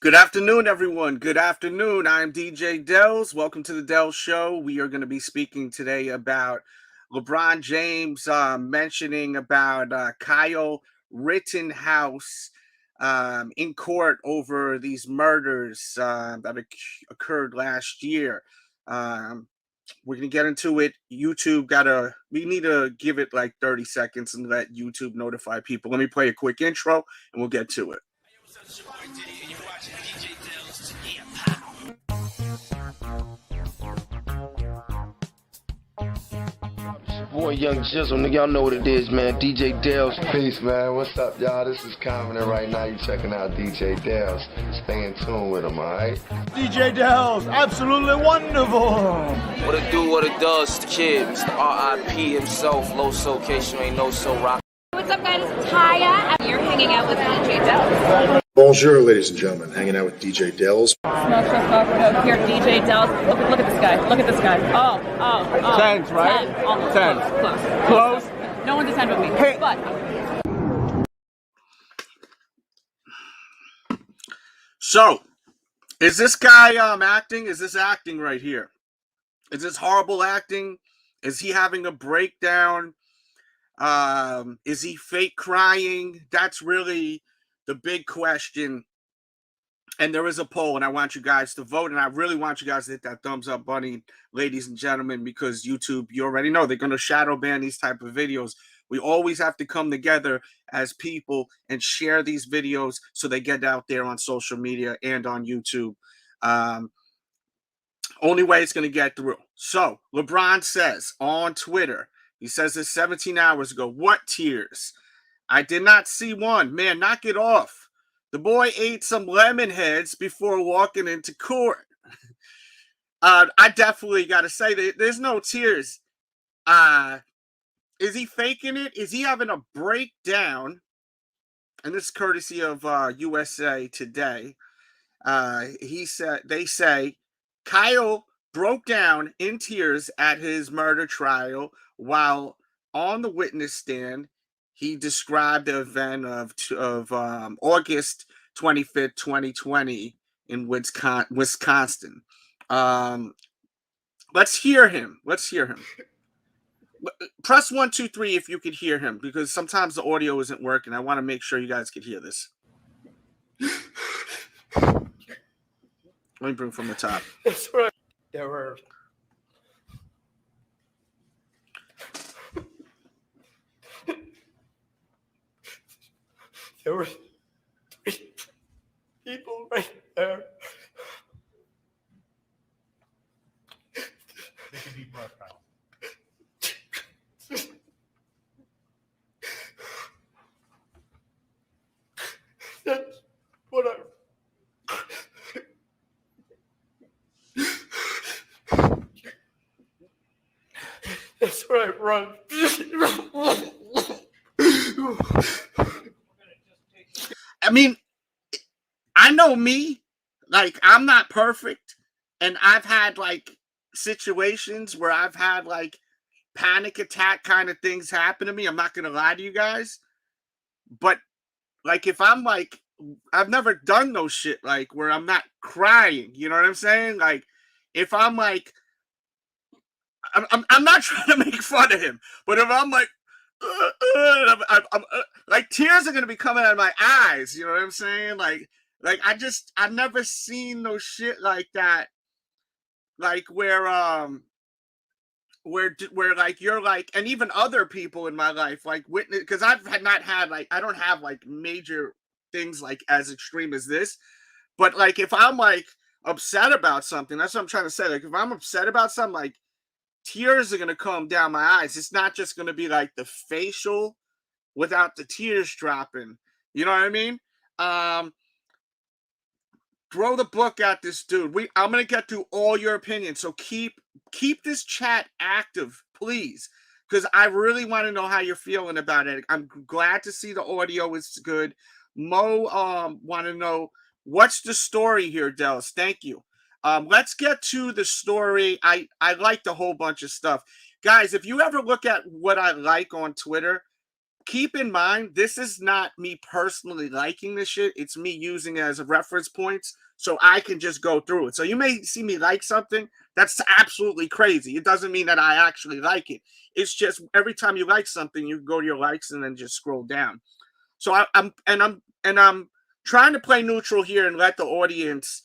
Good afternoon, everyone. Good afternoon. I'm DJ Delz. Welcome to the Delz Show. We are going to be speaking today about LeBron James mentioning about Kyle Rittenhouse in court over these murders that occurred last year. We're going to get into it. We need to give it like 30 seconds and let YouTube notify people. Let me play a quick intro and we'll get to it. Boy, Young Jizzle, nigga, y'all know what it is, man. DJ Delz. Peace, man. What's up, y'all? This is Common, and right now you checking out DJ Delz. Stay in tune with him, all right? DJ Delz, absolutely wonderful. What it do, what it does, the kid, Mr. R.I.P. himself, low soul, case you ain't know so rock. What's up, guys? It's Taya. You're hanging out with DJ Delz. Bonjour, ladies and gentlemen. Hanging out with DJ Delz. Smoke, here, DJ Delz. Look at this guy. Look at this guy. Oh. Tens, right? 10. Almost. Tens. Close. No one's a 10 with me. Hey. But So, is this guy acting? Is this acting right here? Is this horrible acting? Is he having a breakdown? Is he fake crying? That's really the big question. And there is a poll, and I want you guys to vote, and I really want you guys to hit that thumbs up button, ladies and gentlemen, because YouTube, you already know, they're going to shadow ban these type of videos. We always have to come together as people and share these videos so they get out there on social media and on YouTube. Only way it's going to get through. So, LeBron says on Twitter, he says this 17 hours ago, what tears? I did not see one. Man, knock it off. The boy ate some lemon heads before walking into court. I definitely got to say that there's no tears. Is he faking it? Is he having a breakdown? And this is courtesy of USA Today. They say Kyle broke down in tears at his murder trial while on the witness stand. He described the event of August 25th, 2020 in Wisconsin. Let's hear him. Press 1, 2, 3 if you could hear him, because sometimes the audio isn't working. I want to make sure you guys could hear this. Let me bring from the top. That's right. There were. There were 3 people right there. Take a deep breath, Kyle. That's what That's right, run. I mean, I know me, like, I'm not perfect, and I've had like situations where I've had like panic attack kind of things happen to me. I'm not gonna lie to you guys, but like if I'm like, I've never done no shit like where I'm not crying, you know what I'm saying? Like if I'm like, I'm not trying to make fun of him, but if I'm like, I'm like tears are gonna be coming out of my eyes, you know what I'm saying? Like I've never seen no shit like that, like where like you're like, and even other people in my life like witness, because I don't have like major things like as extreme as this, but like if I'm like upset about something, that's what I'm trying to say. Like if I'm upset about something, like tears are gonna come down my eyes. It's not just gonna be like the facial without the tears dropping. You know what I mean? Throw the book at this dude. I'm gonna get through all your opinions. So keep this chat active, please, because I really want to know how you're feeling about it. I'm glad to see the audio is good. Mo want to know what's the story here, Delz. Thank you. Let's get to the story. I liked a whole bunch of stuff. Guys, if you ever look at what I like on Twitter, keep in mind, this is not me personally liking this shit. It's me using it as a reference points so I can just go through it. So you may see me like something that's absolutely crazy. It doesn't mean that I actually like it. It's just every time you like something, you go to your likes and then just scroll down. So I'm trying to play neutral here and let the audience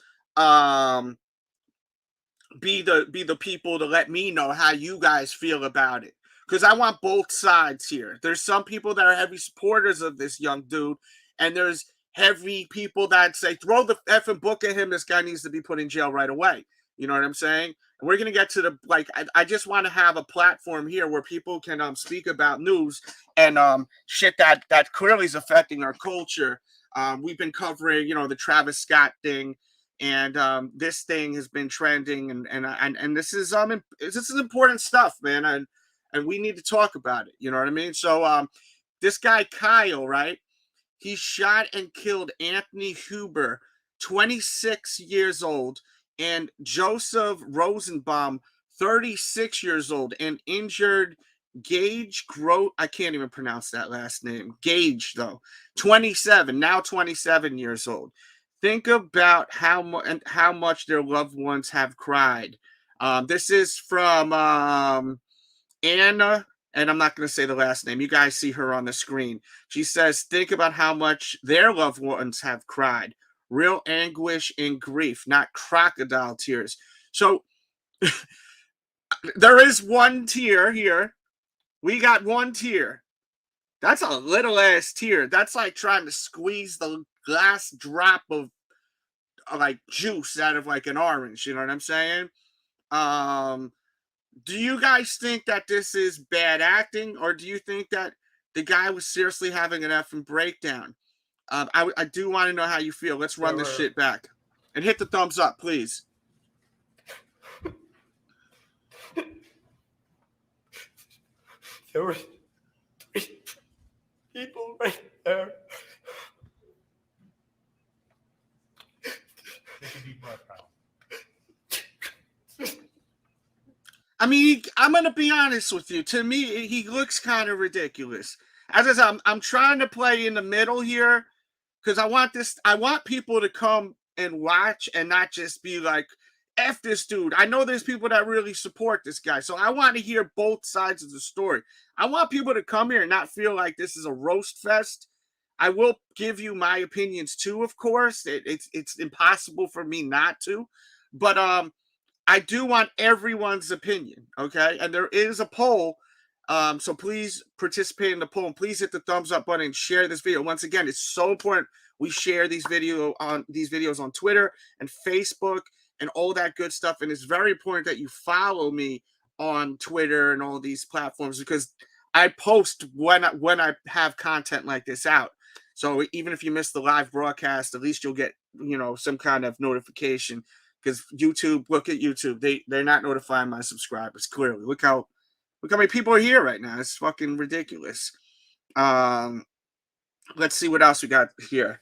be the people to let me know how you guys feel about it. Because I want both sides here. There's some people that are heavy supporters of this young dude, and there's heavy people that say, throw the effing book at him. This guy needs to be put in jail right away. You know what I'm saying? And we're going to get to the, like, I just want to have a platform here where people can speak about news and shit that clearly is affecting our culture. We've been covering, you know, the Travis Scott thing, and this thing has been trending, and this is important stuff, man. And we need to talk about it. You know what I mean? So this guy, Kyle, right? He shot and killed Anthony Huber, 26 years old, and Joseph Rosenbaum, 36 years old, and injured Gage I can't even pronounce that last name. Gage, though, 27, now 27 years old. Think about how much their loved ones have cried. This is from Anna, and I'm not going to say the last name. You guys see her on the screen. She says, think about how much their loved ones have cried. Real anguish and grief, not crocodile tears. So there is one tear here. We got one tear. That's a little ass tear. That's like trying to squeeze the last drop of like juice out of like an orange. You know what I'm saying? Do you guys think that this is bad acting, or do you think that the guy was seriously having an effing breakdown? I do want to know how you feel. Let's run this shit back. And hit the thumbs up, please. There were 3 people right there. Take a deep breath, Kyle. I mean, I'm going to be honest with you. To me, he looks kind of ridiculous. As I said, I'm trying to play in the middle here because I want people to come and watch and not just be like, F this dude. I know there's people that really support this guy. So I want to hear both sides of the story. I want people to come here and not feel like this is a roast fest. I will give you my opinions too, of course. It's impossible for me not to. But I do want everyone's opinion, okay? And there is a poll, so please participate in the poll. And please hit the thumbs up button and share this video. Once again, it's so important we share these videos on Twitter and Facebook and all that good stuff. And it's very important that you follow me on Twitter and all these platforms because I post when I have content like this out. So even if you miss the live broadcast, at least you'll get, you know, some kind of notification. Because YouTube, look at YouTube. They're not notifying my subscribers, clearly. Look how many people are here right now. It's fucking ridiculous. Let's see what else we got here.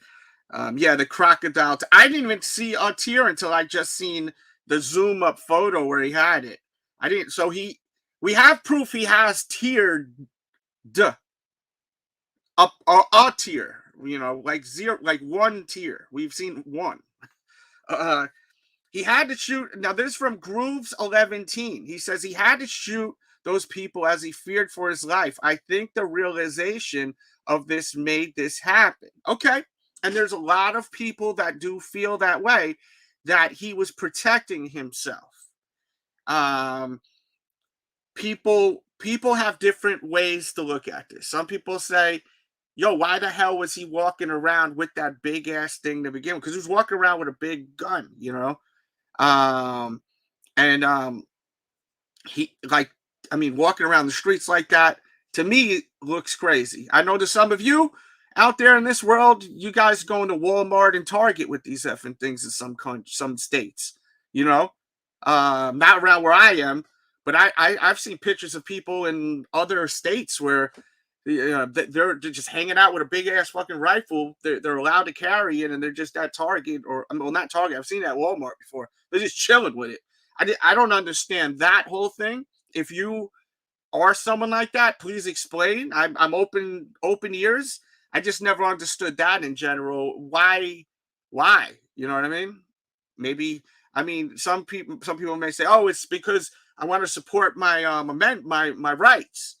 Yeah, the crocodile. I didn't even see a tear until I just seen the zoom up photo where he had it. I didn't. So we have proof he has teared up a tear. You know, like zero, like one tear. We've seen one. He had to shoot. Now, this is from Grooves 11 Teen. He says he had to shoot those people as he feared for his life. I think the realization of this made this happen. Okay. And there's a lot of people that do feel that way, that he was protecting himself. People have different ways to look at this. Some people say, yo, why the hell was he walking around with that big ass thing to begin with? Because he was walking around with a big gun, you know? He walking around the streets like that, to me, looks crazy. I know to some of you out there in this world, you guys going to Walmart and Target with these effing things in some states, you know, not around where I am, but I've seen pictures of people in other states where they're just hanging out with a big ass fucking rifle. They're allowed to carry it, and they're just at Target not Target. I've seen that at Walmart before. They're just chilling with it. I don't understand that whole thing. If you are someone like that, please explain. I'm open ears. I just never understood that in general. Why? You know what I mean? Maybe, I mean, some people may say, oh, it's because I want to support my my rights.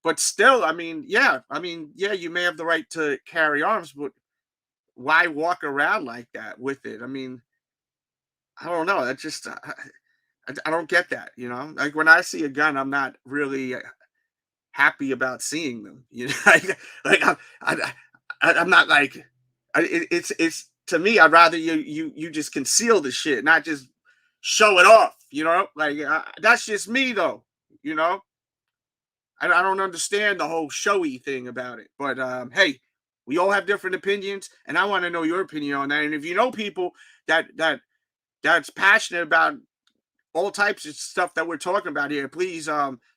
But still, I mean, yeah, you may have the right to carry arms, but why walk around like that with it? I mean, I don't know. That just I don't get that. You know, like when I see a gun, I'm not really happy about seeing them. You know, like I'm not like it's to me. I'd rather you just conceal the shit, not just show it off. You know, like that's just me though. You know, I don't understand the whole showy thing about it. But hey, we all have different opinions, and I want to know your opinion on that. And if you know people that's passionate about all types of stuff that we're talking about here, please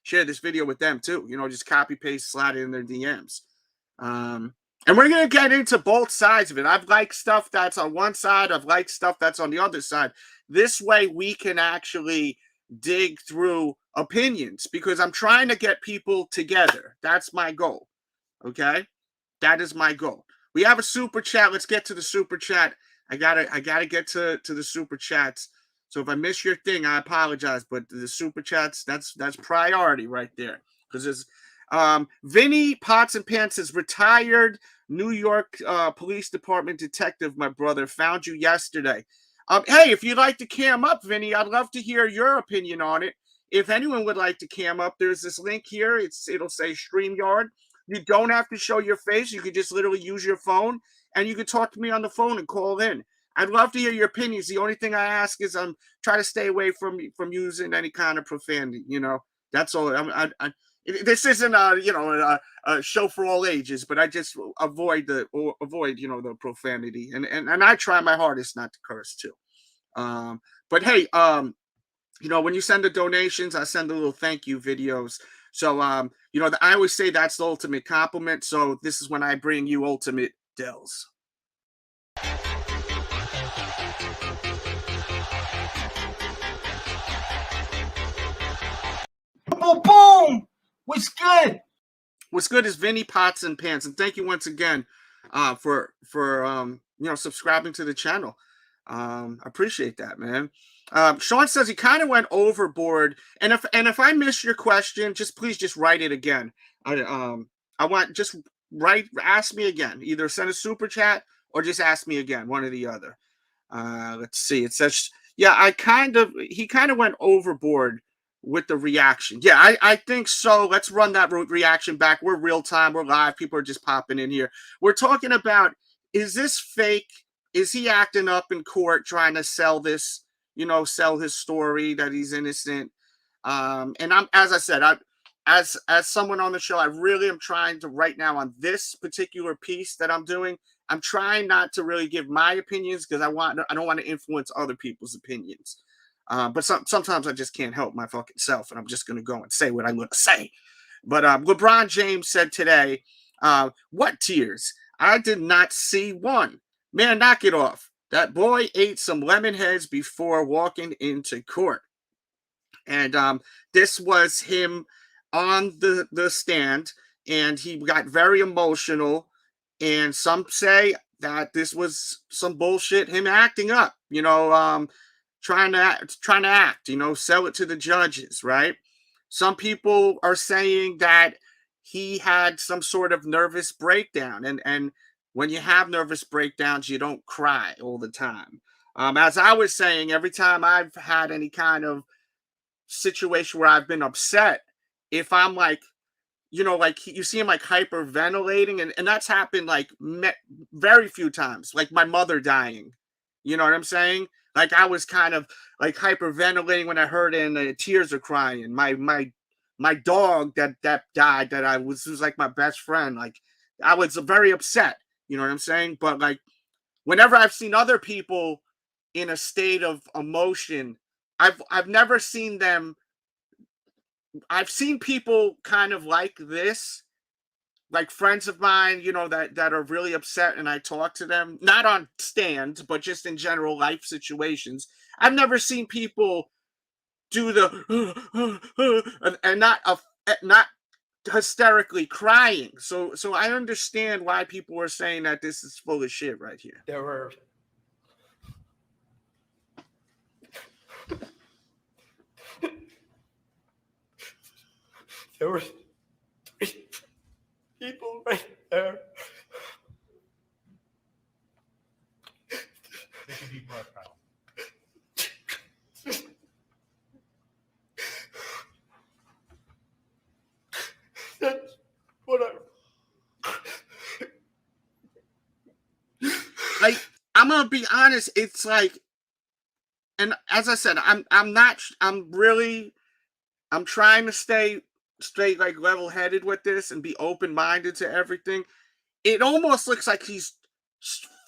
share this video with them too. You know, just copy paste, slide it in their DMs. And we're gonna get into both sides of it. I've liked stuff that's on one side, I've liked stuff that's on the other side. This way we can actually dig through opinions, because I'm trying to get people together. That's my goal. Okay, that is my goal. We have a super chat. Let's get to the super chat. I gotta get to the super chats. So if I miss your thing, I apologize. But the super chats, that's priority right there. Because it's Vinny Pots and Pants is retired New York Police Department detective, my brother. Found you yesterday. Hey, if you'd like to cam up, Vinny, I'd love to hear your opinion on it. If anyone would like to cam up, there's this link here. It'll say StreamYard. You don't have to show your face. You could just literally use your phone, and you can talk to me on the phone and call in. I'd love to hear your opinions. The only thing I ask is try to stay away from using any kind of profanity. You know, that's all. This isn't a show for all ages, but I just avoid the profanity, and I try my hardest not to curse too. But hey, when you send the donations, I send the little thank you videos. So I always say that's the ultimate compliment. So this is when I bring you ultimate Delz. Boom, boom! What's good? What's good is Vinny Pots and Pants, and thank you once again for subscribing to the channel. I appreciate that, man. Sean says he kind of went overboard, and if I miss your question, please write it again. I want ask me again. Either send a super chat or just ask me again, one or the other. Let's see. It says, yeah, he kind of went overboard with the reaction. Yeah, I think so. Let's run that reaction back. We're real time. We're live. People are just popping in here. We're talking about, is this fake? Is he acting up in court trying to sell this, sell his story that he's innocent? And as I said, as someone on the show, I really am trying to right now on this particular piece that I'm doing, I'm trying not to really give my opinions, because I don't want to influence other people's opinions. But sometimes I just can't help my fucking self, and I'm just going to go and say what I'm going to say. But LeBron James said today, what tears? I did not see one. Man, knock it off. That boy ate some lemon heads before walking into court. And this was him on the stand, and he got very emotional. And some say that this was some bullshit, him acting up, trying to act, sell it to the judges, right? Some people are saying that he had some sort of nervous breakdown, and when you have nervous breakdowns, you don't cry all the time. As I was saying, every time I've had any kind of situation where I've been upset, if I'm like, you see him like hyperventilating, and that's happened like very few times, like my mother dying. You know what I'm saying? Like I was kind of like hyperventilating when I heard it, and the tears are crying. My dog that died, that was like my best friend. Like I was very upset. You know what I'm saying? But like whenever I've seen other people in a state of emotion, I've never seen them. I've seen people kind of like this, like friends of mine, that are really upset, and I talk to them, not on stand, but just in general life situations. I've never seen people do the and not not hysterically crying. So I understand why people are saying that this is full of shit right here. There were three people right there. Take a deep breath, pal. That's what Like, I'm gonna be honest, it's like, and as I said, I'm trying to stay like level-headed with this and be open-minded to everything. It almost looks like he's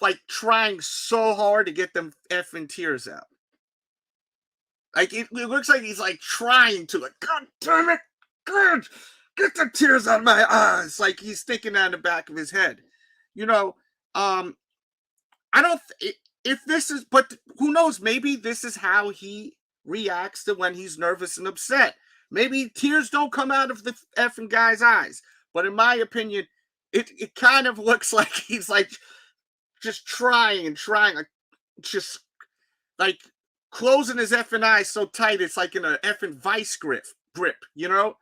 like trying so hard to get them effing tears out. Like it looks like he's like trying to, like, God damn it, God, get the tears out of my eyes. Like he's thinking that in the back of his head. You know, I don't, if this is, but who knows, maybe this is how he reacts to when he's nervous and upset. Maybe tears don't come out of the effing guy's eyes. But in my opinion, it kind of looks like he's like just trying, like just like closing his effing eyes so tight it's like in a effing vice grip, you know?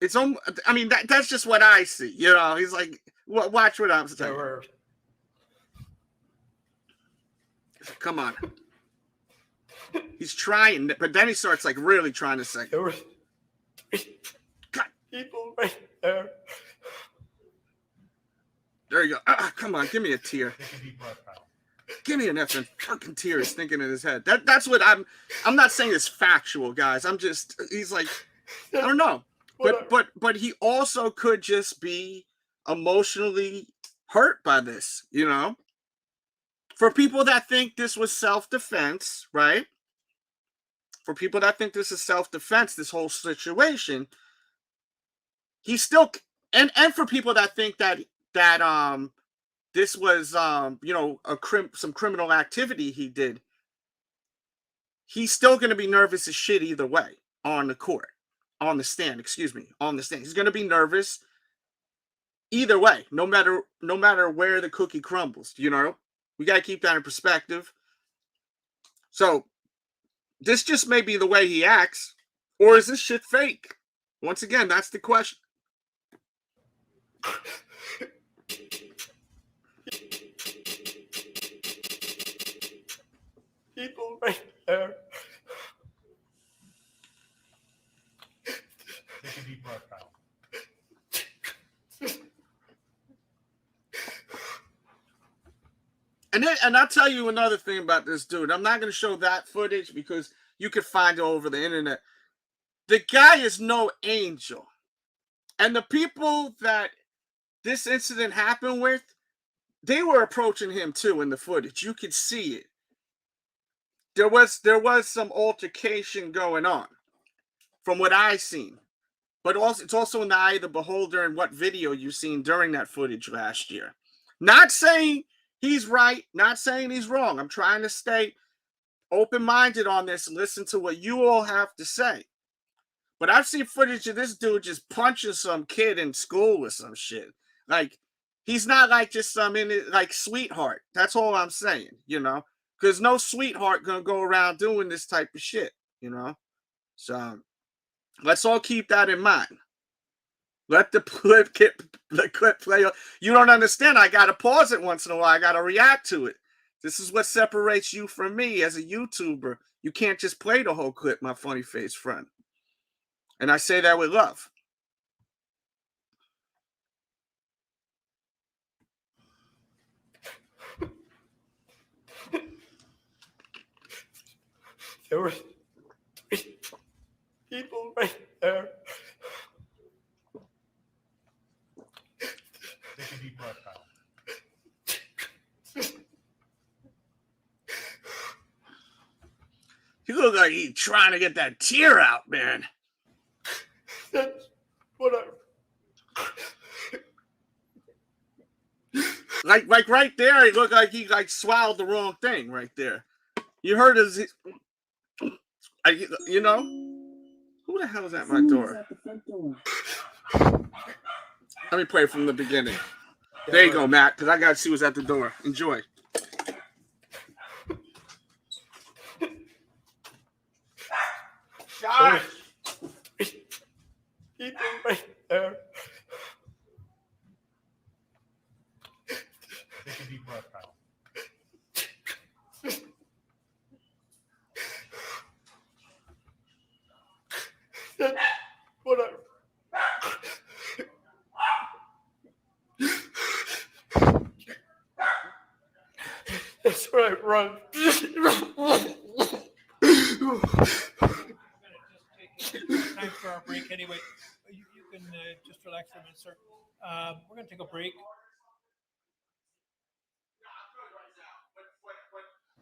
It's I mean, that's just what I see, you know. He's like, watch what I'm saying. Come on. He's trying, but then he starts like really trying to say. There were three people right there. There you go. Come on, give me a tear. Give me an effing fucking tear. He's thinking in his head. That's what I'm not saying it's factual, guys. I'm just, he's like, I don't know. But he also could just be emotionally hurt by this, you know? For people that think this was self-defense, right? For people that think this is self-defense, this whole situation, he's still, and for people that think that this was you know, some criminal activity he did, he's still going to be nervous as shit either way on the stand. He's going to be nervous either way, no matter where the cookie crumbles, you know? We got to keep that in perspective. So this just may be the way he acts, or is this shit fake? Once again, that's the question. People right there. Take a deep breath, pal. And I'll tell you another thing about this dude. I'm not going to show that footage because you could find it over the internet. The guy is no angel. And the people that this incident happened with, they were approaching him too in the footage. You could see it. There was some altercation going on from what I seen. But also, it's also in the eye of the beholder in what video you've seen during that footage last year. Not saying he's right, not saying he's wrong. I'm trying to stay open-minded on this and listen to what you all have to say. But I've seen footage of this dude just punching some kid in school or some shit. Like, he's not like just some like sweetheart. That's all I'm saying, you know? Because no sweetheart gonna go around doing this type of shit, you know? So let's all keep that in mind. Let the clip play. You don't understand. I got to pause it once in a while. I got to react to it. This is what separates you from me as a YouTuber. You can't just play the whole clip, my funny face friend. And I say that with love. There were three people right there. Take a deep breath, pal. You look like he's trying to get that tear out, man. That's what Like right there, he looked like he like swallowed the wrong thing right there. You heard his, you know? Who the hell is at my door? Let me play from the beginning. There you go, Matt, because I got to see what's at the door. Enjoy. Shot. People right there. Take a deep breath, pal. Whatever. That's right, run. Time for our break anyway. You can just relax for a minute, sir. We're going to take a break.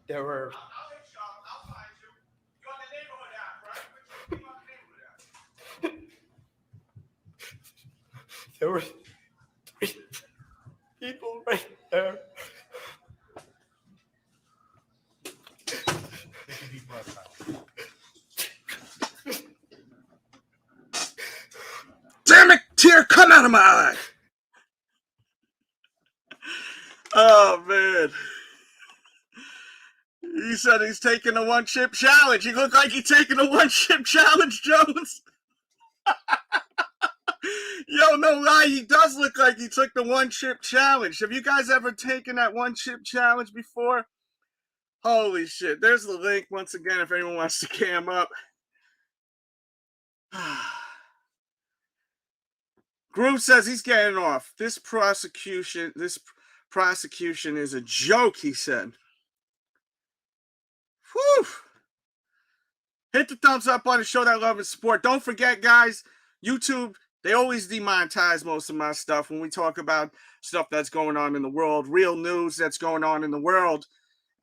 There were. There were 3 people right there. Take a deep breath, pal. Damn it, tear come out of my eye. Oh, man. He said he's taking a one-chip challenge. You look like he's taking a one-chip challenge, Jones. Yo, no lie, he does look like he took the one-chip challenge. Have you guys ever taken that one-chip challenge before? Holy shit. There's the link once again if anyone wants to cam up. Groove says he's getting off. This prosecution is a joke, he said. Whew. Hit the thumbs up button, show that love and support. Don't forget, guys, YouTube, they always demonetize most of my stuff when we talk about stuff that's going on in the world, real news that's going on in the world,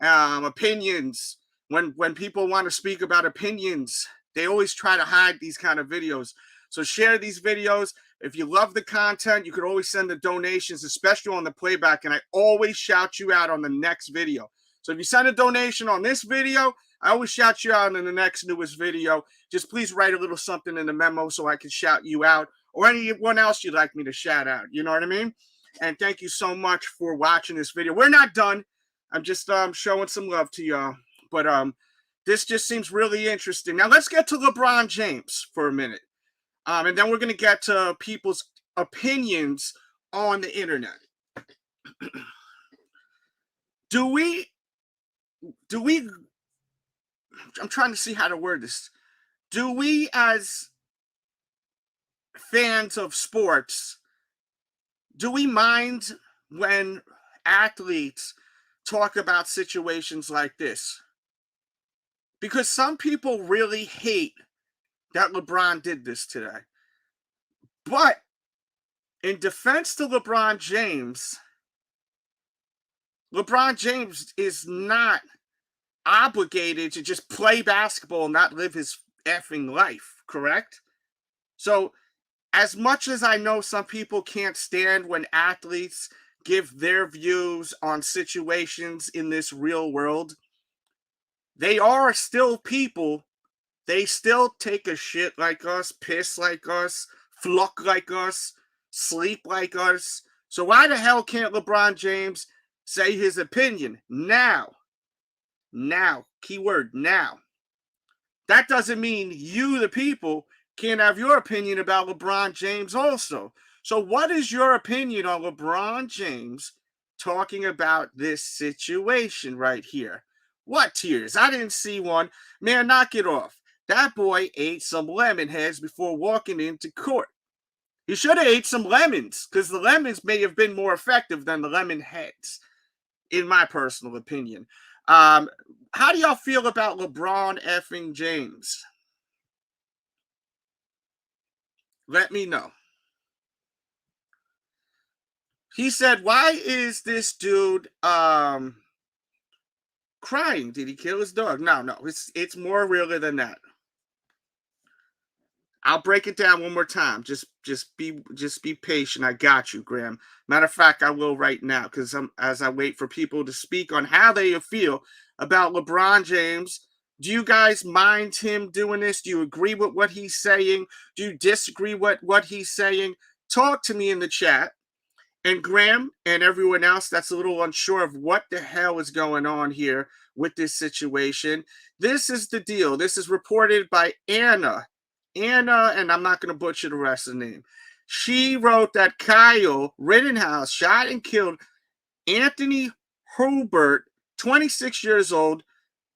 opinions. When people want to speak about opinions, they always try to hide these kind of videos. So share these videos. If you love the content, you could always send the donations, especially on the playback, and I always shout you out on the next video. So if you send a donation on this video, I always shout you out in the next newest video. Just please write a little something in the memo so I can shout you out, or anyone else you'd like me to shout out. You know what I mean? And thank you so much for watching this video. We're not done. I'm just showing some love to y'all. But this just seems really interesting. Now let's get to LeBron James for a minute. And then we're going to get to people's opinions on the internet. Do we, I'm trying to see how to word this. Do we, as fans of sports, do we mind when athletes talk about situations like this? Because some people really hate that LeBron did this today. But in defense to LeBron James is not obligated to just play basketball and not live his effing life, correct? So as much as I know some people can't stand when athletes give their views on situations in this real world, they are still people. They still take a shit like us, piss like us, fluck like us, sleep like us. So why the hell can't LeBron James say his opinion now? Now, keyword now. That doesn't mean you, the people, can't have your opinion about LeBron James also. So what is your opinion on LeBron James talking about this situation right here? What tears? I didn't see one. Man, knock it off. That boy ate some lemon heads before walking into court. He should have ate some lemons, because the lemons may have been more effective than the lemon heads, in my personal opinion. How do y'all feel about LeBron effing James? Let me know. He said, why is this dude crying? Did he kill his dog? No, it's more realer than that. I'll break it down one more time. Just be patient. I got you, Graham. Matter of fact, I will right now, because as I wait for people to speak on how they feel about LeBron James Do you guys mind him doing this? Do you agree with what he's saying? Do you disagree with what he's saying? Talk to me in the chat. And Graham and everyone else that's a little unsure of what the hell is going on here with this situation. This is the deal. This is reported by Anna. Anna, and I'm not going to butcher the rest of the name. She wrote that Kyle Rittenhouse shot and killed Anthony Hubert, 26 years old,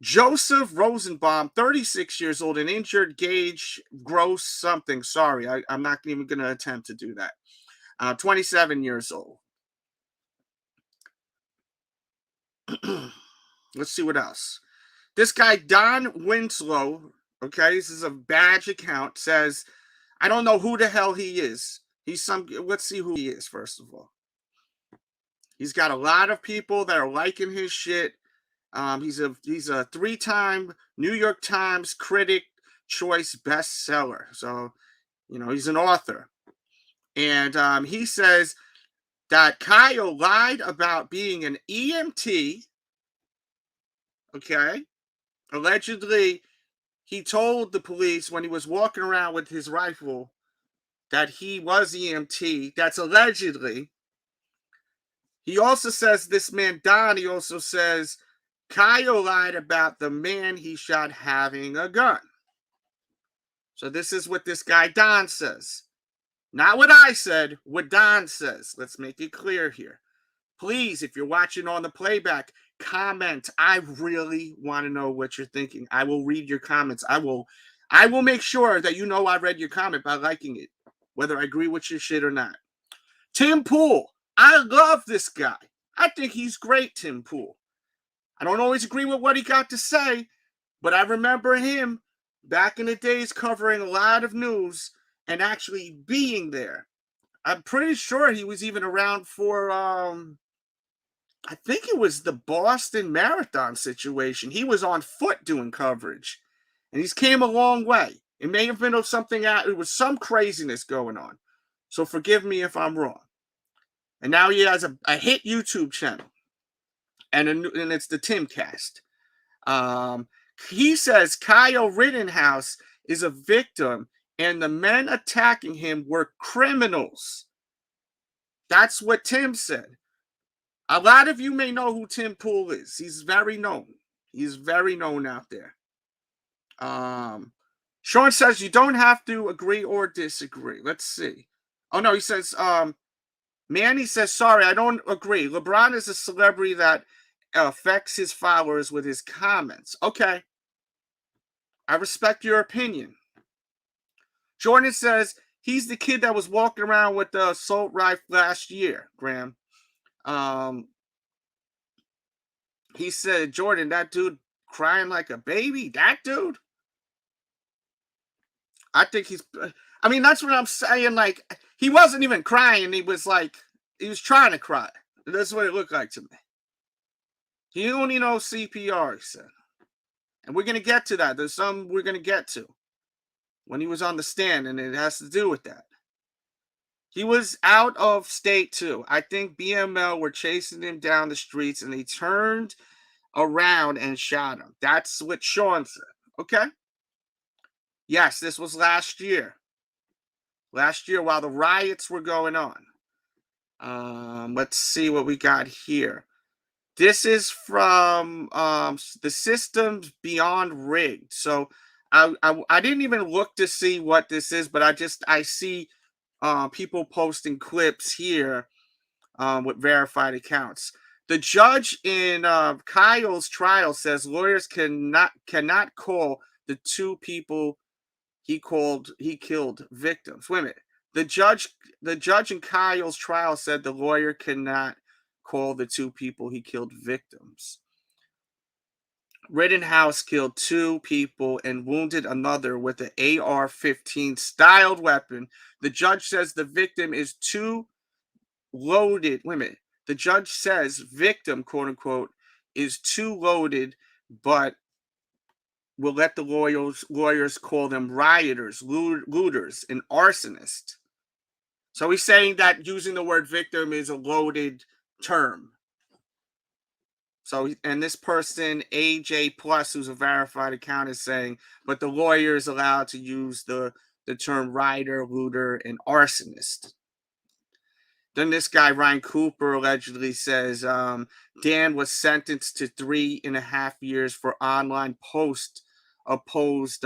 Joseph Rosenbaum, 36 years old, and injured Gage Gross something. Sorry, I'm not even going to attempt to do that. 27 years old. Let's see what else. This guy, Don Winslow, okay, this is a badge account, says, I don't know who the hell he is. Let's see who he is, first of all. He's got a lot of people that are liking his shit. He's a 3-time New York Times Critic Choice bestseller. So, he's an author. And he says that Kyle lied about being an EMT. Okay. Allegedly, he told the police when he was walking around with his rifle that he was EMT. That's allegedly. He also says, this man, Don, he also says Kyle lied about the man he shot having a gun. So this is what this guy, Don, says. Not what I said, what Don says. Let's make it clear here. Please, if you're watching on the playback, comment. I really want to know what you're thinking. I will read your comments. I will make sure that you know I read your comment by liking it, whether I agree with your shit or not. Tim Pool. I love this guy. I think he's great, Tim Pool. I don't always agree with what he got to say, but I remember him back in the days covering a lot of news and actually being there. I'm pretty sure he was even around for, I think it was the Boston Marathon situation. He was on foot doing coverage, and he's came a long way. It may have been something, it was some craziness going on. So forgive me if I'm wrong. And now he has a hit YouTube channel, and it's the Timcast. He says Kyle Rittenhouse is a victim, and the men attacking him were criminals. That's what Tim said. A lot of you may know who Tim Pool is. He's very known. He's very known out there. Sean says you don't have to agree or disagree. Let's see. Oh, no, he says, Manny says, sorry, I don't agree. LeBron is a celebrity that affects his followers with his comments. Okay. I respect your opinion. Jordan says he's the kid that was walking around with the assault rifle last year, Graham. He said, Jordan, that dude crying like a baby? That dude? I think that's what I'm saying. Like, he wasn't even crying. He was trying to cry. That's what it looked like to me. He only knows CPR, he said. And we're going to get to that. There's some we're going to get to when he was on the stand, and it has to do with that. He was out of state, too. I think BML were chasing him down the streets, and they turned around and shot him. That's what Sean said. Okay? Yes, this was last year. Last year while the riots were going on. Let's see what we got here. This is from the Systems Beyond Rigged. So I didn't even look to see what this is, but I see people posting clips here with verified accounts. The judge in Kyle's trial says lawyers cannot call the two people he killed victims. Wait a minute. The judge in Kyle's trial said the lawyer cannot call the two people he killed victims. Rittenhouse killed 2 people and wounded another with an AR-15 styled weapon. The judge says the victim is too loaded. Wait a minute. The judge says victim, quote unquote, is too loaded, but will let the lawyers call them rioters, looters, and arsonists. So he's saying that using the word victim is a loaded term. So, and this person, AJ Plus, who's a verified account, is saying, but the lawyer is allowed to use the term rioter, looter, and arsonist. Then this guy, Ryan Cooper, allegedly says Dan was sentenced to 3.5 years for online post opposed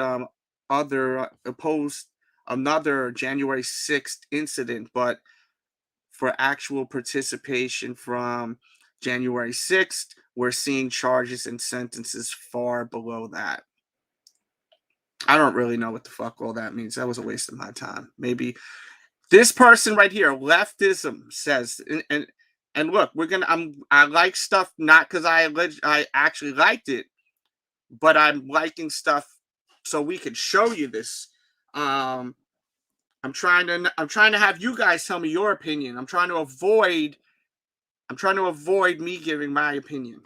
another January 6th incident, but for actual participation from January 6th, we're seeing charges and sentences far below that. I don't really know what the fuck all that means. That was a waste of my time. Maybe this person right here, leftism, says, and look, I like stuff not because I actually liked it, but I'm liking stuff so we can show you this. I'm trying to have you guys tell me your opinion. I'm trying to avoid me giving my opinion.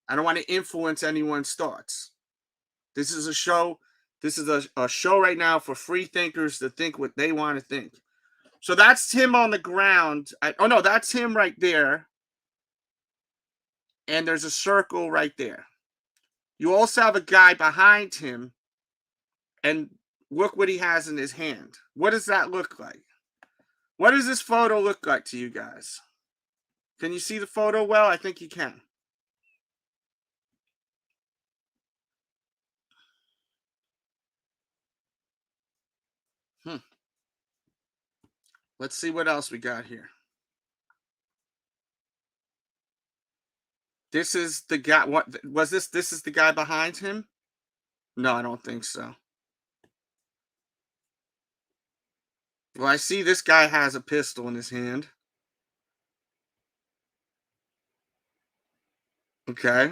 I don't want to influence anyone's thoughts. This is a show. This is a show right now for free thinkers to think what they want to think. So that's him on the ground. Oh no, that's him right there. And there's a circle right there. You also have a guy behind him. And look what he has in his hand. What does that look like? What does this photo look like to you guys? Can you see the photo well? I think you can. Let's see what else we got here. This is the guy. What was this? This is the guy behind him? No, I don't think so. Well, I see this guy has a pistol in his hand. Okay.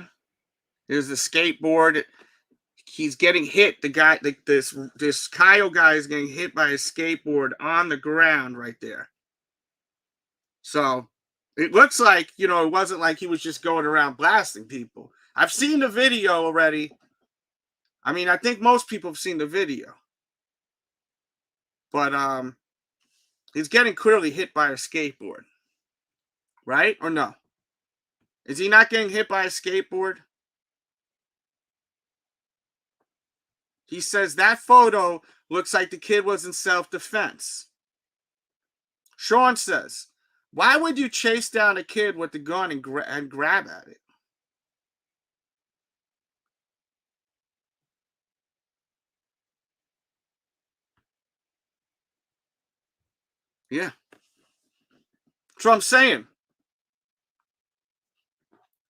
There's the skateboard. He's getting hit. The guy, this Kyle guy is getting hit by a skateboard on the ground right there. So it looks like, it wasn't like he was just going around blasting people. I've seen the video already. I mean, I think most people have seen the video. But he's getting clearly hit by a skateboard. Right? Or no? Is he not getting hit by a skateboard? He says that photo looks like the kid was in self-defense. Sean says, why would you chase down a kid with the gun and grab at it? Yeah. That's what I'm saying.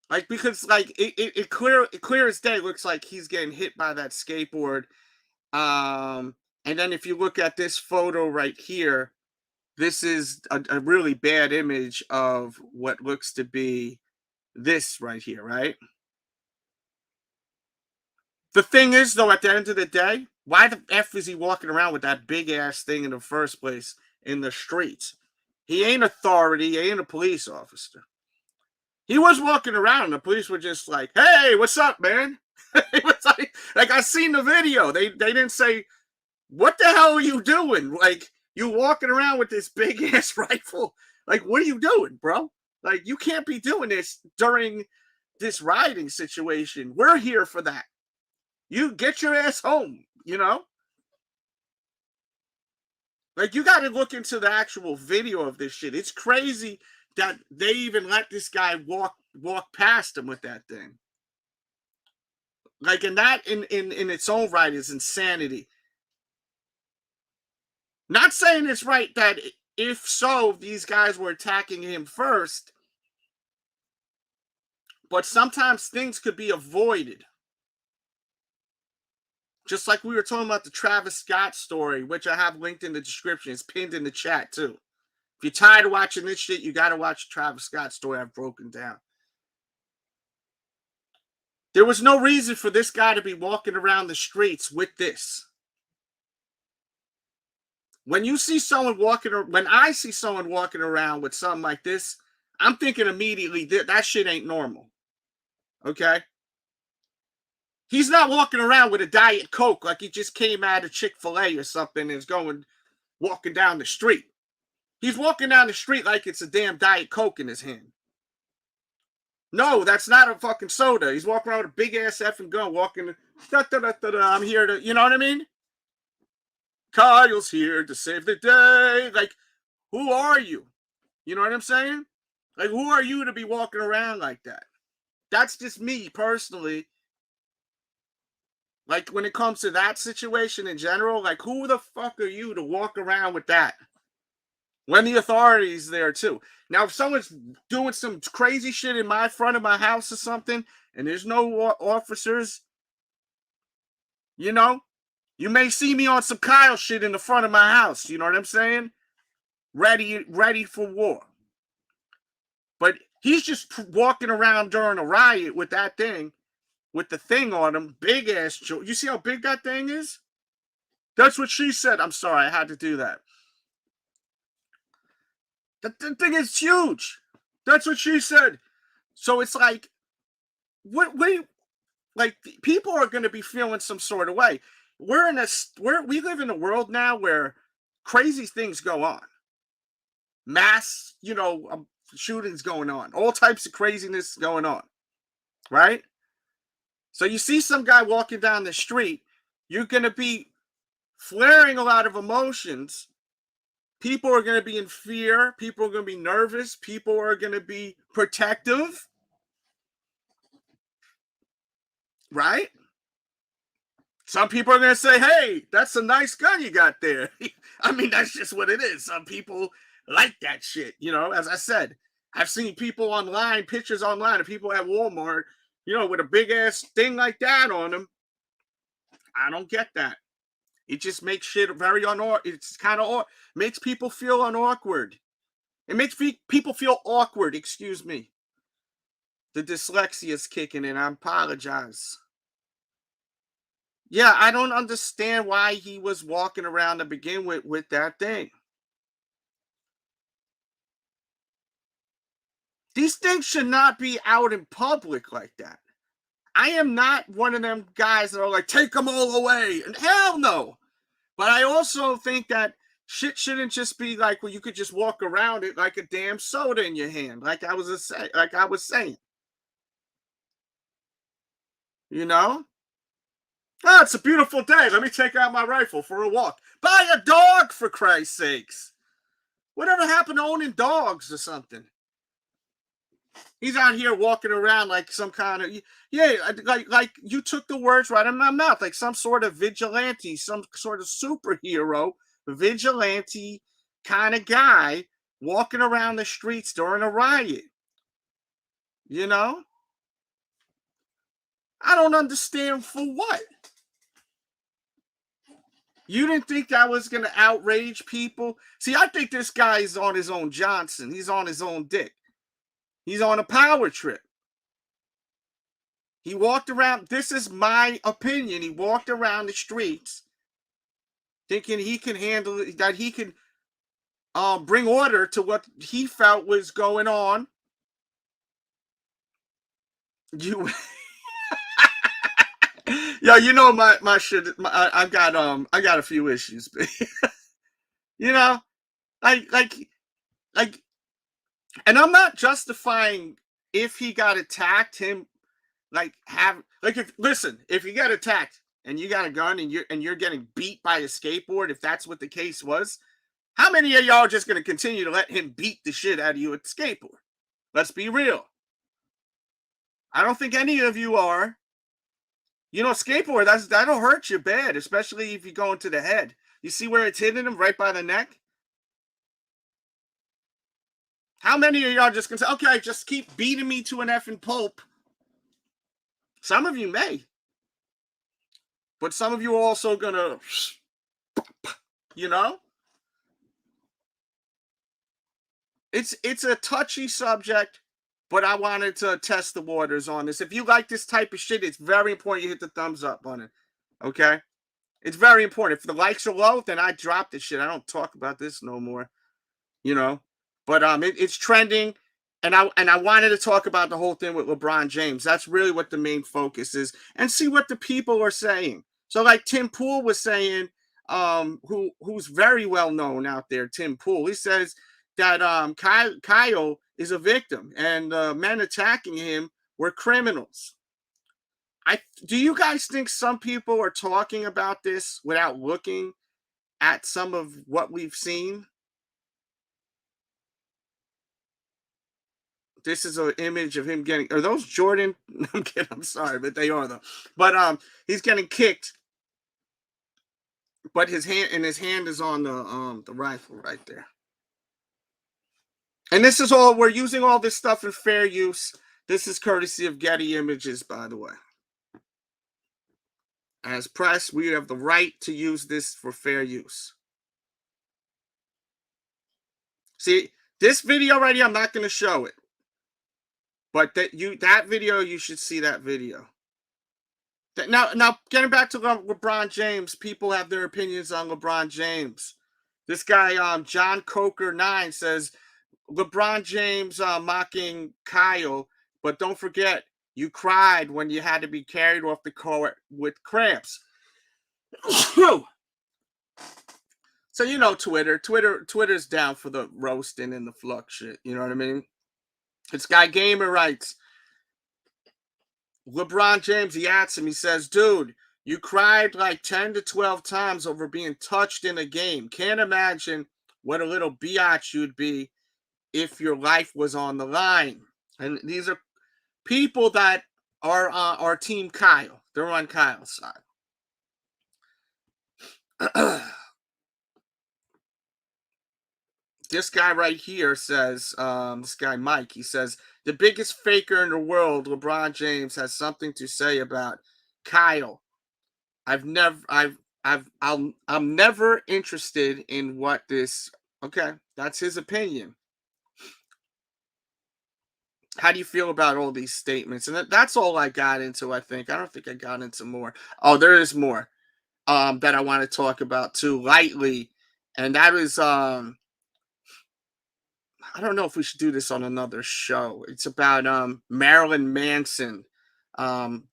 Like, because like it clear as day looks like he's getting hit by that skateboard. And then if you look at this photo right here, this is a really bad image of what looks to be this right here, right? The thing is, though, at the end of the day, why the F is he walking around with that big ass thing in the first place in the streets? He ain't authority. He ain't a police officer. He was walking around and the police were just like, hey, what's up, man? It was like I seen the video. They didn't say, what the hell are you doing? Like, you walking around with this big ass rifle. Like, what are you doing, bro? Like, you can't be doing this during this rioting situation. We're here for that. You get your ass home, Like, you got to look into the actual video of this shit. It's crazy that they even let this guy walk past him with that thing. Like, and that in its own right is insanity. Not saying it's right that if so, these guys were attacking him first, but sometimes things could be avoided. Just like we were talking about the Travis Scott story, which I have linked in the description. It's pinned in the chat, too. If you're tired of watching this shit, you got to watch the Travis Scott story I've broken down. There was no reason for this guy to be walking around the streets with this. When you see someone when I see someone walking around with something like this, I'm thinking immediately that shit ain't normal. Okay? He's not walking around with a Diet Coke like he just came out of Chick-fil-A or something and is walking down the street. He's walking down the street like it's a damn Diet Coke in his hand. No, that's not a fucking soda. He's walking around with a big ass effing gun, walking. I'm here to, you know what I mean? Kyle's here to save the day. Like, who are you? You know what I'm saying? Like, who are you to be walking around like that? That's just me personally. Like, when it comes to that situation in general, like, who the fuck are you to walk around with that? When the authority's there, too. Now, if someone's doing some crazy shit in my front of my house or something, and there's no officers, you know, you may see me on some Kyle shit in the front of my house. You know what I'm saying? Ready for war. But he's just walking around during a riot with that thing, with the thing on him, big ass. You see how big that thing is? That's what she said. I'm sorry, I had to do that. The thing is huge. That's what she said. So it's like, like people are going to be feeling some sort of way. We live in a world now where crazy things go on. Mass, shootings going on. All types of craziness going on. Right? So you see some guy walking down the street, you're going to be flaring a lot of emotions. People are going to be in fear. People are going to be nervous. People are going to be protective. Right? Some people are going to say, hey, that's a nice gun you got there. I mean, that's just what it is. Some people like that shit. As I said, I've seen people online, pictures online of people at Walmart, with a big ass thing like that on them. I don't get that. It just makes shit very it's kind of makes people feel awkward. It makes people feel awkward, excuse me. The dyslexia is kicking in. I apologize. Yeah, I don't understand why he was walking around to begin with that thing. These things should not be out in public like that. I am not one of them guys that are like, take them all away. And hell no. But I also think that shit shouldn't just be like, well, you could just walk around it like a damn soda in your hand, like I was saying. Oh, it's a beautiful day. Let me take out my rifle for a walk. Buy a dog, for Christ's sakes. Whatever happened to owning dogs or something? He's out here walking around like some kind of, like you took the words right out of my mouth, like some sort of vigilante, some sort of superhero, vigilante kind of guy walking around the streets during a riot. I don't understand for what. You didn't think that was going to outrage people? See, I think this guy is on his own Johnson. He's on his own dick. He's on a power trip. He walked around, this is my opinion, he walked around the streets thinking he can handle it, that he can bring order to what he felt was going on. My shit. I got a few issues, and I'm not justifying if he got attacked, him if you got attacked and you got a gun and you're getting beat by a skateboard, if that's what the case was, how many of y'all are just going to continue to let him beat the shit out of you with the skateboard? Let's be real. I don't think any of you are. Skateboard, that'll hurt you bad, especially if you go into the head. You see where it's hitting him right by the neck? How many of y'all just gonna say, okay, just keep beating me to an effing pulp? Some of you may. But some of you are also gonna, It's a touchy subject, but I wanted to test the waters on this. If you like this type of shit, it's very important you hit the thumbs up button. Okay? It's very important. If the likes are low, then I drop this shit. I don't talk about this no more. But it's trending, and I wanted to talk about the whole thing with LeBron James. That's really what the main focus is, and see what the people are saying. So, like Tim Pool was saying, who's very well known out there, Tim Pool. He says that Kyle is a victim, and men attacking him were criminals. Do you guys think some people are talking about this without looking at some of what we've seen? This is an image of him getting, are those Jordan? I'm kidding, I'm sorry, but they are though. But he's getting kicked, but his hand is on the rifle right there. And this is all, we're using all this stuff in fair use. This is courtesy of Getty Images, by the way. As press, we have the right to use this for fair use. See, this video right here, I'm not going to show it. But that video, you should see that video. Now, getting back to LeBron James, people have their opinions on LeBron James. This guy, John Coker 9 says, LeBron James mocking Kyle, but don't forget, you cried when you had to be carried off the court with cramps. So, you know, Twitter's down for the roasting and the flux shit. You know what I mean? This guy Gamer writes, LeBron James, he asks him, he says, dude, you cried like 10 to 12 times over being touched in a game. Can't imagine what a little biatch you'd be if your life was on the line. And these are people that are Team Kyle. They're on Kyle's side. This guy right here says, this guy Mike, he says, the biggest faker in the world, LeBron James, has something to say about Kyle. I'm never interested in what this. Okay, that's his opinion. How do you feel about all these statements? And that's all I got into, I think. I don't think I got into more. Oh, there is more that I want to talk about too, lightly. And that is, I don't know if we should do this on another show. It's about Marilyn Manson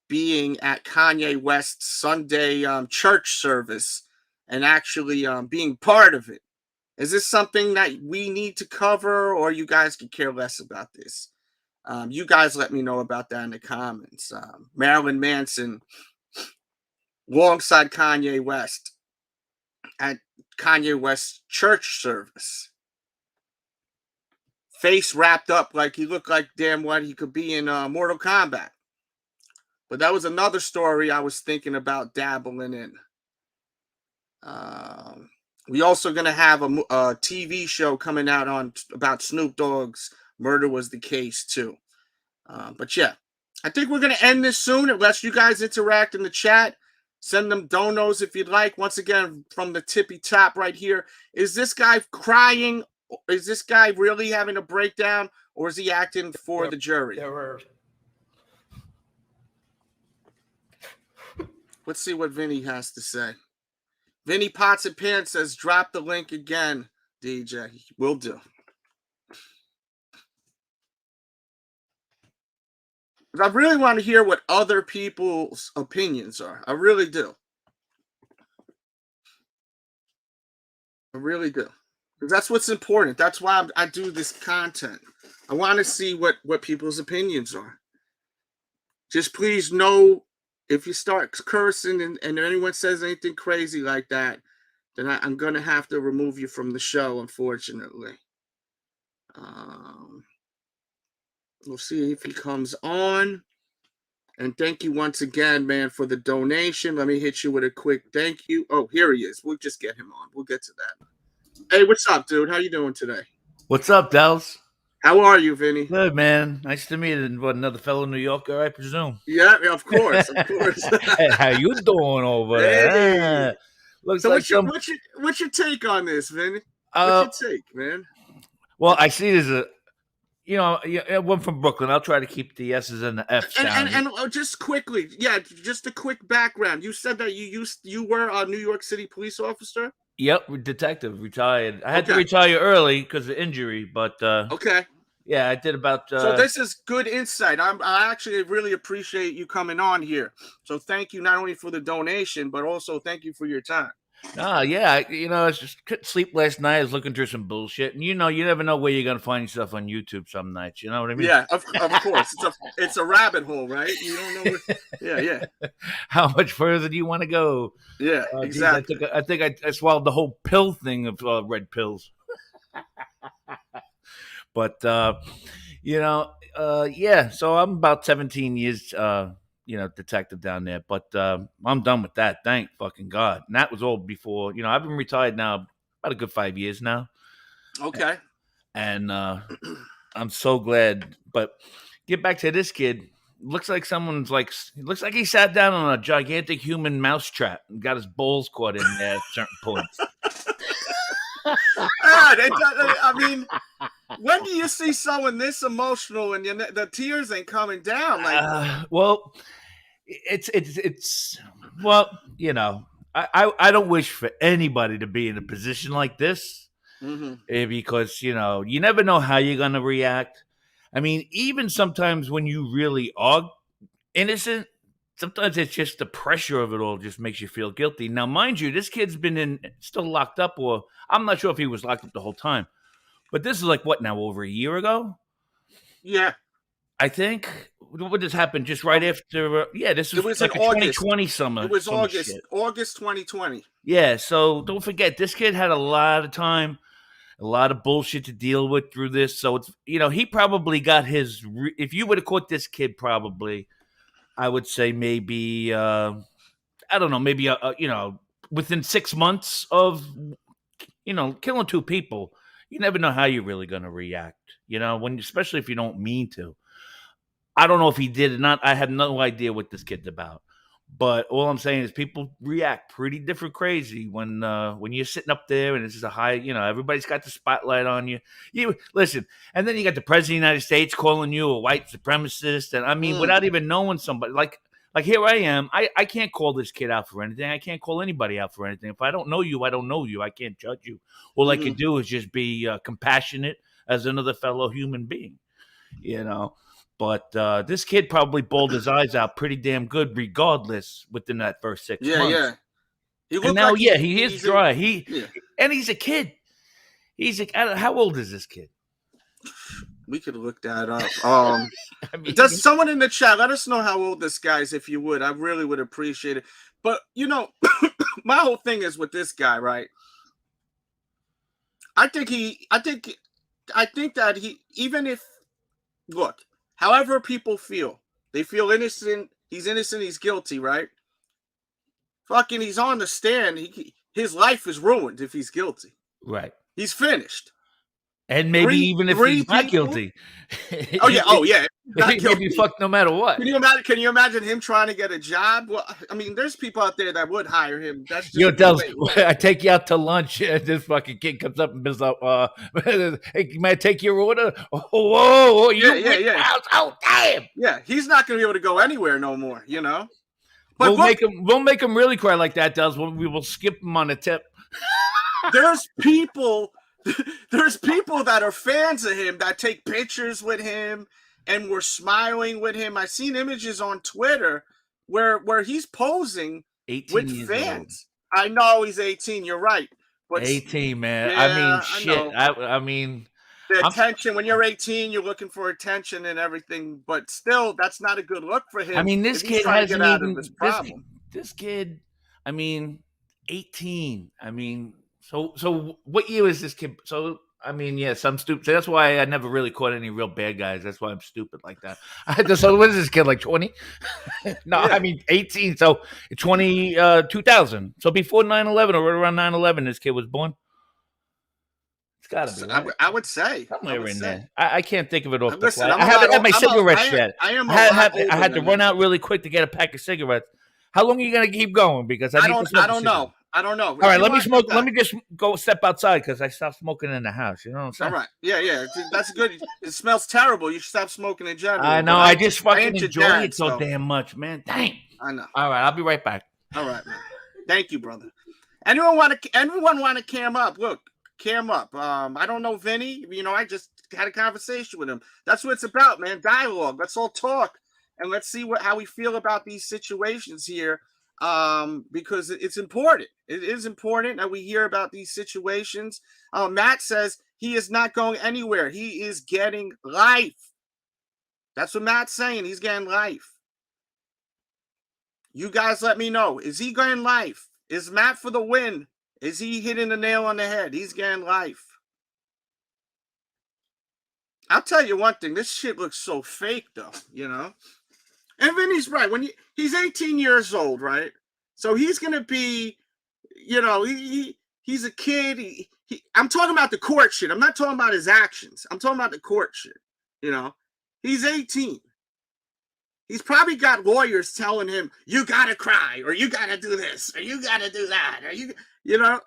being at Kanye West's Sunday church service and actually being part of it. Is this something that we need to cover, or you guys could care less about this? You guys let me know about that in the comments. Marilyn Manson alongside Kanye West at Kanye West's church service. Face wrapped up like he looked like damn what he could be in Mortal Kombat. But that was another story I was thinking about dabbling in. We also going to have a TV show coming out on about Snoop Dogg's Murder Was the Case too. But yeah, I think we're going to end this soon unless you guys interact in the chat. Send them donos if you'd like. Once again, from the tippy top right here. Is this guy crying? Is this guy really having a breakdown, or is he acting for the jury? Let's see what Vinny has to say. Vinny Pots and Pants says, drop the link again, DJ. Will do. I really want to hear what other people's opinions are. I really do. I really do. That's what's important. That's why I do this content. I want to see what people's opinions are. Just please know, if you start cursing and anyone says anything crazy like that, then I'm going to have to remove you from the show, unfortunately. We'll see if he comes on. And thank you once again, man, for the donation. Let me hit you with a quick thank you. Oh, here he is. We'll just get him on. We'll get to that. Hey, what's up, dude? How you doing today? What's up, Delz? How are you, Vinny? Good, man. Nice to meet another fellow New Yorker, I presume. Yeah, of course, of course. Hey, how you doing over there? Looks so like what's your take on this, Vinny? What's your take, man? Well, I see there's a, one from Brooklyn. I'll try to keep the S's and the F's down. And just quickly, just a quick background. You said that you were a New York City police officer? Yep, detective, retired. I had to retire early because of injury, but okay. Yeah, I did about. So this is good insight. I actually really appreciate you coming on here. So thank you not only for the donation, but also thank you for your time. Yeah, I just couldn't sleep last night. I was looking through some bullshit, and you never know where you're gonna find yourself on YouTube some nights. You know what I mean? Yeah, of course. It's a rabbit hole, right? You don't know where. Yeah. How much further do you want to go? Yeah, exactly. Geez, I think I swallowed the whole pill thing of red pills. But yeah. So I'm about 17 years. Detective down there, but I'm done with that. Thank fucking God. And that was all before, I've been retired now about a good 5 years now. Okay. And I'm so glad. But get back to this kid. Looks like looks like he sat down on a gigantic human mousetrap and got his balls caught in there at certain points. I mean, when do you see someone this emotional and the tears ain't coming down? Like, well, it's well, I don't wish for anybody to be in a position like this, because you never know how you're gonna react. I mean, even sometimes when you really are innocent, sometimes it's just the pressure of it all just makes you feel guilty. Now, mind you, this kid's been still locked up, or I'm not sure if he was locked up the whole time, but this is like what now, over a year ago? Yeah. I think. What just happened just right after? This was like a 2020 summer. It was August 2020. Yeah, so don't forget, this kid had a lot of time, a lot of bullshit to deal with through this. So it's he probably got his. If you would have caught this kid, probably, I would say maybe I don't know, maybe within 6 months of killing 2 people, you never know how you're really going to react. Especially if you don't mean to. I don't know if he did or not. I have no idea what this kid's about. But all I'm saying is people react pretty different crazy when you're sitting up there and it's just a high, everybody's got the spotlight on you. You listen, and then you got the president of the United States calling you a white supremacist, and I mean, without even knowing somebody, like here I am. I can't call this kid out for anything. I can't call anybody out for anything. If I don't know you, I don't know you. I can't judge you. All I can do is just be compassionate as another fellow human being, But this kid probably bawled his eyes out pretty damn good, regardless, within that first 6 months. Yeah. And now, he is dry. And he's a kid. How old is this kid? We could look that up. Does someone in the chat let us know how old this guy is, if you would? I really would appreciate it. But my whole thing is with this guy, right? I think that he, even if, look, however people feel, they feel innocent. He's innocent. He's guilty, right? Fucking, he's on the stand. His life is ruined if he's guilty. Right. He's finished. And maybe even if he's not guilty. Oh yeah. Maybe fucked no matter what. Can you imagine him trying to get a job? Well, I mean, there's people out there that would hire him. That's just Delz, I take you out to lunch, and this fucking kid comes up and says, "Hey, may I take your order?" Oh, yeah. Oh, damn. Yeah, he's not going to be able to go anywhere no more. But we'll make him really cry like that, Delz. We will skip him on a tip. There's people that are fans of him that take pictures with him and were smiling with him. I've seen images on Twitter where he's posing with fans. Old. I know he's 18. You're right. But 18, man. Yeah, I mean, shit. I mean, the attention. When you're 18, you're looking for attention and everything. But still, that's not a good look for him. I mean, this kid hasn't get out of this problem. This kid, I mean, 18. I mean. So what year is this kid? So, I mean, yes, I'm stupid. So that's why I never really caught any real bad guys. That's why I'm stupid like that. So what is this kid, like 20? No, yeah. I mean 18. So 2000. So before 9/11 or right around 9/11, this kid was born. It's got to be. Right? I would say. Somewhere in there. I can't think of it off the listen, fly. I haven't had my cigarettes yet. I had to run out really quick to get a pack of cigarettes. How long are you going to keep going? Because I don't know. I don't know. All right, let me smoke. Let me just go step outside because I stopped smoking in the house. You know what I'm saying? All right. Yeah. That's good. It smells terrible. You should stop smoking in general. I know. I just fucking enjoy it so damn much, man. Dang. I know. All right, I'll be right back. All right, man. Thank you, brother. Anyone want to cam up? Look, cam up. I don't know Vinny. I just had a conversation with him. That's what it's about, man. Dialogue. Let's all talk and let's see how we feel about these situations here. because it's important. It is important that we hear about these situations. Matt says he is not going anywhere. He is getting life. That's what Matt's saying. He's getting life. You guys let me know. Is he getting life? Is Matt for the win? Is he hitting the nail on the head? He's getting life. I'll tell you one thing. This shit looks so fake, though, you know? And Vinny's right. When he's 18 years old, right? So he's going to be, you know, he's a kid. I'm talking about the court shit. I'm not talking about his actions. I'm talking about the court shit, you know? He's 18. He's probably got lawyers telling him, you got to cry, or you got to do this, or you got to do that, or you know?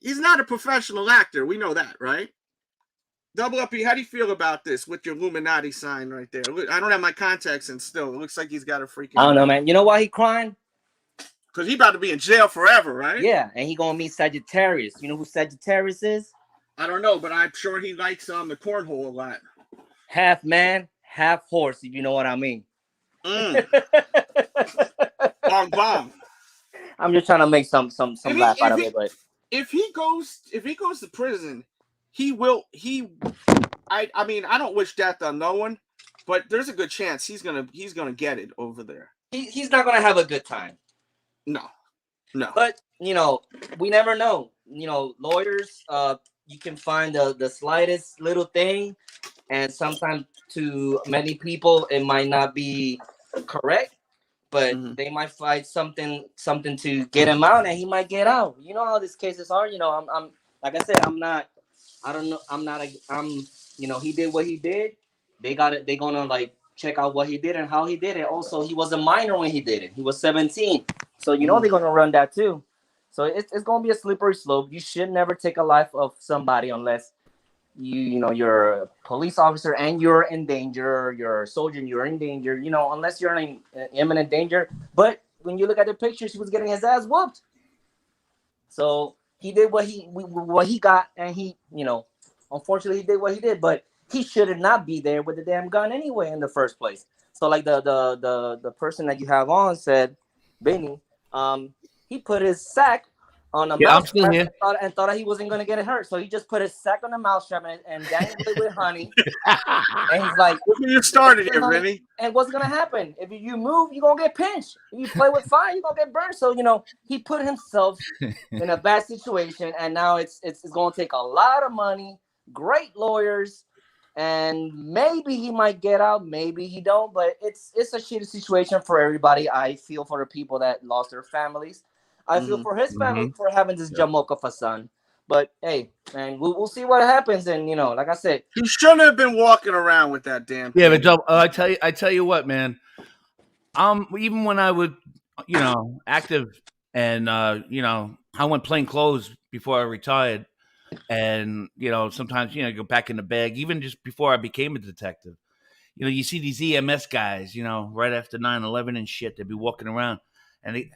He's not a professional actor. We know that, right? Double Up, how do you feel about this with your Illuminati sign right there? I don't have my contacts in still. It looks like he's got a freaking... I don't know, man. You know why he crying? Because he about to be in jail forever, right? Yeah, and he gonna meet Sagittarius. You know who Sagittarius is? I don't know, but I'm sure he likes the cornhole a lot. Half man, half horse, if you know what I mean. Bong bong. I'm just trying to make some laugh out of it, but if he goes to prison, I mean, I don't wish death on no one, but there's a good chance he's gonna get it over there. He's not gonna have a good time. No. But you know, we never know. You know, lawyers, you can find the slightest little thing, and sometimes to many people it might not be correct, but they might find something to get him out, and he might get out. You know how these cases are. You know, I'm like I said, you know, he did what he did. They're gonna like check out what he did and how he did it. Also, he was a minor when he did it. He was 17. So you know they're gonna run that too. So it's gonna be a slippery slope. You should never take a life of somebody unless you know you're a police officer and you're in danger, you're a soldier and you're in danger, you know, unless you're in imminent danger. But when you look at the pictures, he was getting his ass whooped. So he did what he got, and he, you know, unfortunately he did what he did, but he should not be there with the damn gun anyway in the first place. So like the person that you have on said, Benny, he put his sack on a mousetrap and thought he wasn't gonna get it hurt. So he just put his sack on the mousetrap and dangled it with honey. And he's like, you started here, Benny. And what's gonna happen? If you move, you're gonna get pinched. If you play with fire, you're gonna get burned. So you know, he put himself in a bad situation, and now it's gonna take a lot of money, great lawyers, and maybe he might get out, maybe he don't, but it's a shitty situation for everybody. I feel for the people that lost their families. I feel for his family for having this jamoke of a son. But hey, man, we'll see what happens. And you know, like I said, he shouldn't have been walking around with that damn thing. Yeah, but I tell you what, man. Even when I would, you know, active and you know, I went plain clothes before I retired. And, you know, sometimes, you know, go back in the bag, even just before I became a detective. You know, you see these EMS guys, you know, right after 9/11 and shit, they'd be walking around and you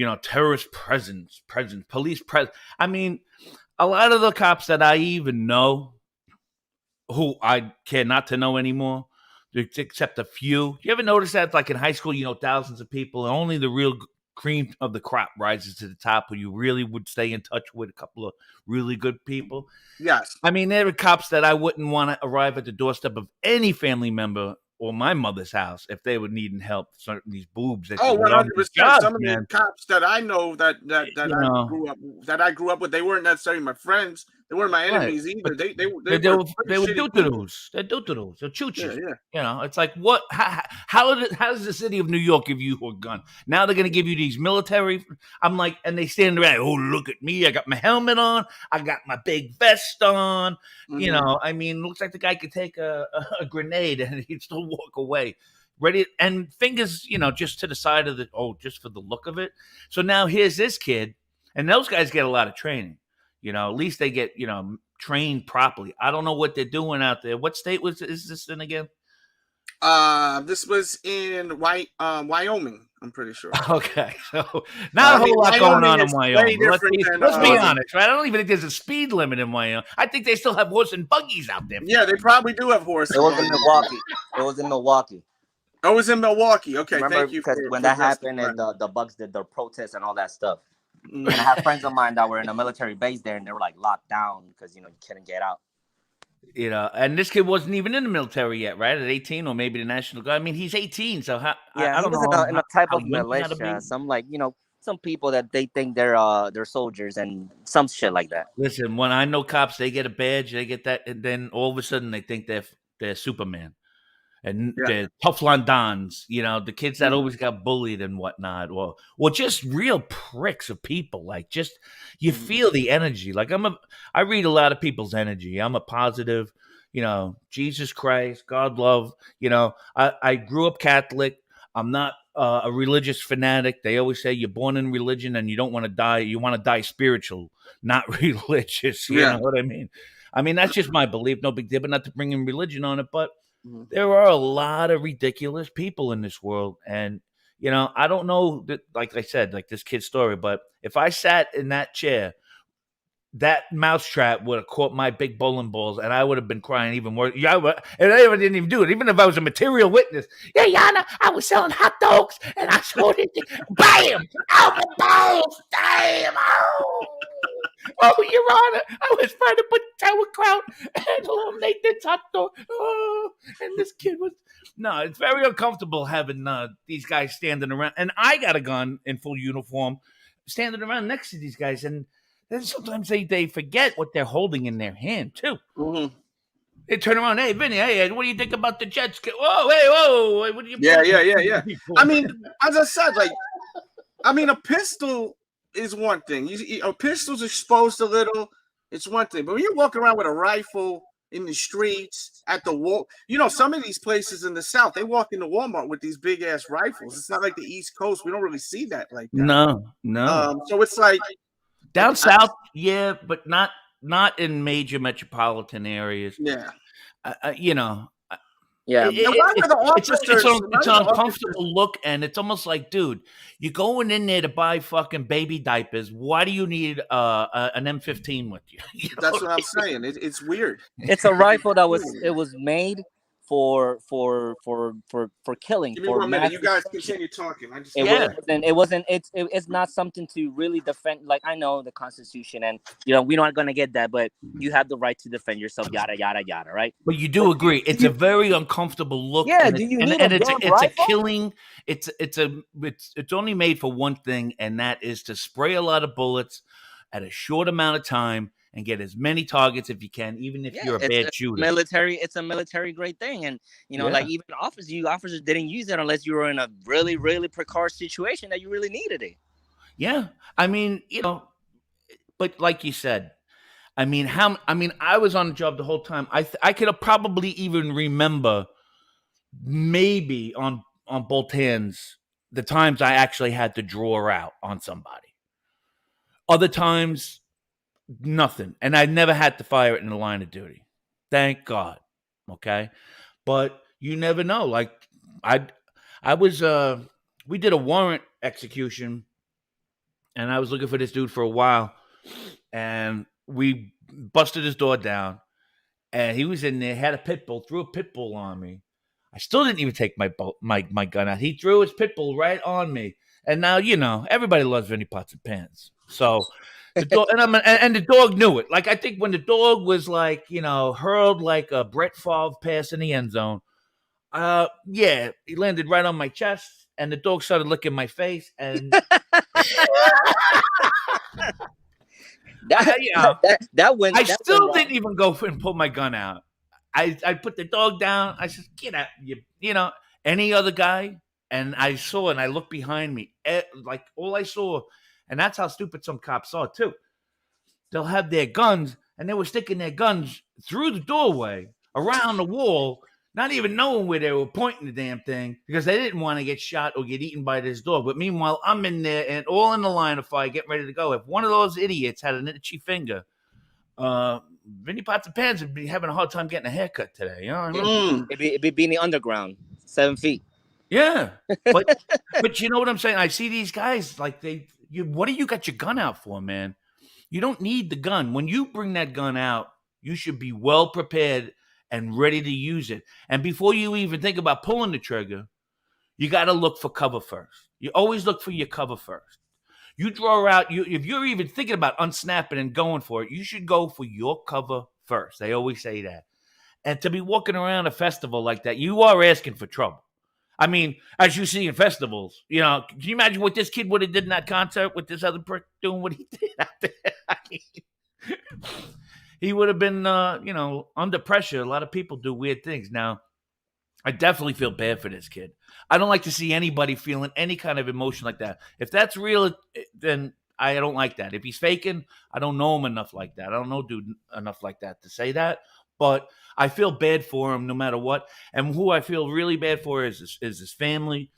know, terrorist presence, police presence. I mean, a lot of the cops that I even know, who I care not to know anymore, except a few. You ever notice that, like in high school, you know, thousands of people, and only the real cream of the crop rises to the top, where you really would stay in touch with a couple of really good people? Yes. I mean, there are cops that I wouldn't want to arrive at the doorstep of any family member or my mother's house if they were needing help starting these boobs. 100%. Some of the cops that I know that I grew up with, they weren't necessarily my friends. They weren't my enemies either. They were do-to-dos. They're do-to-dos. They're choo-choos. Yeah. You know, it's like, what? How does the city of New York give you a gun? Now they're going to give you these military. I'm like, and they stand around. Oh, look at me! I got my helmet on. I got my big vest on. You know, I mean, looks like the guy could take a grenade and he'd still walk away. Ready, and fingers, you know, just to the side of just for the look of it. So now here's this kid, and those guys get a lot of training. You know, at least they get, you know, trained properly. I don't know what they're doing out there. What state is this in again? This was in Wyoming, I'm pretty sure. Okay, so not a whole lot going on in Wyoming. Let's be honest, right? I don't even think there's a speed limit in Wyoming. I think they still have horse and buggies out there. Yeah, they probably do have horses. It was in Milwaukee. I was in Milwaukee. Okay, Remember, thank you because for when that happened justifying. and the Bucks did their protests and all that stuff. And I have friends of mine that were in a military base there, and they were like locked down because you couldn't get out. You know, and this kid wasn't even in the military yet, right? At 18, or maybe the National Guard. I mean, he's 18, so I Yeah, he don't was know in a type of young he had to militia. be. Some some people that they think they're soldiers and some shit like that. Listen, when I know cops, they get a badge, they get that, and then all of a sudden they think they're Superman. And they're Teflon Dons, you know, the kids that always got bullied and whatnot, or just real pricks of people. Like, just you feel the energy. Like I read a lot of people's energy. I'm a positive, you know, Jesus Christ, God love. You know, I grew up Catholic. I'm not a religious fanatic. They always say you're born in religion and you don't want to die. You want to die spiritual, not religious. You know what I mean? I mean, that's just my belief. No big deal, but not to bring in religion on it, but. There are a lot of ridiculous people in this world. And, you know, I don't know that, like I said, like this kid's story, but if I sat in that chair, that mousetrap would have caught my big bowling balls and I would have been crying even more. And I didn't even do it, even if I was a material witness. Yeah, Yana, I was selling hot dogs and I saw it. Bam! Out the balls! Damn! Oh, Your Honor, I was trying to put sauerkraut and little Nathan's hot dog. Oh, and this kid was... No, it's very uncomfortable having these guys standing around. And I got a gun in full uniform standing around next to these guys. And then sometimes they forget what they're holding in their hand, too. Mm-hmm. They turn around, hey, Vinny, hey, what do you think about the Jets? Whoa, hey, whoa, what do you... Yeah. I mean, as I said, like, I mean, a pistol... is one thing. A pistol's exposed a little, it's one thing. But when you walk around with a rifle in the streets, at the wall, you know, some of these places in the South, they walk into Walmart with these big ass rifles. It's not like the East Coast. We don't really see that like that. No. So it's like down south, yeah, but not in major metropolitan areas. Yeah. You know. Yeah, it's an uncomfortable look, and it's almost like, dude, you're going in there to buy fucking baby diapers. Why do you need an M15 with you? You know? That's what I'm saying. It's weird. It's a rifle that was made for killing. Give me for 1 minute. You guys continue talking. It's not something to really defend. Like, I know the Constitution, and you know we're not gonna get that, but you have the right to defend yourself. Yada yada yada. Right? But you do agree it's a very uncomfortable look. Yeah. And Do you and, need and a it's damn it's rifle? a killing. It's only made for one thing, and that is to spray a lot of bullets at a short amount of time and get as many targets if you can, even if you're a bad shooter. It's a military grade thing, and you know, like even officers didn't use it unless you were in a really, really precarious situation that you really needed it. Yeah, I mean, you know, but like you said, I mean, I was on the job the whole time. I could have probably even remember maybe on both hands the times I actually had to draw out on somebody. Other times, nothing. And I never had to fire it in the line of duty. Thank God. Okay. But you never know. Like I was we did a warrant execution and I was looking for this dude for a while. And we busted his door down. And he was in there, had a pit bull, threw a pit bull on me. I still didn't even take my gun out. He threw his pit bull right on me. And now, you know, everybody loves Vinny Pots and Pans. So the dog, and the dog knew it. Like, I think when the dog was like, you know, hurled like a Brett Favre pass in the end zone, yeah, he landed right on my chest, and the dog started licking my face, and I still didn't even go and pull my gun out. I put the dog down. I said, "Get out, you know." Any other guy, and I saw, and I looked behind me, like all I saw. And that's how stupid some cops are, too. They'll have their guns, and they were sticking their guns through the doorway, around the wall, not even knowing where they were pointing the damn thing, because they didn't want to get shot or get eaten by this dog. But meanwhile, I'm in there, and all in the line of fire, getting ready to go. If one of those idiots had an itchy finger, Vinny Pots and Pans would be having a hard time getting a haircut today. You know what I mean? It'd be being underground, 7 feet. Yeah. But you know what I'm saying? I see these guys, like, what do you got your gun out for, man? You don't need the gun. When you bring that gun out, you should be well prepared and ready to use it. And before you even think about pulling the trigger, you got to look for cover first. You always look for your cover first. You draw out, if you're even thinking about unsnapping and going for it, you should go for your cover first. They always say that. And to be walking around a festival like that, you are asking for trouble. I mean, as you see in festivals, you know, can you imagine what this kid would have did in that concert with this other prick doing what he did out there? I mean, he would have been, you know, under pressure. A lot of people do weird things. Now, I definitely feel bad for this kid. I don't like to see anybody feeling any kind of emotion like that. If that's real, then I don't like that. If he's faking, I don't know him enough like that. I don't know dude enough like that to say that. But I feel bad for him no matter what. And who I feel really bad for is his family.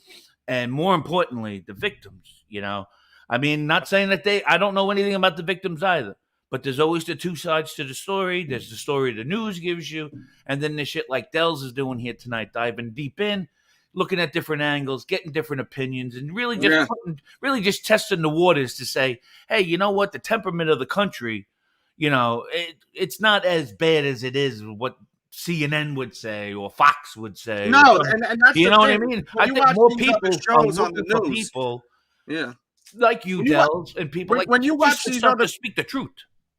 And more importantly, the victims, you know. I mean, not saying that I don't know anything about the victims either. But there's always the two sides to the story. There's the story the news gives you. And then the shit like Delz is doing here tonight, diving deep in, looking at different angles, getting different opinions, and really just testing the waters to say, hey, you know what? The temperament of the country, you know, it's not as bad as it is what CNN would say or Fox would say. No, and that's you the know what I thing. mean? When I you think watch more these people other shows on the for news, people yeah, like you, Delz, and people like when you watch these other, to speak the truth.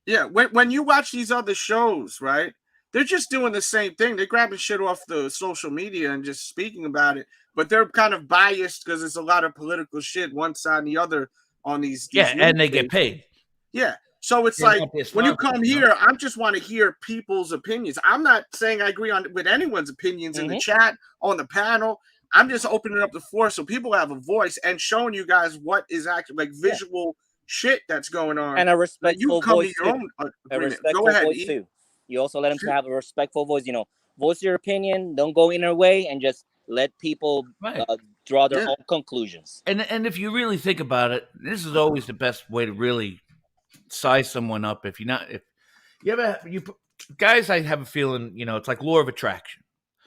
Yeah, when you watch these other shows, right? They're just doing the same thing. They're grabbing shit off the social media and just speaking about it, but they're kind of biased because there's a lot of political shit one side and the other on these and they get paid. Yeah. So it's like when you come here, I just want to hear people's opinions. I'm not saying I agree with anyone's opinions in the chat, on the panel. I'm just opening up the floor so people have a voice and showing you guys what is actually like visual shit that's going on. And a respectful voice to your own a respectful voice too. You also let them have a respectful voice. You know, voice your opinion. Don't go in their way, and just let people draw their own conclusions. And if you really think about it, this is always the best way to really size someone up. If guys, I have a feeling, you know, it's like law of attraction.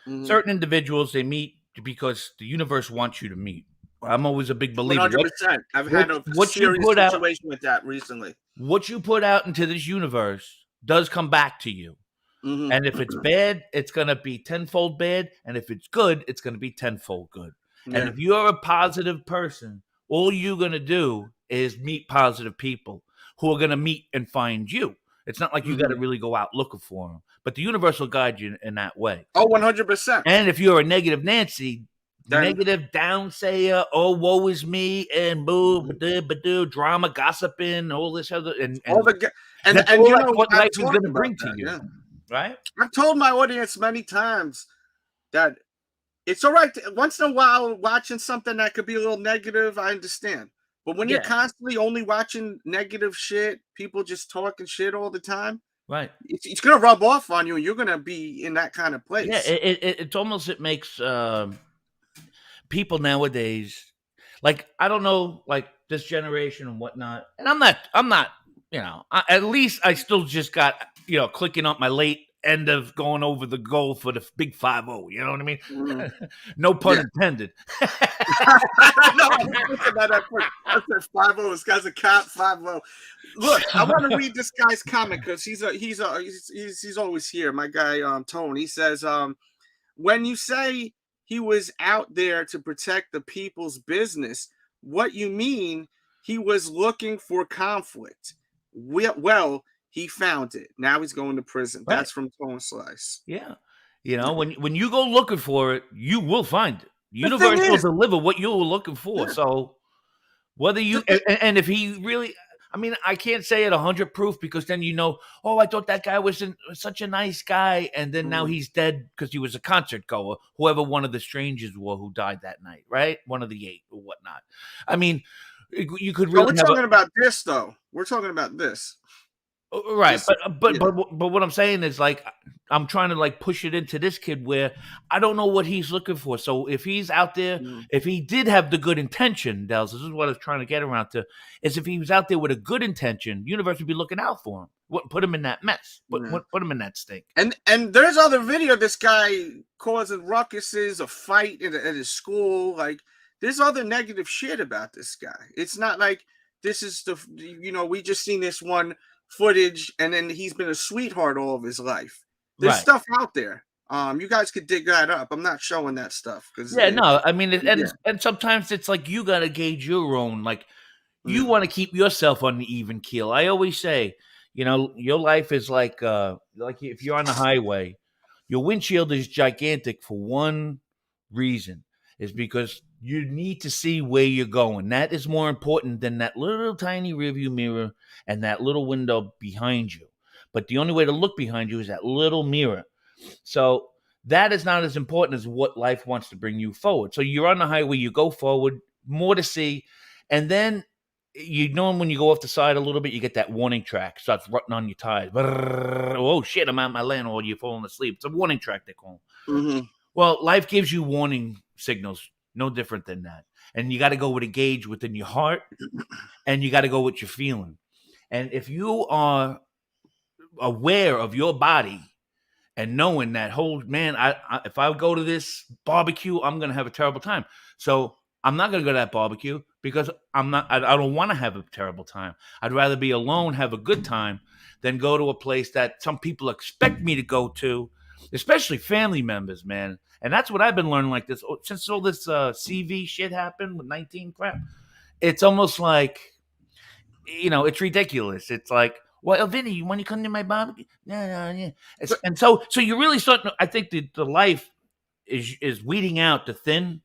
Mm-hmm. Certain individuals, they meet because the universe wants you to meet. I'm always a big believer. 100%. I've had a serious situation with that recently. What you put out into this universe does come back to you. Mm-hmm. And if it's bad, it's going to be tenfold bad. And if it's good, it's going to be tenfold good. Yeah. And if you're a positive person, all you're going to do is meet positive people who are going to meet and find you. It's not like you got to really go out looking for them. But the universe will guide you in that way. Oh, 100%. And if you're a negative Nancy, negative downsayer, oh, woe is me, and boo, drama, gossiping, all this other, and you know what life is going to bring to you, right? I've told my audience many times that it's all right once in a while watching something that could be a little negative. I understand, but when you're constantly only watching negative shit, people just talking shit all the time, right? It's going to rub off on you, and you're going to be in that kind of place. Yeah, it makes. People nowadays, like, I don't know, like this generation and whatnot, and I'm not, you know, at least I still just got, you know, clicking up my late end of going over the goal for the big 5-0. You know what I mean? Mm. No pun intended. No, I said 5-0. This guy's a cop. 5-0. Look, I want to read this guy's comment because he's always here. My guy, Tone. He says, when you say he was out there to protect the people's business, what you mean he was looking for conflict? Well, he found it. Now he's going to prison. Right. That's from Tone Slice. Yeah. You know, when you go looking for it, you will find it. The universe will deliver what you were looking for. Yeah. So whether you and if he really, I mean, I can't say it 100 proof because then, you know, oh, I thought that guy was such a nice guy. And then now he's dead because he was a concert goer, whoever one of the strangers were who died that night, right? One of the 8 or whatnot. I mean, you could really. We're talking about this, though. We're talking about this. Right. But what I'm saying is, like, I'm trying to, like, push it into this kid where I don't know what he's looking for. So if he's out there, if he did have the good intention, Delz, this is what I was trying to get around to, is if he was out there with a good intention, the universe would be looking out for him. Wouldn't put him in that mess. Put him in that stink. And there's other video, this guy causing ruckuses, a fight at his school. Like, there's other negative shit about this guy. It's not like this is the, you know, we just seen this one footage and then he's been a sweetheart all of his life. There's stuff out there. You guys could dig that up. I'm not showing that stuff because Yeah, no, I mean, and sometimes it's like you got to gauge your own. Like, you want to keep yourself on the even keel. I always say, you know, your life is like if you're on the highway, your windshield is gigantic for one reason, is because you need to see where you're going. That is more important than that little tiny rearview mirror and that little window behind you. But the only way to look behind you is that little mirror. So that is not as important as what life wants to bring you forward. So you're on the highway, you go forward, more to see, and then you know when you go off the side a little bit, you get that warning track, starts rutting on your tires. Oh shit, I'm out my lane, or you're falling asleep. It's a warning track, they call them. Well, life gives you warning signals, no different than that. And you got to go with a gauge within your heart, and you got to go with your feeling. And if you are aware of your body and knowing that, man, if I go to this barbecue, I'm going to have a terrible time. So I'm not going to go to that barbecue because I don't want to have a terrible time. I'd rather be alone, have a good time, than go to a place that some people expect me to go to, especially family members, man. And that's what I've been learning like this. Since all this CV shit happened with 19 crap, it's almost like, you know, it's ridiculous. It's like, well, Vinny, you want to come to my barbecue? No. And so you're really starting to, I think the life is weeding out the thin.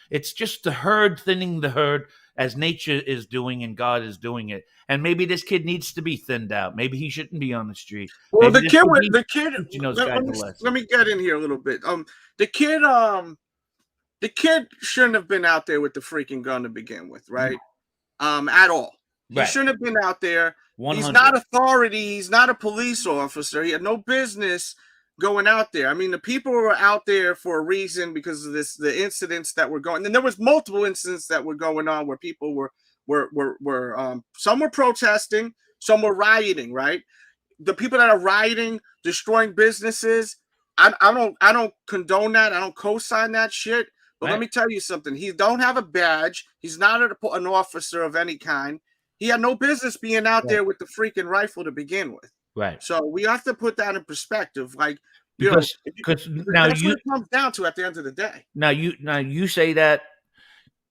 It's just the herd thinning the herd, as nature is doing and God is doing it. And maybe this kid needs to be thinned out. Maybe he shouldn't be on the street. Well, maybe the kid. Let me get in here a little bit. The kid shouldn't have been out there with the freaking gun to begin with, right? At all. He shouldn't have been out there. 100. He's not authority. He's not a police officer. He had no business going out there. I mean, the people were out there for a reason because of the incidents that were going. And there was multiple incidents that were going on where people were some were protesting, some were rioting. Right, the people that are rioting, destroying businesses. I don't condone that. I don't co-sign that shit. But let me tell you something. He don't have a badge. He's not an officer of any kind. He had no business being out there with the freaking rifle to begin with. Right. So we have to put that in perspective. Like, because now that's what it comes down to at the end of the day. Now you say that.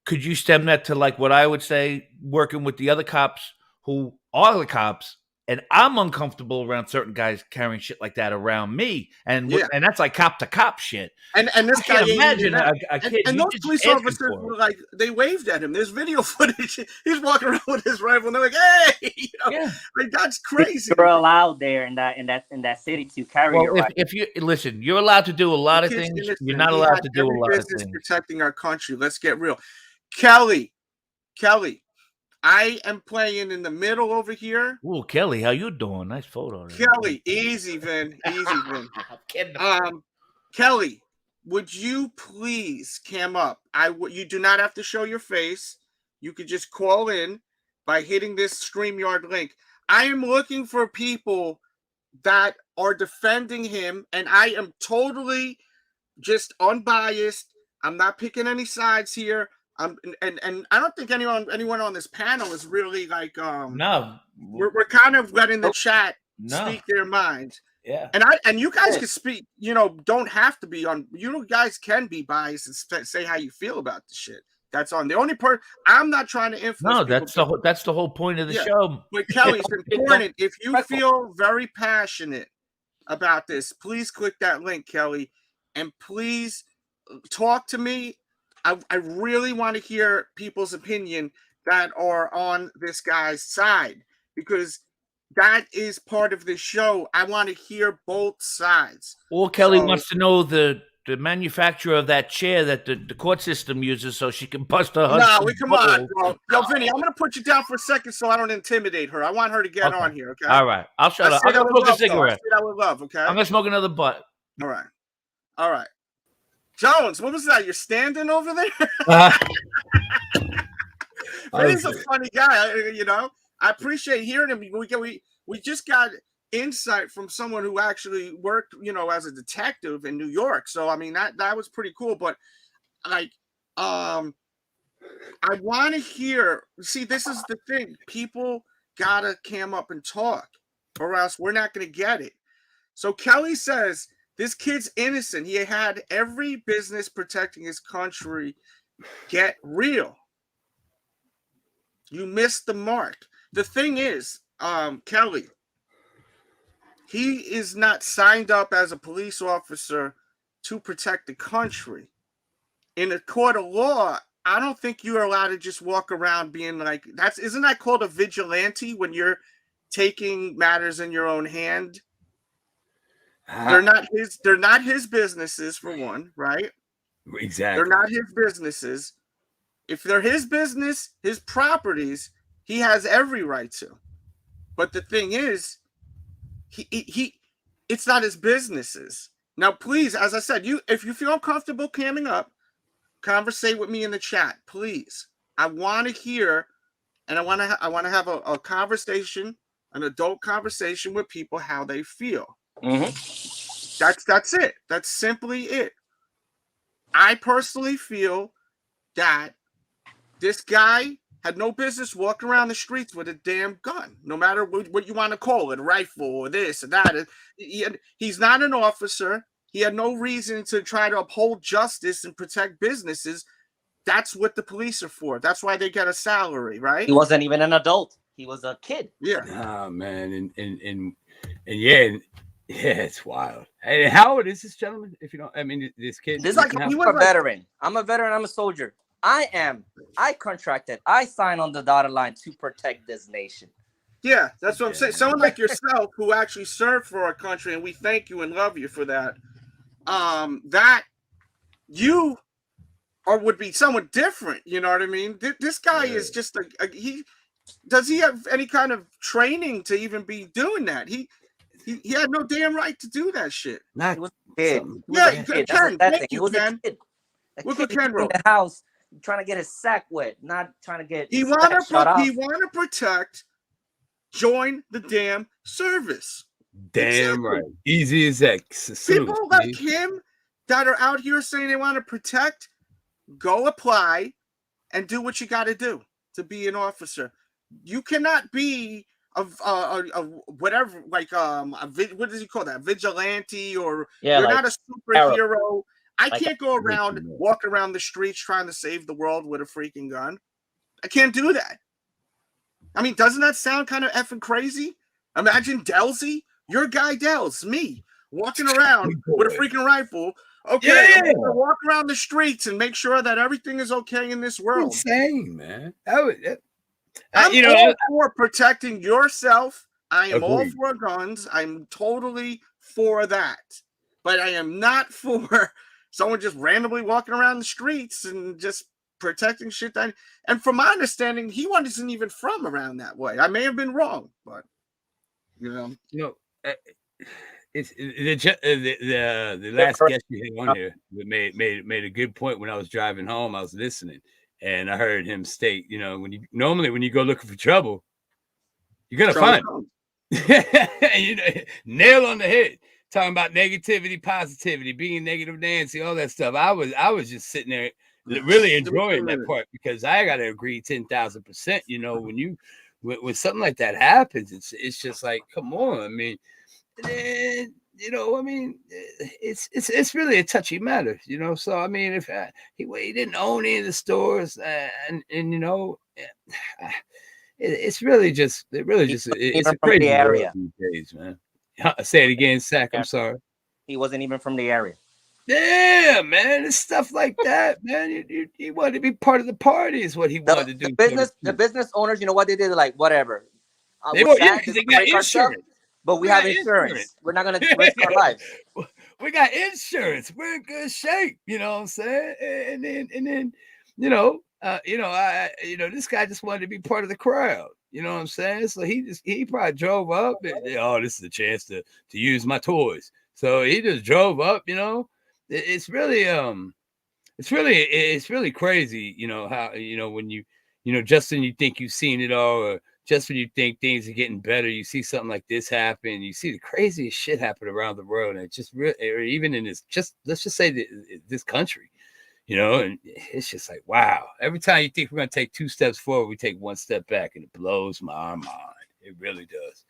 Could you stem that to like what I would say, working with the other cops who are the cops, and I'm uncomfortable around certain guys carrying shit like that around me, and that's like cop to cop shit. And this guy, imagine a kid, and those police officers were like, they waved at him. There's video footage. He's walking around with his rifle, and they're like, "Hey, you know, like that's crazy." You're allowed there in that city to carry your rifle. If you listen, you're allowed to do a lot of things. You're not allowed to do a lot of things. Protecting our country. Let's get real, Kelly. I am playing in the middle over here. Ooh, Kelly, how you doing? Nice photo. Kelly, easy, Vin. Easy, Vin. Kelly, would you please cam up? You do not have to show your face. You could just call in by hitting this StreamYard link. I am looking for people that are defending him, and I am totally just unbiased. I'm not picking any sides here. And I don't think anyone on this panel is really like no. We're kind of letting the chat speak their minds. Yeah. And you guys can speak, you know, don't have to be on, you guys can be biased and say how you feel about the shit. That's on the only part. I'm not trying to influence. No, that's the whole point of the show. But Kelly, it's important. If you feel very passionate about this, please click that link, Kelly, and please talk to me. I really want to hear people's opinion that are on this guy's side, because that is part of the show. I want to hear both sides. Or Kelly wants to know the manufacturer of that chair that the court system uses so she can bust her husband. No, come on, bro. Yo, Vinny, I'm going to put you down for a second so I don't intimidate her. I want her to get on here, okay? All right. I'll shut up. I'm going to smoke a cigarette. I would love, okay? I'm going to smoke another butt. All right. Jones, what was that? You're standing over there? Vinny's a funny guy, you know. I appreciate hearing him. We just got insight from someone who actually worked, you know, as a detective in New York. So I mean that was pretty cool. But like, I want to hear. See, this is the thing. People gotta cam up and talk, or else we're not gonna get it. So Kelly says This kid's innocent. He had every business protecting his country. Get real. You missed the mark. The thing is, Kelly, he is not signed up as a police officer to protect the country. In a court of law, I don't think you're allowed to just walk around being like, isn't that called a vigilante when you're taking matters in your own hand? They're not his businesses, for one, right? Exactly. They're not his businesses. If they're his business, his properties, he has every right to. But the thing is, it's not his businesses. Now, please, as I said, if you feel comfortable camming up, conversate with me in the chat, please. I want to hear, and I want to have a conversation, an adult conversation with people, how they feel. That's it. That's simply it. I personally feel that this guy had no business walking around the streets with a damn gun, no matter what you want to call it, a rifle or this or that. He's not an officer. He had no reason to try to uphold justice and protect businesses. That's what the police are for. That's why they get a salary, right? He wasn't even an adult. He was a kid. Yeah. Oh man, and yeah, it's wild. And how old is this gentleman? If you don't, I mean, this kid. This like he was a veteran. I'm a veteran. I'm a soldier. I contracted. I signed on the dotted line to protect this nation. Yeah, that's what I'm saying. Someone like yourself who actually served for our country, and we thank you and love you for that. That you would be someone different. You know what I mean? This guy is just does he have any kind of training to even be doing that? He had no damn right to do that shit. He was a kid. Ken, thank you, Ken. Look at Ken in the house trying to get his sack wet, not trying to get. He want to protect. Join the damn service. Damn right. Easy as that. People like him that are out here saying they want to protect, go apply and do what you got to do to be an officer. You cannot be a whatever, like what does he call that? Vigilante, or you're like not a superhero. I can't go around, walk around the streets trying to save the world with a freaking gun. I can't do that. I mean, doesn't that sound kind of effing crazy? Imagine Delzy, your guy Delz, me, walking around with a freaking rifle. Okay, I'm gonna walk around the streets and make sure that everything is okay in this world. Insane, man. I'm all for protecting yourself. I am all for guns. I'm totally for that. But I am not for someone just randomly walking around the streets and just protecting shit. And from my understanding, he wasn't even from around that way. I may have been wrong, but it's the last guest you had on here made a good point. When I was driving home, I was listening, and I heard him state, when you go looking for trouble, you're gonna find it. Nail on the head. Talking about negativity, positivity, being negative Nancy, all that stuff. I was just sitting there really enjoying that part, because I gotta agree 10,000%. When something like that happens, it's just like, come on. I mean, it's really a touchy matter, So I mean, if he didn't own any of the stores, it's really just it's a crazy area these days, man. Say it again, Sack. I'm sorry. He wasn't even from the area. Yeah, man, it's stuff like that, man. He wanted to be part of the party, is what he wanted to do. The business owners, you know what they did? Like, whatever. They got insurance. But we have insurance. We're not gonna risk our lives. We got insurance. We're in good shape. You know what I'm saying? And then this guy just wanted to be part of the crowd. You know what I'm saying? So he probably drove up and, this is a chance to use my toys. So he just drove up, It's really crazy, how, when just when you think you've seen it all, or just when you think things are getting better, you see something like this happen, you see the craziest shit happen around the world, and it just or even in let's just say this country, and it's just like, wow. Every time you think we're going to take 2 steps forward, we take 1 step back, and it blows my mind. It really does.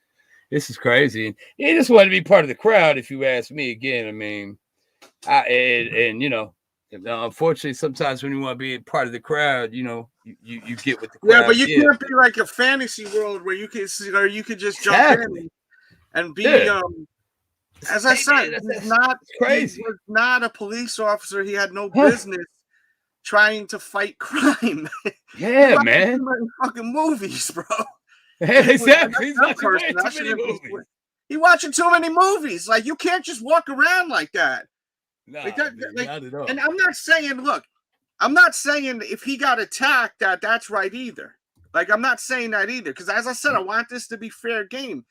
This is crazy. And he just wanted to be part of the crowd, if you ask me. Again, I mean, and you know, unfortunately, sometimes when you want to be part of the crowd, you know, you get with the crowd. Yeah, but you can't be like a fantasy world where you can just jump in and be as I said, he's not crazy. He was not a police officer. He had no business trying to fight crime. Yeah, man. Fucking movies, bro. Yeah, exactly. He's watching way too many movies. He's watching too many movies. Like, you can't just walk around like that. No, like not at all. And I'm not saying, look, I'm not saying if he got attacked that's right either. Like, I'm not saying that either. Because as I said, I want this to be fair game.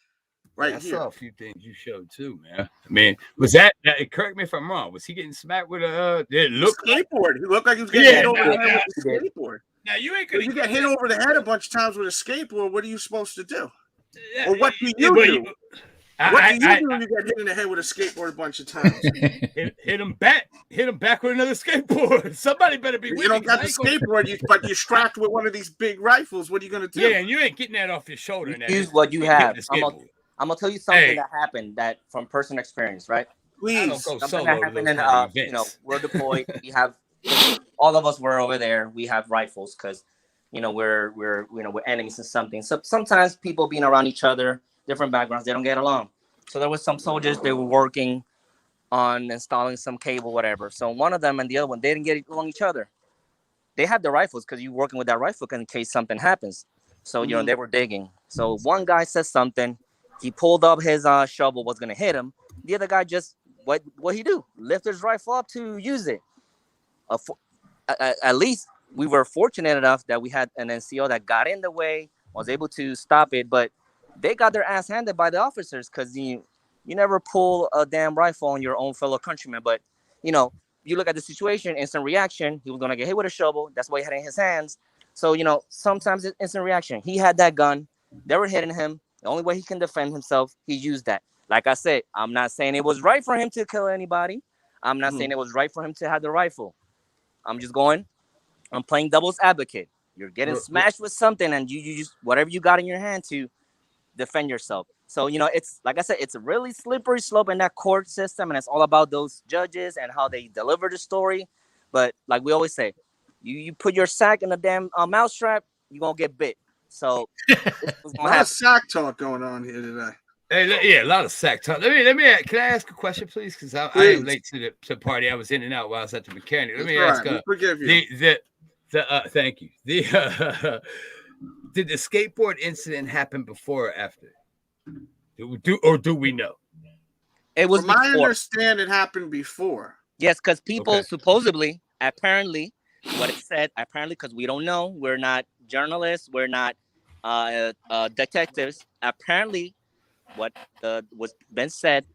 Right here. I saw a few things you showed too, man. I mean, was that correct me if I'm wrong? Was he getting smacked with a skateboard? He looked like he was getting hit over the head with a skateboard. Now you ain't gonna get hit over the head a bunch of times with a skateboard. What are you supposed to do? Or what do you do? What do you do when you get hit in the head with a skateboard a bunch of times? hit him back with another skateboard. Somebody better be. You don't got the skateboard, but you're strapped with one of these big rifles. What are you gonna do? Yeah, and you ain't getting that off your shoulder. Use what you have. I'm gonna tell you something that happened that from personal experience, right? Please. Something that happened in you know, we're deployed. We have all of us were over there. We have rifles because you know we're enemies in something. So sometimes people being around each other, different backgrounds, they don't get along. So there was some soldiers, they were working on installing some cable, whatever. So one of them and the other one, they didn't get along each other. They had the rifles because you're working with that rifle in case something happens. So you know they were digging. So one guy says something. He pulled up his shovel, was gonna hit him. The other guy just what he do? Lift his rifle up to use it. At least we were fortunate enough that we had an NCO that got in the way, was able to stop it, but they got their ass handed by the officers because you never pull a damn rifle on your own fellow countrymen. But you know, you look at the situation, instant reaction. He was gonna get hit with a shovel. That's why he had it in his hands. So you know, sometimes it's instant reaction. He had that gun. They were hitting him. The only way he can defend himself, he used that. Like I said, I'm not saying it was right for him to kill anybody. I'm not saying it was right for him to have the rifle. I'm playing devil's advocate. You're getting smashed with something and you just whatever you got in your hand to defend yourself. So, you know, it's like I said, it's a really slippery slope in that court system, and it's all about those judges and how they deliver the story. But like we always say, you put your sack in a damn mousetrap, you're going to get bit. So a lot of sack talk going on here today. Hey, yeah, a lot of sack talk. Let me. Can I ask a question, please? Because I am late to the party. I was in and out while I was at the mechanic. Let me ask. Forgive you. Thank you. Did the skateboard incident happen before or after? Do we know? It was. From my understanding, it happened before. Yes, because people supposedly, apparently, what it said, apparently, because we don't know, we're not journalists, we're not detectives. Apparently, what was been said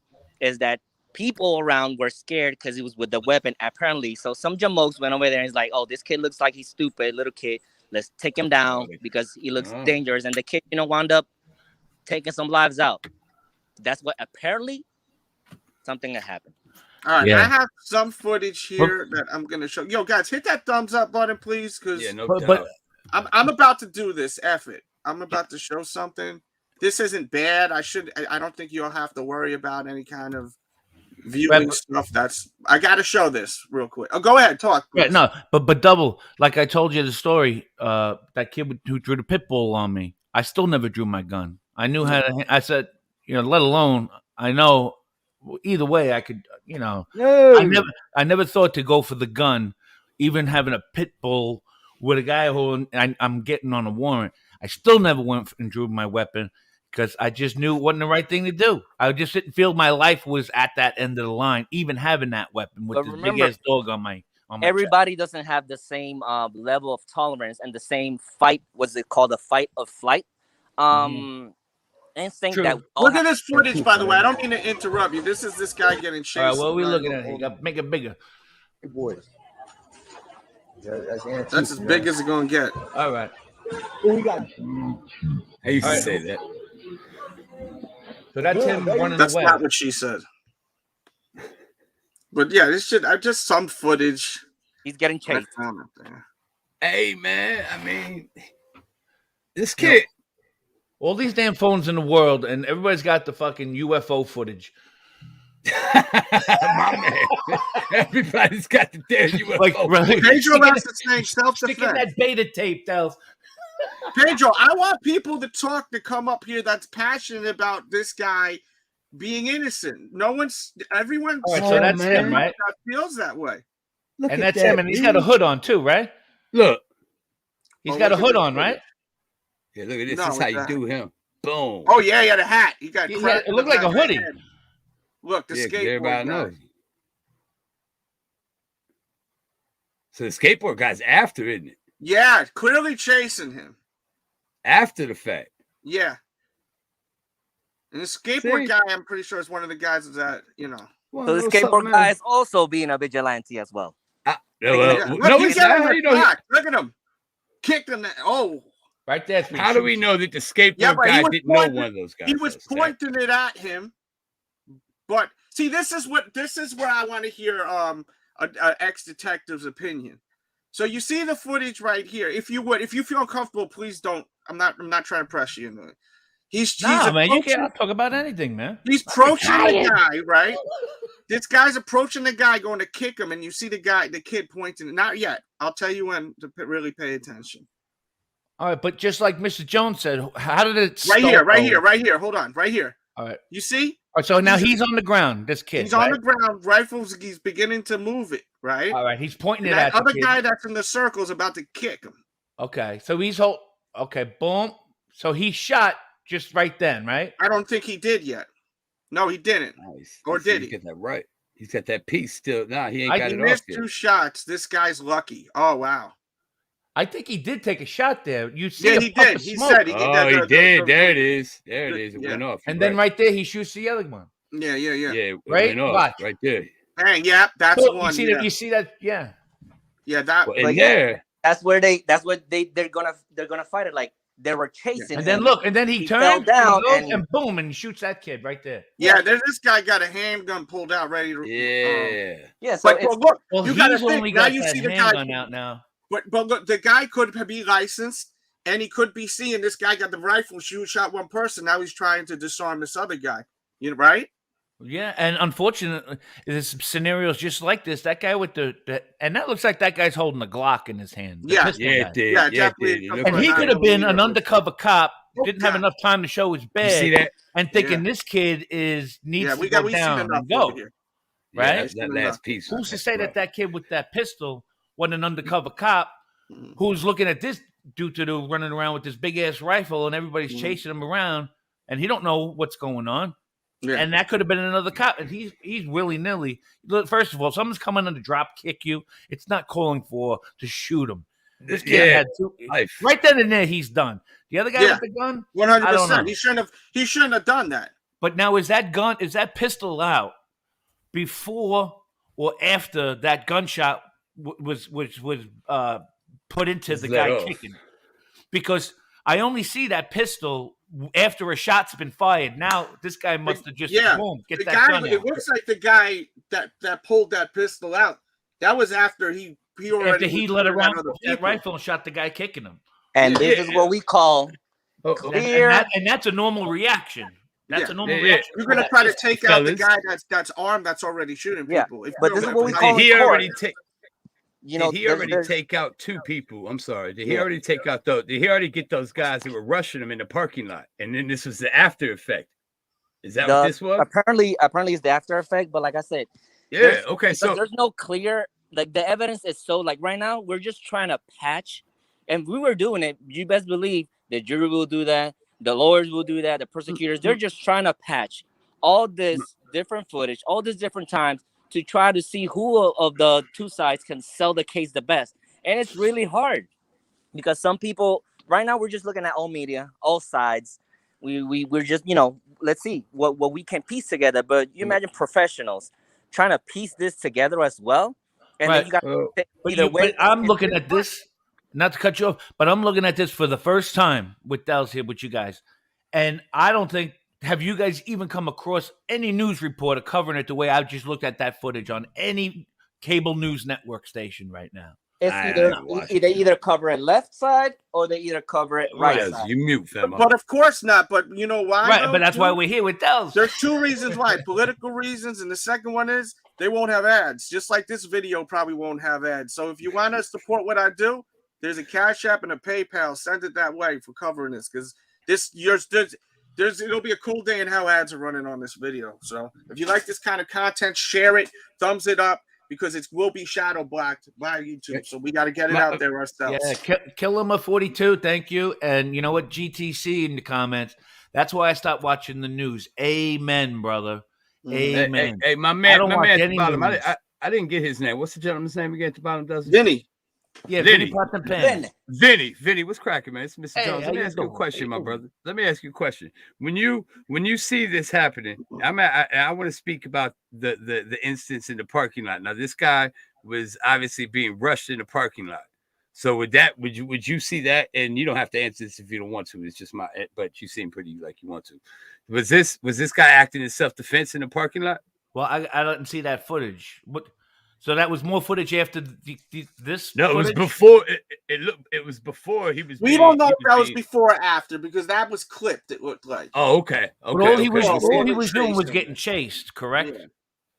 is that people around were scared because he was with the weapon. Apparently, so some jamokes went over there and he's like, "Oh, this kid looks like he's stupid, little kid. Let's take him down because he looks dangerous." And the kid, you know, wound up taking some lives out. That's what apparently something that happened. All right, I have some footage here that I'm gonna show. Yo, guys, hit that thumbs up button, please, because I'm about to do this. F it. I'm about to show something. This isn't bad. I don't think you'll have to worry about any kind of viewing stuff. I got to show this real quick. Oh, go ahead, talk. Please. Yeah, no, but double. Like I told you the story. That kid who drew the pit bull on me. I still never drew my gun. I knew how to. I said, you know, let alone I know. Either way, I could. You know, I never thought to go for the gun, even having a pit bull with a guy who I'm getting on a warrant. I still never went and drew my weapon because I just knew it wasn't the right thing to do. I just didn't feel my life was at that end of the line, even having that weapon with this big ass dog on my everybody chest. Doesn't have the same level of tolerance and the same fight. What's it called? The fight of flight. Instinct that look at this footage, by the way. I don't mean to interrupt you. This is this guy getting chased. All right, what are we looking at? You got to make it bigger. Hey, boys. That's as big as it's gonna get. All right. Who we got? I used to say that. So that's him running away. That's not what she said. But yeah, this shit. Just some footage. He's getting chased. Hey man, I mean, this kid. All these damn phones in the world, and everybody's got the fucking UFO footage. My man. Everybody's got the damn UFO. Like, really? Pedro has to say self-defense. Sticking that beta tape, Delz. Pedro, I want people to talk to come up here that's passionate about this guy being innocent. Everyone's All right, so that's him, right? That feels that way. Look And at that's that, him, and he's got a hood on too, right? Look. He's got a look at hood the on, footage. right? Yeah, look at this. No, This is how with you that. do him. Boom. Oh yeah, he had a hat. He got. It cracked in looked the like a back of the hoodie. head. Look, the Yeah, 'cause skateboard everybody guy. knows. So the skateboard guy's after, isn't it? Yeah, clearly chasing him. After the fact. Yeah. And the skateboard See? guy, I'm pretty sure, is one of the guys that, So the skateboard guy is also being a vigilante as well. Yeah. Well, Look, no, he's he's not. getting You know, attacked. Look at him. Kicked him. Oh. Right there. how do we know that the skateboard Yeah, but he guy was didn't know pointing- one of those guys? He was pointing it at him. But see, this is where I want to hear a ex-detective's opinion. So you see the footage right here. If you feel uncomfortable, please don't. I'm not trying to pressure you into it. He's man, you can't talk about anything, man. He's approaching the guy, right? This guy's approaching the guy, going to kick him, and you see the kid pointing. Not yet. I'll tell you when to really pay attention. All right, but just like Mr. Jones said, how did it Right start? here. Hold on, right here. All right. You see? All right, so now he's on the ground, this kid. He's on the ground, rifles, he's beginning to move it, right? All right, he's pointing And it that at the other kid. guy that's in the circle is about to kick him. Okay, so he's okay, boom. So he shot just right then, right? I don't think he did yet. No, he didn't. Nice. Or did he? Get that right. He's got that piece still. Nah, he ain't got He it missed off yet. 2 shots. This guy's lucky. Oh, wow. I think he did take a shot there. You see, Yeah, he did. He said he did. Oh, he did. There it is. There it is. It went off. And then right there, he shoots the other one. Yeah. Yeah, it Right? went off. Watch. Right there. Bang, yeah, that's Look, one. You see that? You see that? Yeah. Yeah, that. Well, in there. That's what they're gonna fight it. Like they were chasing And him. then look, and then he fell turned down and boom, and shoots that kid right there. Yeah, there's this guy got a handgun pulled out, ready to. Yeah. So But look, Well, you got to he's only think. Now got you that see the guy handgun out now. But look, the guy could be licensed, and he could be seeing this guy got the rifle, shot one person. Now he's trying to disarm this other guy. You know, right? Yeah, and unfortunately, there's scenarios just like this. That guy with the and that looks like that guy's holding a Glock in his hand. the Yeah. pistol Yeah, guy. it did. Yeah, Yeah, it definitely. did. It looked And like he that. could have been an undercover cop, didn't have Okay. enough time to show his You badge, see that? and thinking this kid needs Yeah, to we go seen down enough and go. over here. Yeah, Right? that last piece. Who's to say that kid with that pistol wasn't an undercover cop Mm-hmm. who's looking at this dude running around with this big ass rifle and everybody's Mm-hmm. chasing him around and he don't know what's going on. Yeah. And that could have been another cop. And he's willy-nilly. Look, first of all, if someone's coming in to drop kick you, it's not calling for to shoot him. This kid had two. Life. Right then and there, he's done. The other guy with the gun, 100%. He shouldn't have done that. But now is that pistol out before or after that gunshot was put into the let guy off. kicking? Because I only see that pistol after a shot's been fired. Now this guy must have just boom, get the that guy. gun It out. looks like the guy that pulled that pistol out. That was after he already After he was let shooting at around other that people. rifle and shot the guy kicking him. And this is what we call clear. And that's a normal reaction. That's a normal reaction. You're gonna try to take out the Fellas. guy that's armed that's already shooting Yeah, people. If but you this know is what we that. call Did he in court. already take? You know, Did he already take out 2 people? I'm sorry. Did he Yeah. already take out those? Did he already get those guys who were rushing him in the parking lot? And then this was the after effect. Is that what this was? Apparently it's the after effect. But like I said, Yeah. Okay. So there's no clear. Like the evidence is so like right now we're just trying to patch, and we were doing it. You best believe the jury will do that, the lawyers will do that, the prosecutors. They're just trying to patch all this different footage, all these different times to try to see who of the 2 sides can sell the case the best. And it's really hard because some people right now we're just looking at all media, all sides. We're just let's see what we can piece together. But you imagine professionals trying to piece this together as well. And then you got But I'm looking at this, not to cut you off, but I'm looking at this for the first time with Delz here with you guys. And I don't think, have you guys even come across any news reporter covering it the way I just looked at that footage on any cable news network station right now? It's I either haven't watched it. they either cover it left side or they either cover it right Yes, side. you mute, fam. But of course not. But you know why? Right, though, but that's why too? we're here with Delz. There's two reasons why. Political reasons, and the second one is they won't have ads. Just like this video probably won't have ads. So if you want to support what I do, there's a Cash App and a PayPal. Send it that way for covering this, because it'll be a cool day in how ads are running on this video. So if you like this kind of content, share it, thumbs it up, because it will be shadow blocked by YouTube. So we got to get it out there ourselves. Yeah, kill him a 42. Thank you. And you know what? GTC in the comments. That's why I stopped watching the news. Amen, brother. Amen. Hey, my man at the bottom. News. I didn't get his name. What's the gentleman's name again at the bottom? Does it? Vinny. Yeah, Vinny Pots and Pans. Vinny, what's cracking, man? It's Mr. Jones. Let me how ask you you a doing? question, my brother. Let me ask you a question. When you see this happening, I want to speak about the instance in the parking lot. Now, this guy was obviously being rushed in the parking lot. So would you see that? And you don't have to answer this if you don't want to. It's just but you seem pretty like you want to. Was this guy acting in self-defense in the parking lot? Well, I didn't see that footage. So that was more footage after this? No, footage? it was before. It was before he was. We don't know if that was before or after, because that was clipped. It looked like. Oh, okay. But all he was doing was getting chased, correct?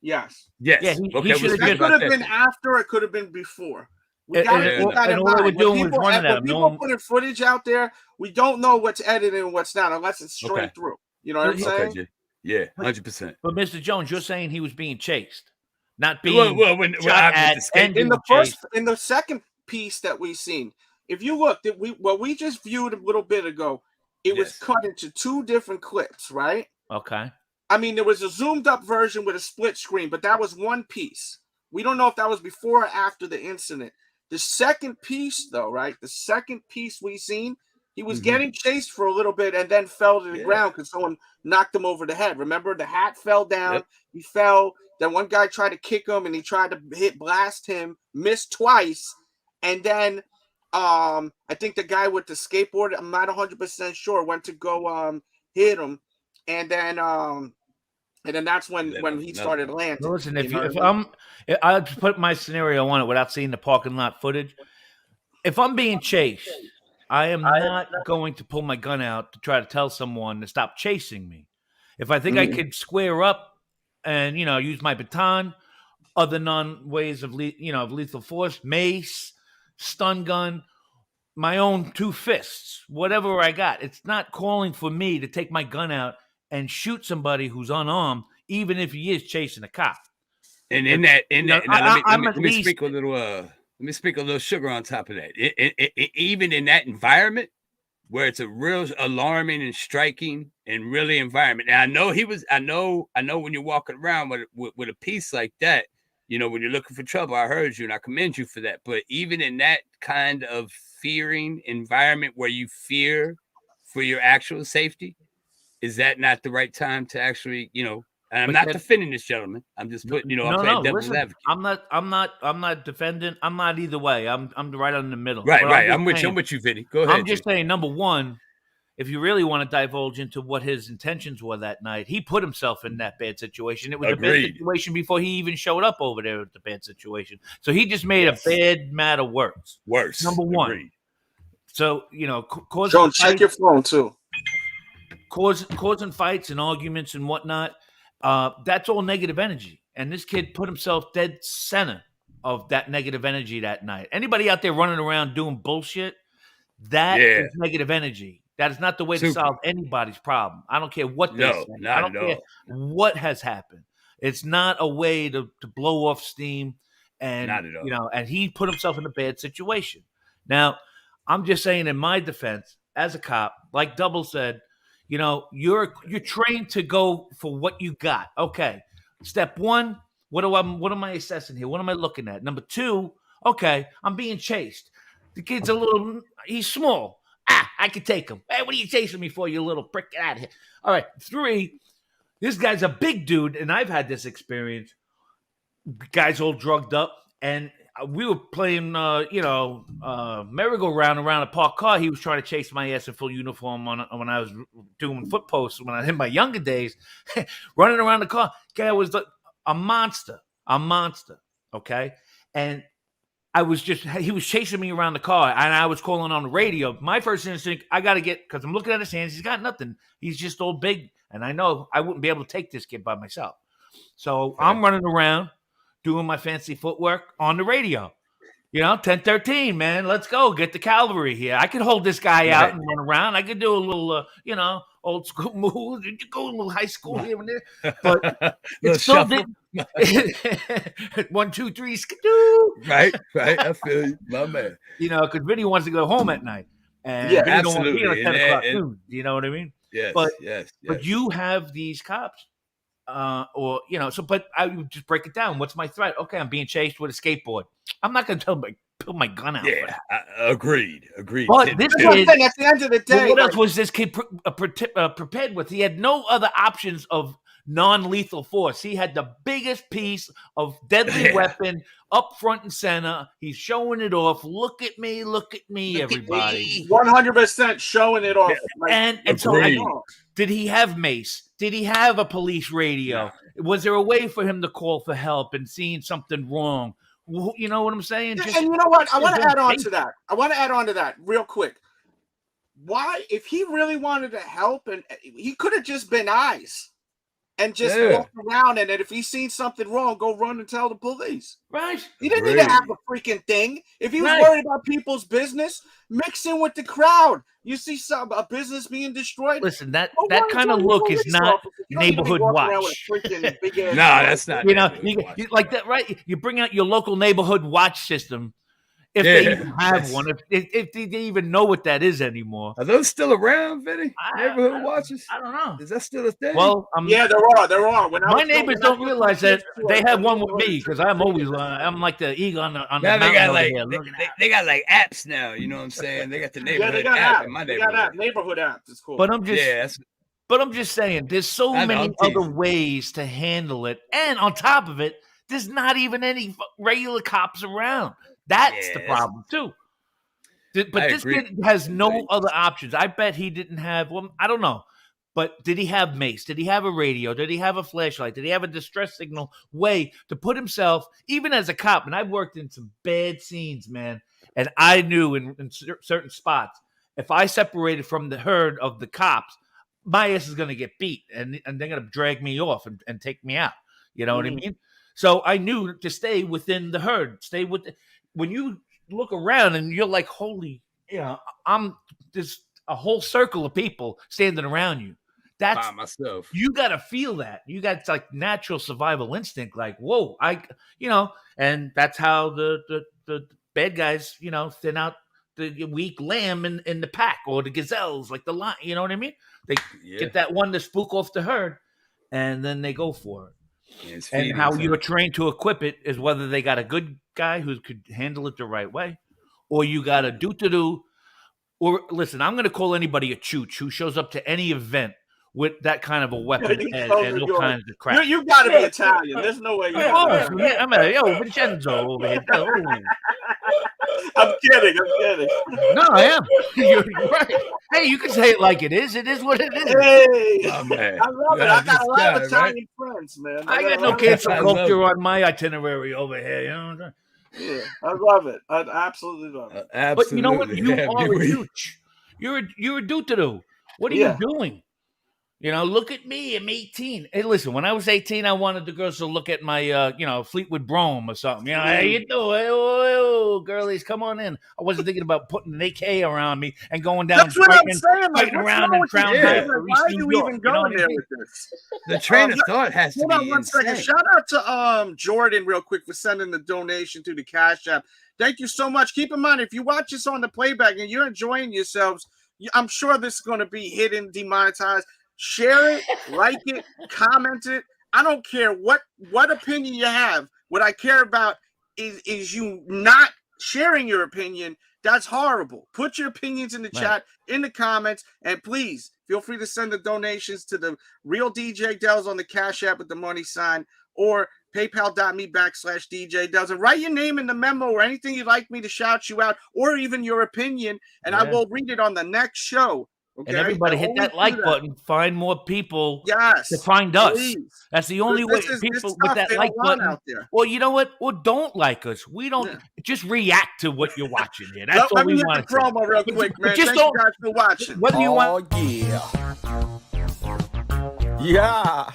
Yeah. Yes. Yeah, he should have that could have been after. It could have been before. We got to keep that in mind. When people putting footage out there, we don't know what's edited and what's not, unless it's straight through. You know what I'm saying? Okay, yeah, 100%. But Mr. Jones, you're saying he was being chased, not being in the second piece that we seen. If you look, we just viewed a little bit ago, it was cut into two different clips, right? Okay. I mean, there was a zoomed up version with a split screen, but that was one piece. We don't know if that was before or after the incident. The second piece, though, right? The second piece we seen, he was getting chased for a little bit and then fell to the ground because someone knocked him over the head. Remember, the hat fell down. He fell. Then one guy tried to kick him, and he tried to blast him, missed twice. And then I think the guy with the skateboard, I'm not 100% sure, went to go hit him. And then that's when he started landing. Well, listen, I'll just put my scenario on it without seeing the parking lot footage. If I'm being chased, I am not going to pull my gun out to try to tell someone to stop chasing me. If I think I could square up and use my baton, other non-ways of lethal force, mace, stun gun, my own 2 fists, whatever I got. It's not calling for me to take my gun out and shoot somebody who's unarmed, even if he is chasing a cop. And let me speak a little. Let me speak a little sugar on top of that. Even in that environment, where it's a real alarming and striking and really environment. And I know when you're walking around with a piece like that, when you're looking for trouble, I heard you and I commend you for that. But even in that kind of fearing environment where you fear for your actual safety, is that not the right time to actually, and I'm not defending this gentleman. I'm just putting, I'm playing devil's advocate. I'm not defending. I'm not either way. I'm right on the middle. Right. I'm with you, Vinny. Go ahead. I'm just saying, number one, if you really want to divulge into what his intentions were that night, he put himself in that bad situation. It was a bad situation before he even showed up over there with the bad situation. So he just made a bad matter worse. Number one. Agreed. So, Don't check your phone too. Causing fights and arguments and whatnot, that's all negative energy. And this kid put himself dead center of that negative energy that night. Anybody out there running around doing bullshit, that is negative energy. That is not the way to solve anybody's problem. I don't care what they say. I don't care what has happened. It's not a way to blow off steam. And, not at all. And he put himself in a bad situation. Now, I'm just saying, in my defense, as a cop, like Double said, you're trained to go for what you got. Okay. Step one, what am I assessing here? What am I looking at? Number two, okay, I'm being chased. The kid's he's small. I can take him. Hey, what are you chasing me for, you little prick? Get out of here. All right. 3, this guy's a big dude, and I've had this experience. Guy's all drugged up, and we were playing, merry-go-round around a parked car. He was trying to chase my ass in full uniform when I was doing foot posts when I was in my younger days, running around the car. Guy was a monster, okay? And he was chasing me around the car, and I was calling on the radio. My first instinct, I got to get, because I'm looking at his hands. He's got nothing. He's just all big, and I know I wouldn't be able to take this kid by myself. So I'm running around doing my fancy footwork on the radio. 10-13, man. Let's go. Get the cavalry here. I could hold this guy out and run around. I could do a little, old school move. Go a little high school here and there. But it still didn't. 1, 2, 3, skidoo. Right. I feel you, my man. Because Vinny wants to go home at night. And yeah, Vinny don't want to absolutely. be on 10 o'clock too. You know what I mean? Yes, yes. But you have these cops. But I would just break it down. What's my threat? Okay, I'm being chased with a skateboard. I'm not going to pull my gun out. Yeah, agreed. But this kid, at the end of the day, what else was this kid prepared with? He had no other options of non-lethal force. He had the biggest piece of deadly weapon up front and center. He's showing it off. Look at me, everybody. 100% showing it off. And so did he have mace? Did he have a police radio? Yeah. Was there a way for him to call for help and seeing something wrong? You know what I'm saying? And you know what? I want to add on to that real quick. Why, if he really wanted to help, and he could have just been eyes and just walked around, and if he seen something wrong, go run and tell the police. Right. He didn't need to have a freaking thing. If he was worried about people's business, mix in with the crowd. You see a business being destroyed. Listen, that kind of look is not neighborhood watch. No, that's not. You like that, right? You bring out your local neighborhood watch system. If they even have one, if they even know what that is anymore. Are those still around, Vinny? Neighborhood watches? I don't know. Is that still a thing? Well, yeah, there are. My neighbors don't realize that they have one with me because I'm always I'm like the eagle on the mountain. They got like apps now. You know what I'm saying? They got the neighborhood app in my neighborhood. They got neighborhood apps. It's cool. But I'm just saying, there's so many other ways to handle it, and on top of it, there's not even any regular cops around. That's the problem too. But this kid has no other options. I bet he didn't have. Well, I don't know. But did he have mace? Did he have a radio? Did he have a flashlight? Did he have a distress signal way to put himself, even as a cop? And I've worked in some bad scenes, man. And I knew in certain spots, if I separated from the herd of the cops, my ass is going to get beat, and they're going to drag me off and take me out. You know what I mean? So I knew to stay within the herd. Stay with. When you look around and you're like, holy, there's a whole circle of people standing around you. That's by myself. You got to feel that. You got like natural survival instinct. Like, whoa, and that's how the bad guys, thin out the weak lamb in the pack, or the gazelles, like the lion. You know what I mean? They get that one to spook off the herd, and then they go for it. And how you're trained to equip it is whether they got a good guy who could handle it the right way, or you got a do-to-do. Or listen, I'm going to call anybody a chooch who shows up to any event with that kind of a weapon and all kinds of crap. You got to be Italian. There's no way. I'm Vincenzo over here. I'm kidding. No, I am. You're right. Hey, you can say it like it is. It is what it is. Hey, oh, man. I love it. I got a lot of Italian friends, man. I got no cancel culture on my itinerary over here. You know. Yeah, I love it. I absolutely love it. But you know what? You are a huge. You're a do-to-do. What are you doing? Look at me. I'm 18. Hey, listen, when I was 18, I wanted the girls to look at my, Fleetwood Brome or something. How you doing? Oh, girlies, come on in. I wasn't thinking about putting an AK around me and going down fighting around in Crown Heights. Why are you even going there with this? The train of thought has to be Hold on one second. Shout out to Jordan real quick for sending the donation to the Cash App. Thank you so much. Keep in mind, if you watch this on the playback and you're enjoying yourselves, I'm sure this is going to be hidden, demonetized. Share it, like it, comment it. I don't care what opinion you have. What I care about is you not sharing your opinion. That's horrible. Put your opinions in the chat, in the comments, and please feel free to send the donations to the Real DJ Delz on the Cash App with the money sign, or PayPal.me/DJ Delz, and write your name in the memo or anything you'd like me to shout you out, or even your opinion, and I will read it on the next show. And everybody hit that like button. Find more people to find us. That's the only way. People with that like button out there. Well, you know what? Well, don't like us. We don't just react to what you're watching here. That's all we want. Let me hit the promo real quick, man. Just Thank you guys for watching. Whether you want. Yeah.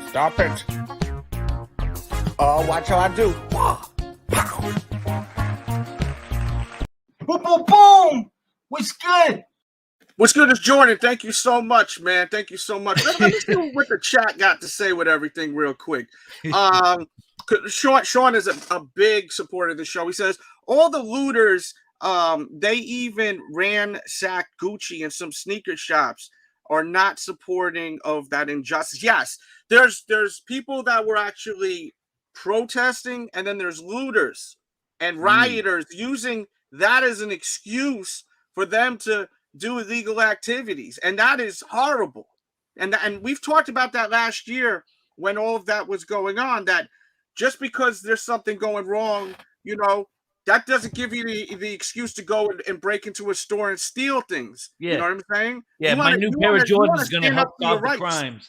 Stop it. Oh, watch how I do. Boom, boom, boom. What's good? What's good is Jordan. Thank you so much, man. Thank you so much. Let me see what the chat got to say with everything real quick. Sean is a big supporter of the show. He says, all the looters, they even ransacked Gucci and some sneaker shops, are not supporting of that injustice. Yes, there's people that were actually protesting, and then there's looters and rioters using that as an excuse for them to do illegal activities, and that is horrible. And we've talked about that last year when all of that was going on, that just because there's something going wrong, you know, that doesn't give you the excuse to go and break into a store and steal things. Yeah. You know what I'm saying? Yeah, my new pair of Jordans is going to help solve the crimes.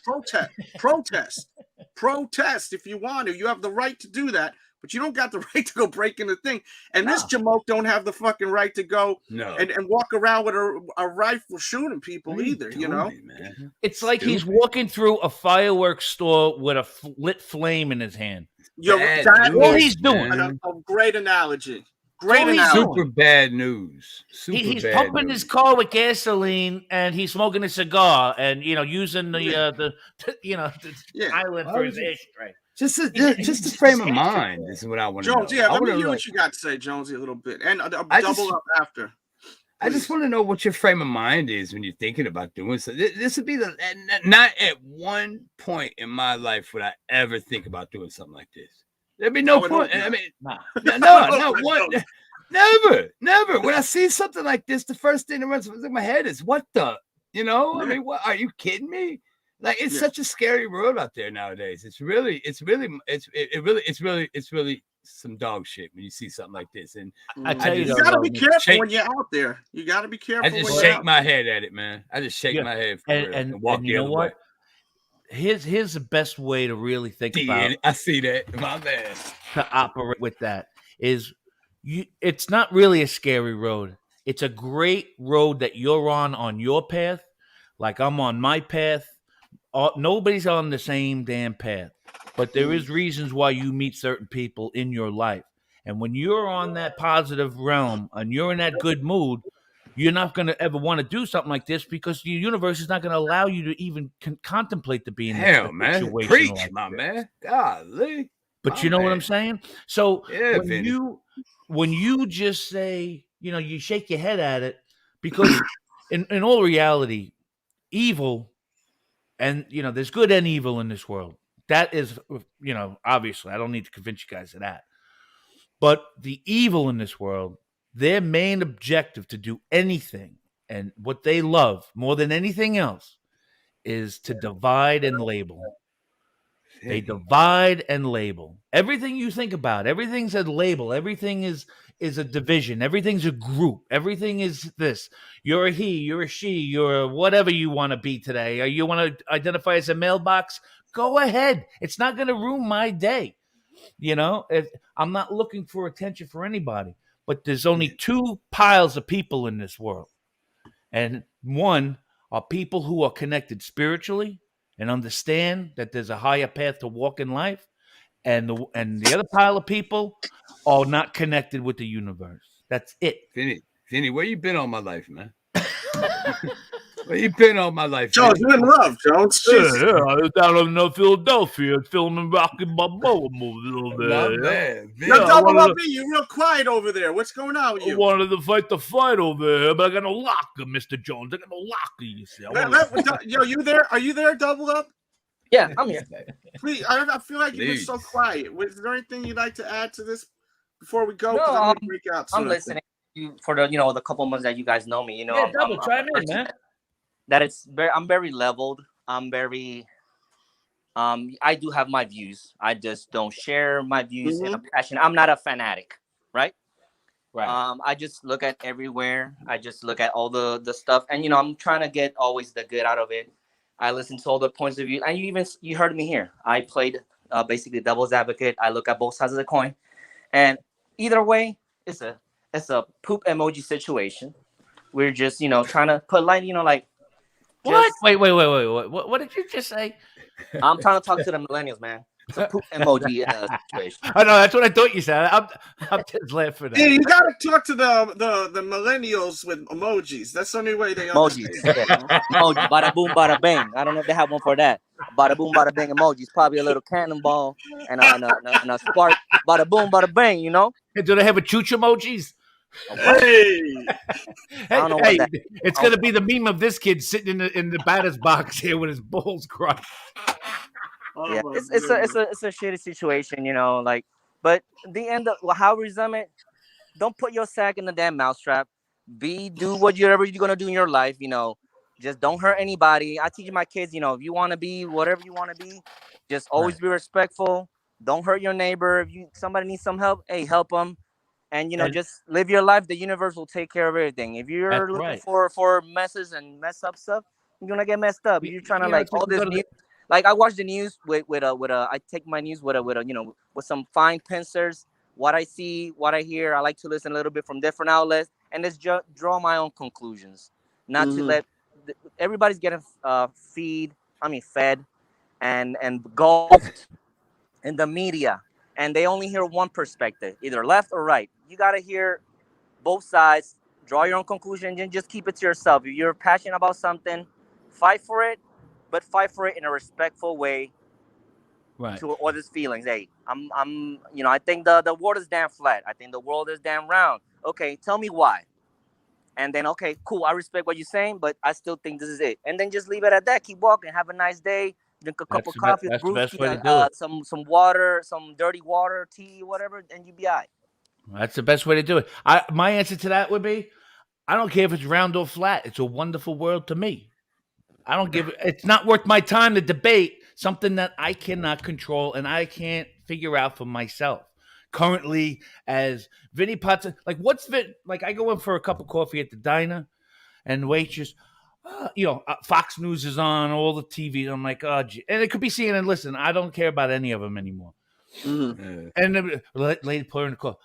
Protest if you want to. You have the right to do that, but you don't got the right to go break in the thing. And this Jamoke don't have the fucking right to go and walk around with a rifle shooting people either, you know? Man? It's like he's walking through a fireworks store with a lit flame in his hand. That's all he's doing. A great analogy. Great analogy. Super bad news. He's pumping his car with gasoline, and he's smoking a cigar, and using the island for his ashtray. Just a frame of mind. This is what I want to know. Jones, let me hear what you got to say, Jonesy, a little bit, and double up after. I just want to know what your frame of mind is when you're thinking about doing something. This would be not at one point in my life would I ever think about doing something like this. There'd be no point. I mean, not one. Never. When I see something like this, the first thing that runs through my head is, what the? I mean, what? Are you kidding me? Like, it's such a scary world out there nowadays. It's really some dog shit when you see something like this. And I tell you, you gotta be careful when you're out there. You gotta be careful. I just shake my head at it, man. I just shake my head and walk the other way. Here's the best way to really think about it. I see that, my man. To operate with that is it's not really a scary road. It's a great road that you're on your path. Like I'm on my path. Nobody's on the same damn path. But there is reasons why you meet certain people in your life. And when you're on that positive realm and you're in that good mood, you're not going to ever want to do something like this because the universe is not going to allow you to even contemplate to be in this situation. Preach, like my man. Golly. But you know what I'm saying? So when you just say, you shake your head at it, because in all reality, evil, and there's good and evil in this world. That is, obviously, I don't need to convince you guys of that. But the evil in this world, their main objective to do anything, and what they love more than anything else, is to divide and label. They divide and label. Everything you think about, everything's a label. Everything is a division. Everything's a group. Everything is this. You're a he, you're a she, you're a whatever you want to be today. Or you want to identify as a mailbox? Go ahead. It's not going to ruin my day. I'm not looking for attention for anybody. But there's only two piles of people in this world. And one are people who are connected spiritually and understand that there's a higher path to walk in life. And the other pile of people are not connected with the universe. That's it. Vinny, where you been all my life, man? Where you been all my life? Jones, you in love, Jones. Yeah, I was down in Philadelphia filming Rocky Balboa movie over there. Now, double up me. You're real quiet over there. What's going on with you? I wanted to fight the fight over here, but I got no locker, Mr. Jones. I got no locker, you see. Yo, you there? Are you there, double up? Yeah, I'm here. Please, I feel like you've been so quiet. Was there anything you'd like to add to this before we go? No, I'm gonna break out I'm listening. for the the couple months that you guys know me, Yeah, double I'm chime a in, person man. that I'm very leveled. I'm very I do have my views. I just don't share my views in a passion. I'm not a fanatic, right? Right. I just look at everywhere. I just look at all the stuff, and I'm trying to get always the good out of it. I listen to all the points of view, and you heard me here. I played basically devil's advocate. I look at both sides of the coin, and either way, it's a poop emoji situation. We're just trying to put light, like What? just Wait. What did you just say? I'm trying to talk to the millennials, man. It's a poop emoji situation. I know that's what I thought you said. I'm just laughing at Yeah, it. you gotta talk to the millennials with emojis. That's the only way they Emojis. understand. Yeah. Emoji. Bada boom, bada bang. I don't know if they have one for that. Bada boom, bada bang emojis. Probably a little cannonball and a spark. Bada boom, bada bang. Hey, do they have a chooch emojis? Hey, I don't know what that. It's gonna be the meme of this kid sitting in the batter's box here with his balls crushed. Yeah, it's a shitty situation, like. But the end of how resentment. Don't put your sack in the damn mousetrap. Do whatever you're gonna do in your life. Just don't hurt anybody. I teach my kids, if you want to be whatever you want to be, just always be respectful. Don't hurt your neighbor. If somebody needs some help, hey, help them. And just live your life. The universe will take care of everything. If you're looking for messes and mess up stuff, you're gonna get messed up. If you're trying to all this news. Like I watch the news with I take my news with with some fine pincers. What I see, what I hear, I like to listen a little bit from different outlets and just draw my own conclusions. Not to let everybody's getting fed and engulfed in the media, and they only hear one perspective, either left or right. You gotta hear both sides, draw your own conclusion, and just keep it to yourself. If you're passionate about something, fight for it. But fight for it in a respectful way, right? To others' feelings. Hey, I think the world is damn flat. I think the world is damn round. Okay, tell me why. And then, okay, cool. I respect what you're saying, but I still think this is it. And then just leave it at that. Keep walking. Have a nice day. Drink a cup of coffee, that's the best way to do it. some water, some dirty water, tea, whatever, and you be all right. That's the best way to do it. My answer to that would be, I don't care if it's round or flat. It's a wonderful world to me. I don't give it's not worth my time to debate something that I cannot control and I can't figure out for myself. Currently, as Vinny Potts, like I go in for a cup of coffee at the diner and the waitress, Fox News is on, all the TV. I'm like, oh, gee. And it could be CNN. Listen, I don't care about any of them anymore. And the lady put her in the car.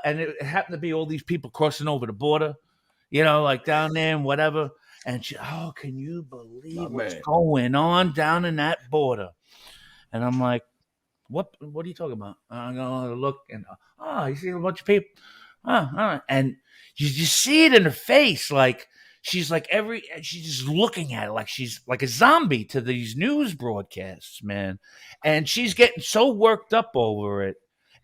And it happened to be all these people crossing over the border, like down there and whatever. And she, can you believe what's going on down in that border? And I'm like, what are you talking about? I'm going to look and, you see a bunch of people. And you just see it in her face. Like, she's just looking at it like she's like a zombie to these news broadcasts, man. And she's getting so worked up over it.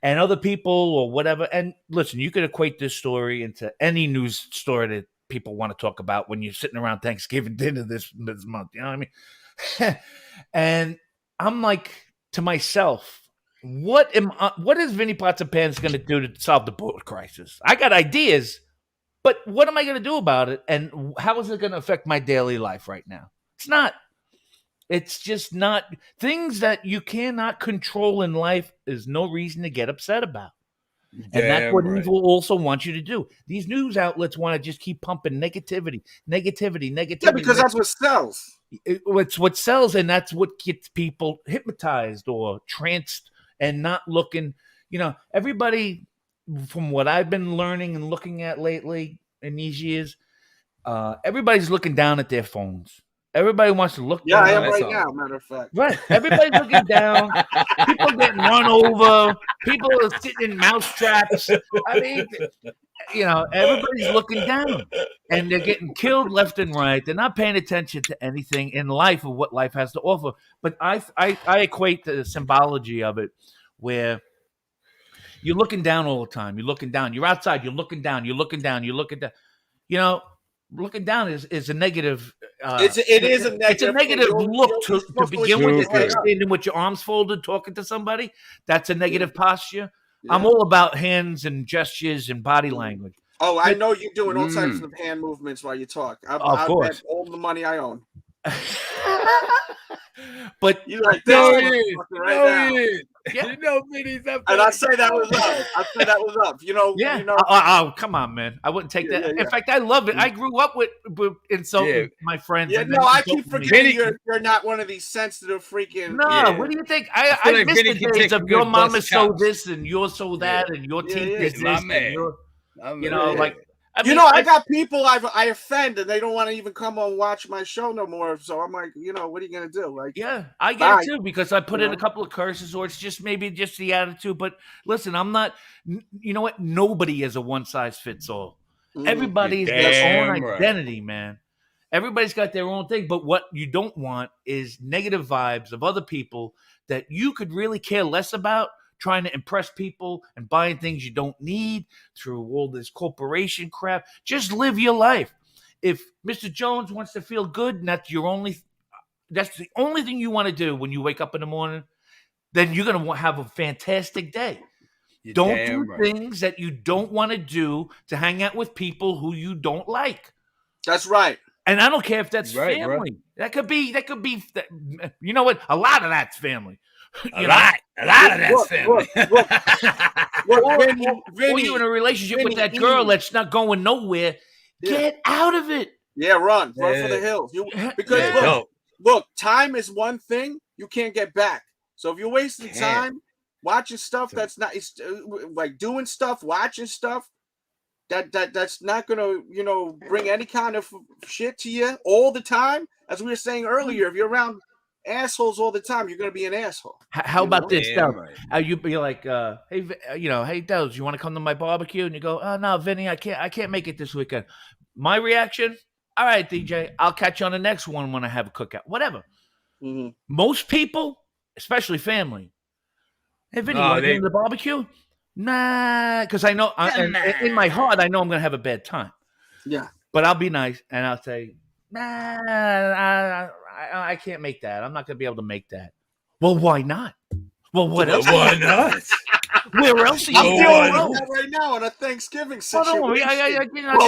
And other people or whatever. And listen, you could equate this story into any news story that people want to talk about when you're sitting around Thanksgiving dinner this month. You know what I mean? And I'm like to myself, what is Vinny Potts and Pans going to do to solve the border crisis? I got ideas, but what am I going to do about it? And how is it going to affect my daily life right now? It's just not. Things that you cannot control in life is no reason to get upset about. And that's what evil also wants you to do. These news outlets want to just keep pumping negativity. Yeah, because that's what sells. It's what sells, and that's what gets people hypnotized or tranced and not looking. Everybody, from what I've been learning and looking at lately in these years, everybody's looking down at their phones. Everybody wants to look down. Yeah, I am right now, matter of fact. Right. Everybody's looking down. People getting run over. People are sitting in mousetraps. I mean, everybody's looking down. And they're getting killed left and right. They're not paying attention to anything in life or what life has to offer. But I equate the symbology of it where you're looking down all the time. You're looking down. You're outside. You're looking down. You're looking down. You're looking down. Looking down is a negative. It is a negative. It's a negative look to begin with. Standing with your arms folded, talking to somebody. That's a negative posture. Yeah. I'm all about hands and gestures and body language. Oh, I know you're doing all types of hand movements while you talk. Of course. Bet all the money I own. But you like no, this he is. right No, now. he is. You know, Vinny's up And there. I say that was up. I say that was up. You know. Yeah. You know. Oh, come on, man. I wouldn't take that. Yeah. In fact, I love it. I grew up with insulting my friends. Yeah, and no, I keep insulting me. forgetting you're not one of these sensitive freaking. No, what do you think? I miss the days of your mom is so this and you're so that and your teeth is this. My man. You know, like. I got people I offend and they don't want to even come on watch my show no more. So I'm like, what are you gonna do? Like, yeah, I get it too because I put in a couple of curses or it's just maybe just the attitude. But listen, I'm not. You know what? Nobody is a one size fits all. Everybody's their own identity, man. Everybody's got their own thing. But what you don't want is negative vibes of other people that you could really care less about. Trying to impress people and buying things you don't need through all this corporation crap. Just live your life. If Mr. Jones wants to feel good and that's the only thing you want to do when you wake up in the morning, then you're going to have a fantastic day. Don't do things that you don't want to do to hang out with people who you don't like. That's right. And I don't care if that's family. Bro. That could be, you know what? A lot of that's family. A lot of that's family. Or you're in a relationship with that girl that's not going nowhere. Get out of it. Yeah, run for the hills. Because look, time is one thing you can't get back. So if you're wasting time watching stuff that's not like doing stuff, watching stuff that's not gonna bring any kind of shit to you all the time. As we were saying earlier, if you're around assholes all the time, you're gonna be an asshole. How about this stuff? You be like, hey, hey, Delz, you want to come to my barbecue? And you go, oh no, Vinny, I can't make it this weekend. My reaction, all right, DJ, I'll catch you on the next one when I have a cookout. Whatever. Most people, especially family, hey, Vinny, you want to come to the barbecue? Nah, because I know in my heart I know I'm gonna have a bad time. Yeah, but I'll be nice and I'll say, nah, I can't make that. I'm not going to be able to make that. Well, why not? Well, what else? Why not? Where else are you going right now on a Thanksgiving situation? Well,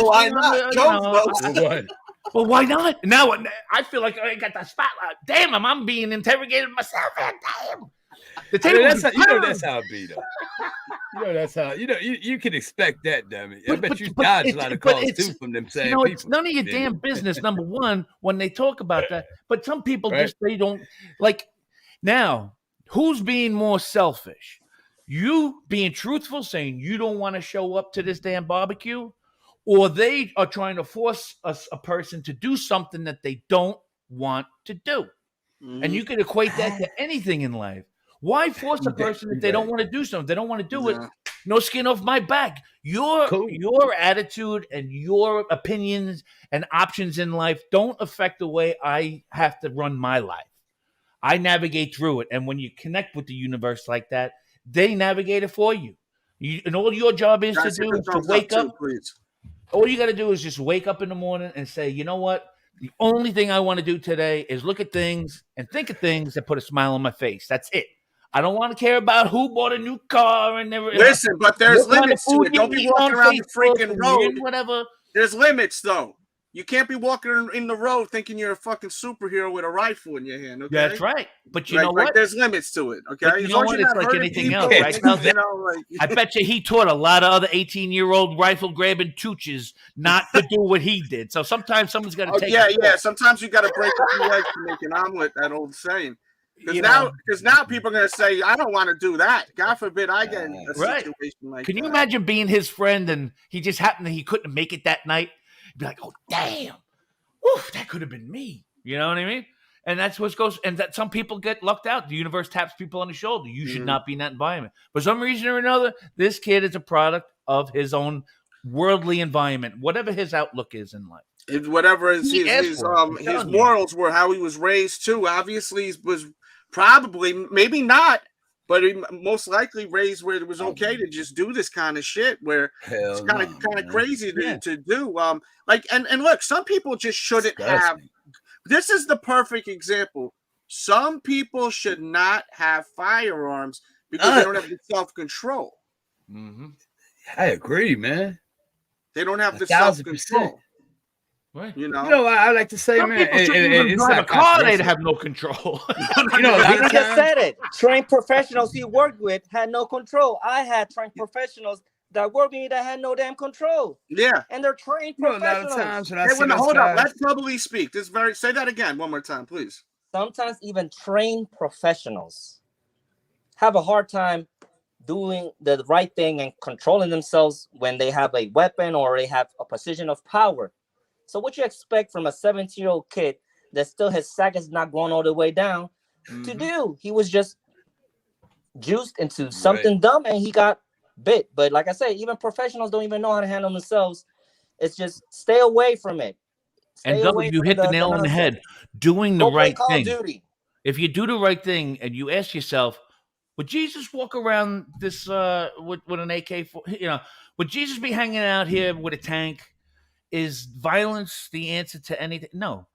why not? Well, why not? Now I feel like I got the spotlight. Damn, I'm being interrogated myself. Damn. That's how it be, though. That's how you can expect that, damn it. I bet you dodge a lot of calls too from them same people. It's none of your damn business. Number one, when they talk about that, but some people they don't like. Now, who's being more selfish? You being truthful, saying you don't want to show up to this damn barbecue, or they are trying to force a person to do something that they don't want to do, and you can equate that to anything in life. Why force a person if they don't want to do something? They don't want to do it. No skin off my back. Your attitude and your opinions and options in life don't affect the way I have to run my life. I navigate through it. And when you connect with the universe like that, they navigate it for you. And all your job is to wake up. All you got to do is just wake up in the morning and say, you know what? The only thing I want to do today is look at things and think of things that put a smile on my face. That's it. I don't want to care about who bought a new car and everything. Listen, but there's limits to it. Don't be walking around the freaking road. Whatever. There's limits, though. You can't be walking in the road thinking you're a fucking superhero with a rifle in your hand. Okay, that's right. But you know what? There's limits to it. Okay, but you know what? It's like anything else, right? I bet you he taught a lot of other 18-year-old rifle grabbing tooches not to do what he did. So sometimes someone's got to take. Yeah. Sometimes you got to break a few legs to make an omelet. That old saying. Because now people are going to say, I don't want to do that. God forbid I get in a situation like that. Can you imagine being his friend and he just happened that he couldn't make it that night? Be like, oh, damn. Oof, that could have been me. You know what I mean? And that's what goes. And that some people get lucked out. The universe taps people on the shoulder. You should not be in that environment. For some reason or another, this kid is a product of his own worldly environment, whatever his outlook is in life. Whatever his morals were, how he was raised too. Obviously, he was probably, maybe not, but he most likely raised where it was okay to just do this kind of shit, where it's kind of crazy to do. And look, some people just shouldn't have. This is the perfect example. Some people should not have firearms because they don't have the self-control. I agree, man. They don't have the 1000%. self-control. Right. You know? You know, I like to say, Some man, people shouldn't even drive a car. They'd have no control. You know, a lot He of just times, said it. Trained professionals he worked with had no control. I had trained professionals that worked with me that had no damn control. Yeah. And they're trained you know, a lot professionals. of times when I Hey, see wait, those hold up. guys, Let Bubbly speak. Say that again one more time, please. Sometimes even trained professionals have a hard time doing the right thing and controlling themselves when they have a weapon or they have a position of power. So what you expect from a 17-year-old kid that still his sack is not going all the way down to do? He was just juiced into something dumb and he got bit. But like I say, even professionals don't even know how to handle themselves. It's just stay away from it. And Stay away you from hit the nail on the nonsense. head. Doing the Go play right Call of thing. Duty. If you do the right thing and you ask yourself, would Jesus walk around this with an AK-4? You know, would Jesus be hanging out here with a tank? Is violence the answer to anything? No.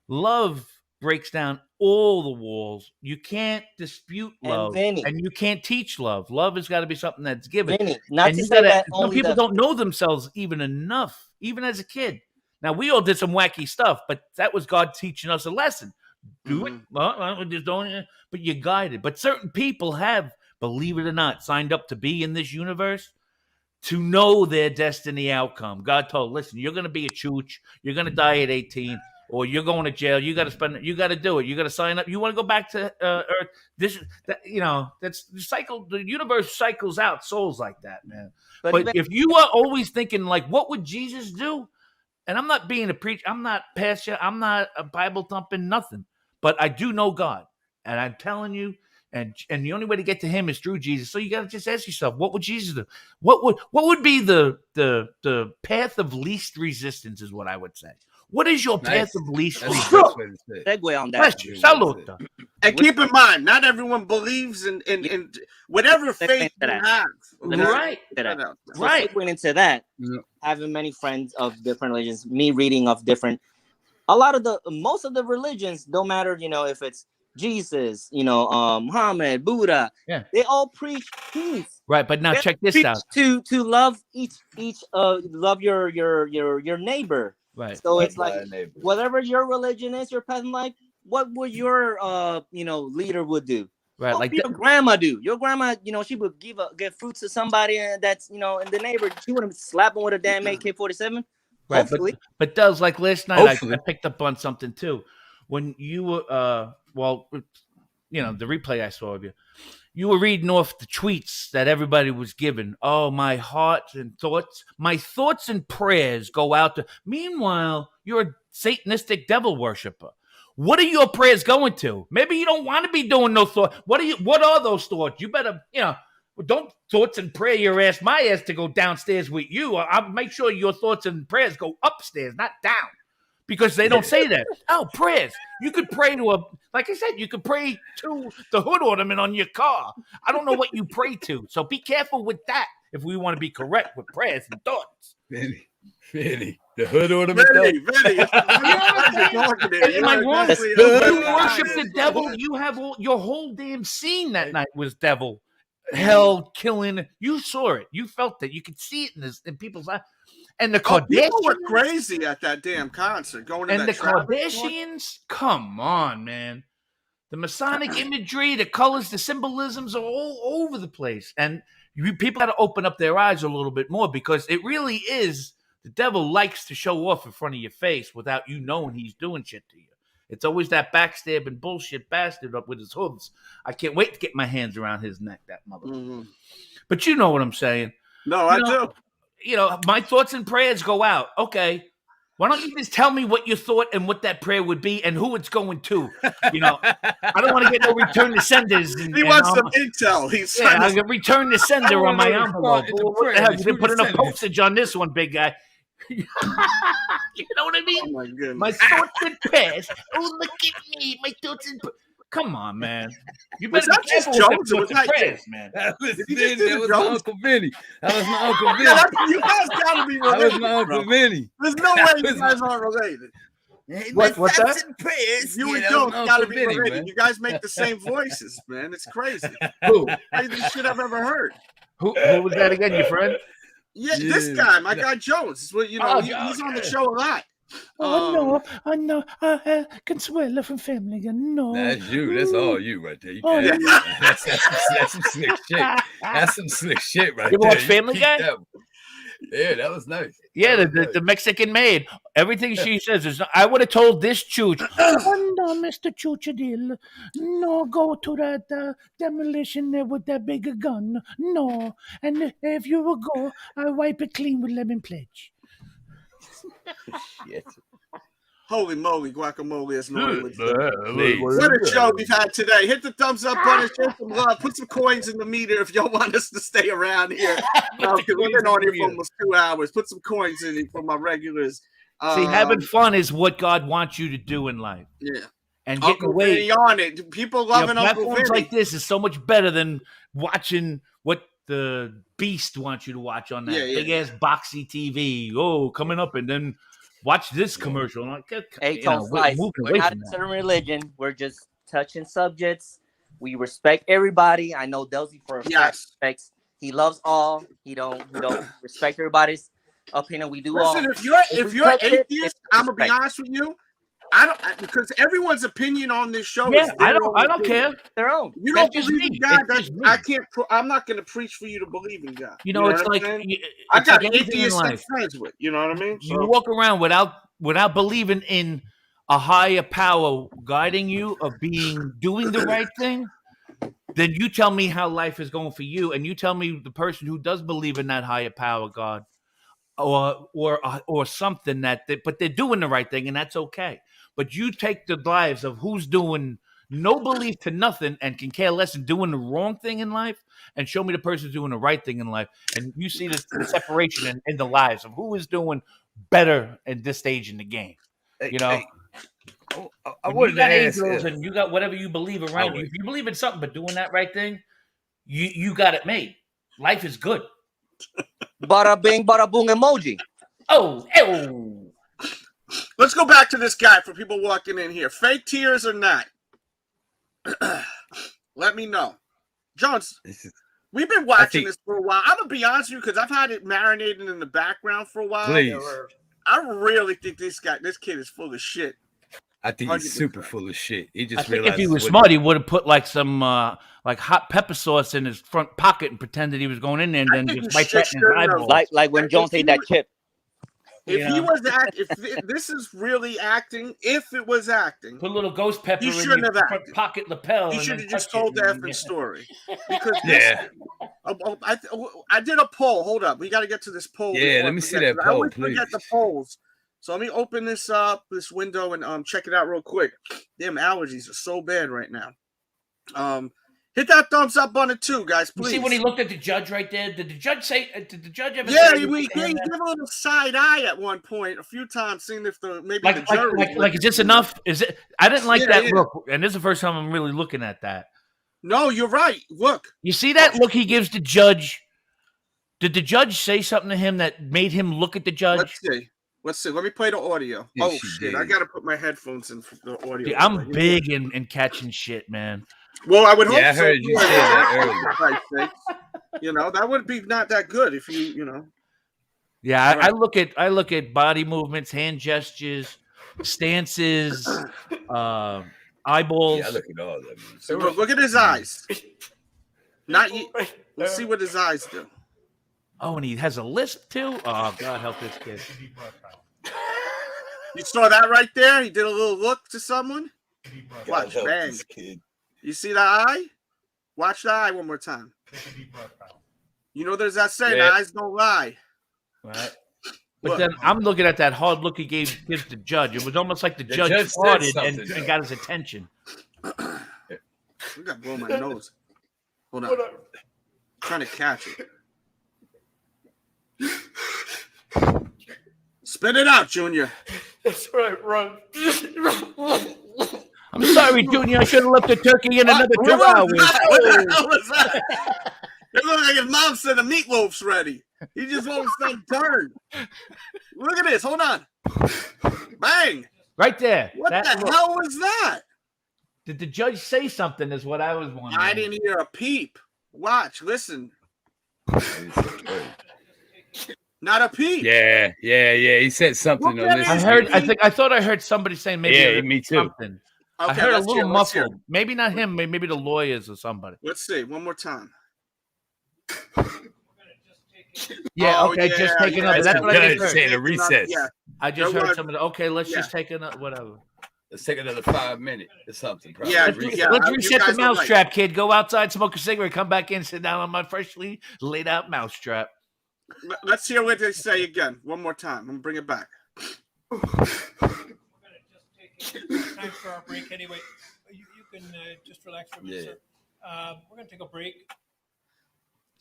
Love breaks down all the walls. You can't dispute love, and you can't teach love. Love has got to be something that's given. Not to say that some only people the don't know themselves even enough, even as a kid. Now, we all did some wacky stuff, but that was God teaching us a lesson. Do it. Well, just don't. But you're guided. But certain people have, believe it or not, signed up to be in this universe to know their destiny outcome. God told, listen, you're going to be a chooch. You're going to die at 18, or you're going to jail. You got to do it. You got to sign up. You want to go back to Earth. That's the cycle. The universe cycles out souls like that, man. But if you are always thinking like, what would Jesus do? And I'm not being a preacher. I'm not pastor. I'm not a Bible thumping nothing. But I do know God, and I'm telling you. And the only way to get to him is through Jesus. So you got to just ask yourself, what would Jesus do? What would be the path of least resistance is what I would say. What is your path of least resistance? Segue on that. Salute. And keep in mind, not everyone believes in whatever faith you have. Right. Right. Went into that. Having many friends of different religions, me reading of different. Most of the religions don't matter. You know, if it's Jesus, Muhammad, Buddha, they all preach peace. Right, but now check this out. To love love your neighbor. Right. So it's like whatever your religion is, your path in life, what would your leader would do? Right, what like would your grandma do? Your grandma, she would give fruits to somebody that's in the neighbor. She wouldn't slap him with a damn AK-47. Right, but Delz, like last night, I picked up on something too. When you were, the replay I saw of you, you were reading off the tweets that everybody was giving. Oh, my heart and thoughts, my thoughts and prayers go out to. Meanwhile, you're a Satanistic devil worshiper. What are your prayers going to? Maybe you don't want to be doing no thought. What are those thoughts? You better, don't thoughts and prayer my ass to go downstairs with you. I'll make sure your thoughts and prayers go upstairs, not down. Because they don't say that. Oh, prayers. You could pray to like I said, you could pray to the hood ornament on your car. I don't know what you pray to. So be careful with that if we want to be correct with prayers and thoughts. Vinny, the hood ornament. Vinny. Am I wrong? You worship the devil. You have your whole damn scene that night was devil. Hell, killing. You saw it. You felt it. You could see it in people's eyes. And the Kardashians people were crazy at that damn concert. Kardashians, come on, man. The Masonic imagery, the colors, the symbolisms are all over the place. And people got to open up their eyes a little bit more because it really is, the devil likes to show off in front of your face without you knowing he's doing shit to you. It's always that backstabbing bullshit bastard up with his hooves. I can't wait to get my hands around his neck, that mother. Mm-hmm. But you know what I'm saying. No, I do. My thoughts and prayers go out. Okay. Why don't you just tell me what you thought and what that prayer would be and who it's going to? I don't want to get no return to senders. He wants some intel. I'm going to return the sender on my envelope. What the hell? You didn't put enough postage on this one, big guy. You know what I mean? Oh, my goodness. My thoughts and prayers. Oh, look at me. My thoughts and prayers. Come on, man. You better be careful with thoughts and prayers, man. That was my Uncle Vinny. That was my Uncle Vinny. You guys got to be related. That was my Uncle Vinny. There's no way you guys aren't related. What's that? And prayers, you and Joe got to be related. Man. You guys make the same voices, man. It's crazy. Who? Craziest shit I've ever heard. Who was that again, your friend? Yeah, this guy, my guy Jones. Is what he's on the show a lot. Oh no, Consuelo from Family Guy. No, that's you. That's all you right there. Yeah. That's some slick shit. That's some slick shit right You there. watch Family Guy? Yeah, that was nice. Yeah, the Mexican maid. Everything she says is. I would have told this chooch. Oh no, Mr. Chuchadil, no, go to that demolition there with that big gun. No, and if you will go, I wipe it clean with lemon pledge. Shit. Holy moly, guacamole is annoying. Please. What a show we've had today. Hit the thumbs up button, show some love, put some coins in the meter if y'all want us to stay around here. We've been on here for almost 2 hours. Put some coins in it for my regulars. See, having fun is what God wants you to do in life. Yeah. And getting Uncle away Vinny on it. People loving Uncle platforms Vinny. like this is so much better than watching what the Beast wants you to watch on that big ass boxy TV. Oh, coming up, and then watch this commercial. Hey, we're not a certain religion. We're just touching subjects. We respect everybody. I know Delzy for a fact respects. He loves all. He don't respect everybody's opinion. We do all. Listen, if you're atheist, I'm gonna be honest with you. I don't because everyone's opinion on this show. Yeah, is I don't care. Their own. You don't believe in God. I can't. I'm not going to preach for you to believe in God. You know, it's like I got atheists friends with. You know what I mean? You walk around without believing in a higher power guiding you of doing the right thing. Then you tell me how life is going for you, and you tell me the person who does believe in that higher power, God, or something but they're doing the right thing, and that's okay. But you take the lives of who's doing no belief to nothing and can care less and doing the wrong thing in life, and show me the person doing the right thing in life, and you see the separation in the lives of who is doing better at this stage in the game. You know, I wanted to ask, and you got whatever you believe around you. If you believe in something but doing that right thing, you got it made. Life is good. Bada bing, bada boom emoji. Oh. Let's go back to this guy for people walking in here. Fake tears or not? Let me know. Jones, we've been watching this for a while. I'm going to be honest with you because I've had it marinating in the background for a while. Please. I really think this kid is full of shit. I think he's super full of shit. He just realized if he was smart, he would have put like some hot pepper sauce in his front pocket and pretended he was going in there and then just bite that in his eyeball. Like when Jones ate that chip. If he was if this is really acting, if it was acting, put a little ghost pepper in your front pocket lapel. He should have just told the effing story. Because I did a poll. Hold up, we got to get to this poll. Yeah, let me see that poll, please. Forget the polls. So let me open this window and check it out real quick. Damn, allergies are so bad right now. Hit that thumbs up button too, guys, please. You see when he looked at the judge right there? Did the judge ever Yeah, say he gave a little side eye at one point a few times, seeing if the jury is this enough? Is it? I didn't like that look, and this is the first time I'm really looking at that. No, you're right. Look. You see that look he gives the judge? Did the judge say something to him that made him look at the judge? Let's see. Let me play the audio. Yes, shit. I got to put my headphones in for the audio. Dude, I'm big in catching shit, man. Well, I would hope I heard you say that earlier. You know, that would be not that good if you know. Yeah, I look at body movements, hand gestures, stances, eyeballs. Yeah, I look at all of them. So look at his eyes. Not you. Let's see what his eyes do. Oh, and he has a lisp too? Oh, God help this kid. You saw that right there? He did a little look to someone. Watch, bang. You see the eye? Watch the eye one more time. You know there's that saying, eyes don't lie. Right. But then I'm looking at that hard look he gives the judge. It was almost like the judge farted and got his attention. I got to blow my nose. Hold on. I'm trying to catch it. Spit it out, Junior. That's right, run. I'm sorry, Junior. I should have left the turkey in another 2 hours. What the hell was that? It looked like his mom said the meatloaf's ready. He just won't stop turn. Look at this. Hold on. Bang. Right there. What the hell was that? Did the judge say something is what I was wondering. I didn't hear a peep. Watch. Listen. Not a peep. Yeah. He said something Look on at this. his I thought I heard somebody saying maybe Yeah, me too. something. I Okay, heard a let's little hear, let's hear. muffled. Maybe not him. Maybe the lawyers or somebody. Let's see. One more time. Yeah. Oh, Okay. Just take another. That's what I just heard. saying a recess. Yeah. I just There heard was- some of the. Okay, let's yeah. just take another. Whatever. Let's take another 5 minutes or something. Probably. Yeah, Let's yeah, reset you the guys are right. mousetrap, kid. Go outside, smoke a cigarette, come back in, sit down on my freshly laid out mousetrap. Let's hear what they say again. One more time. I'm gonna bring it back. Time for our break anyway. You can just relax for a minute, sir. We're going to take a break.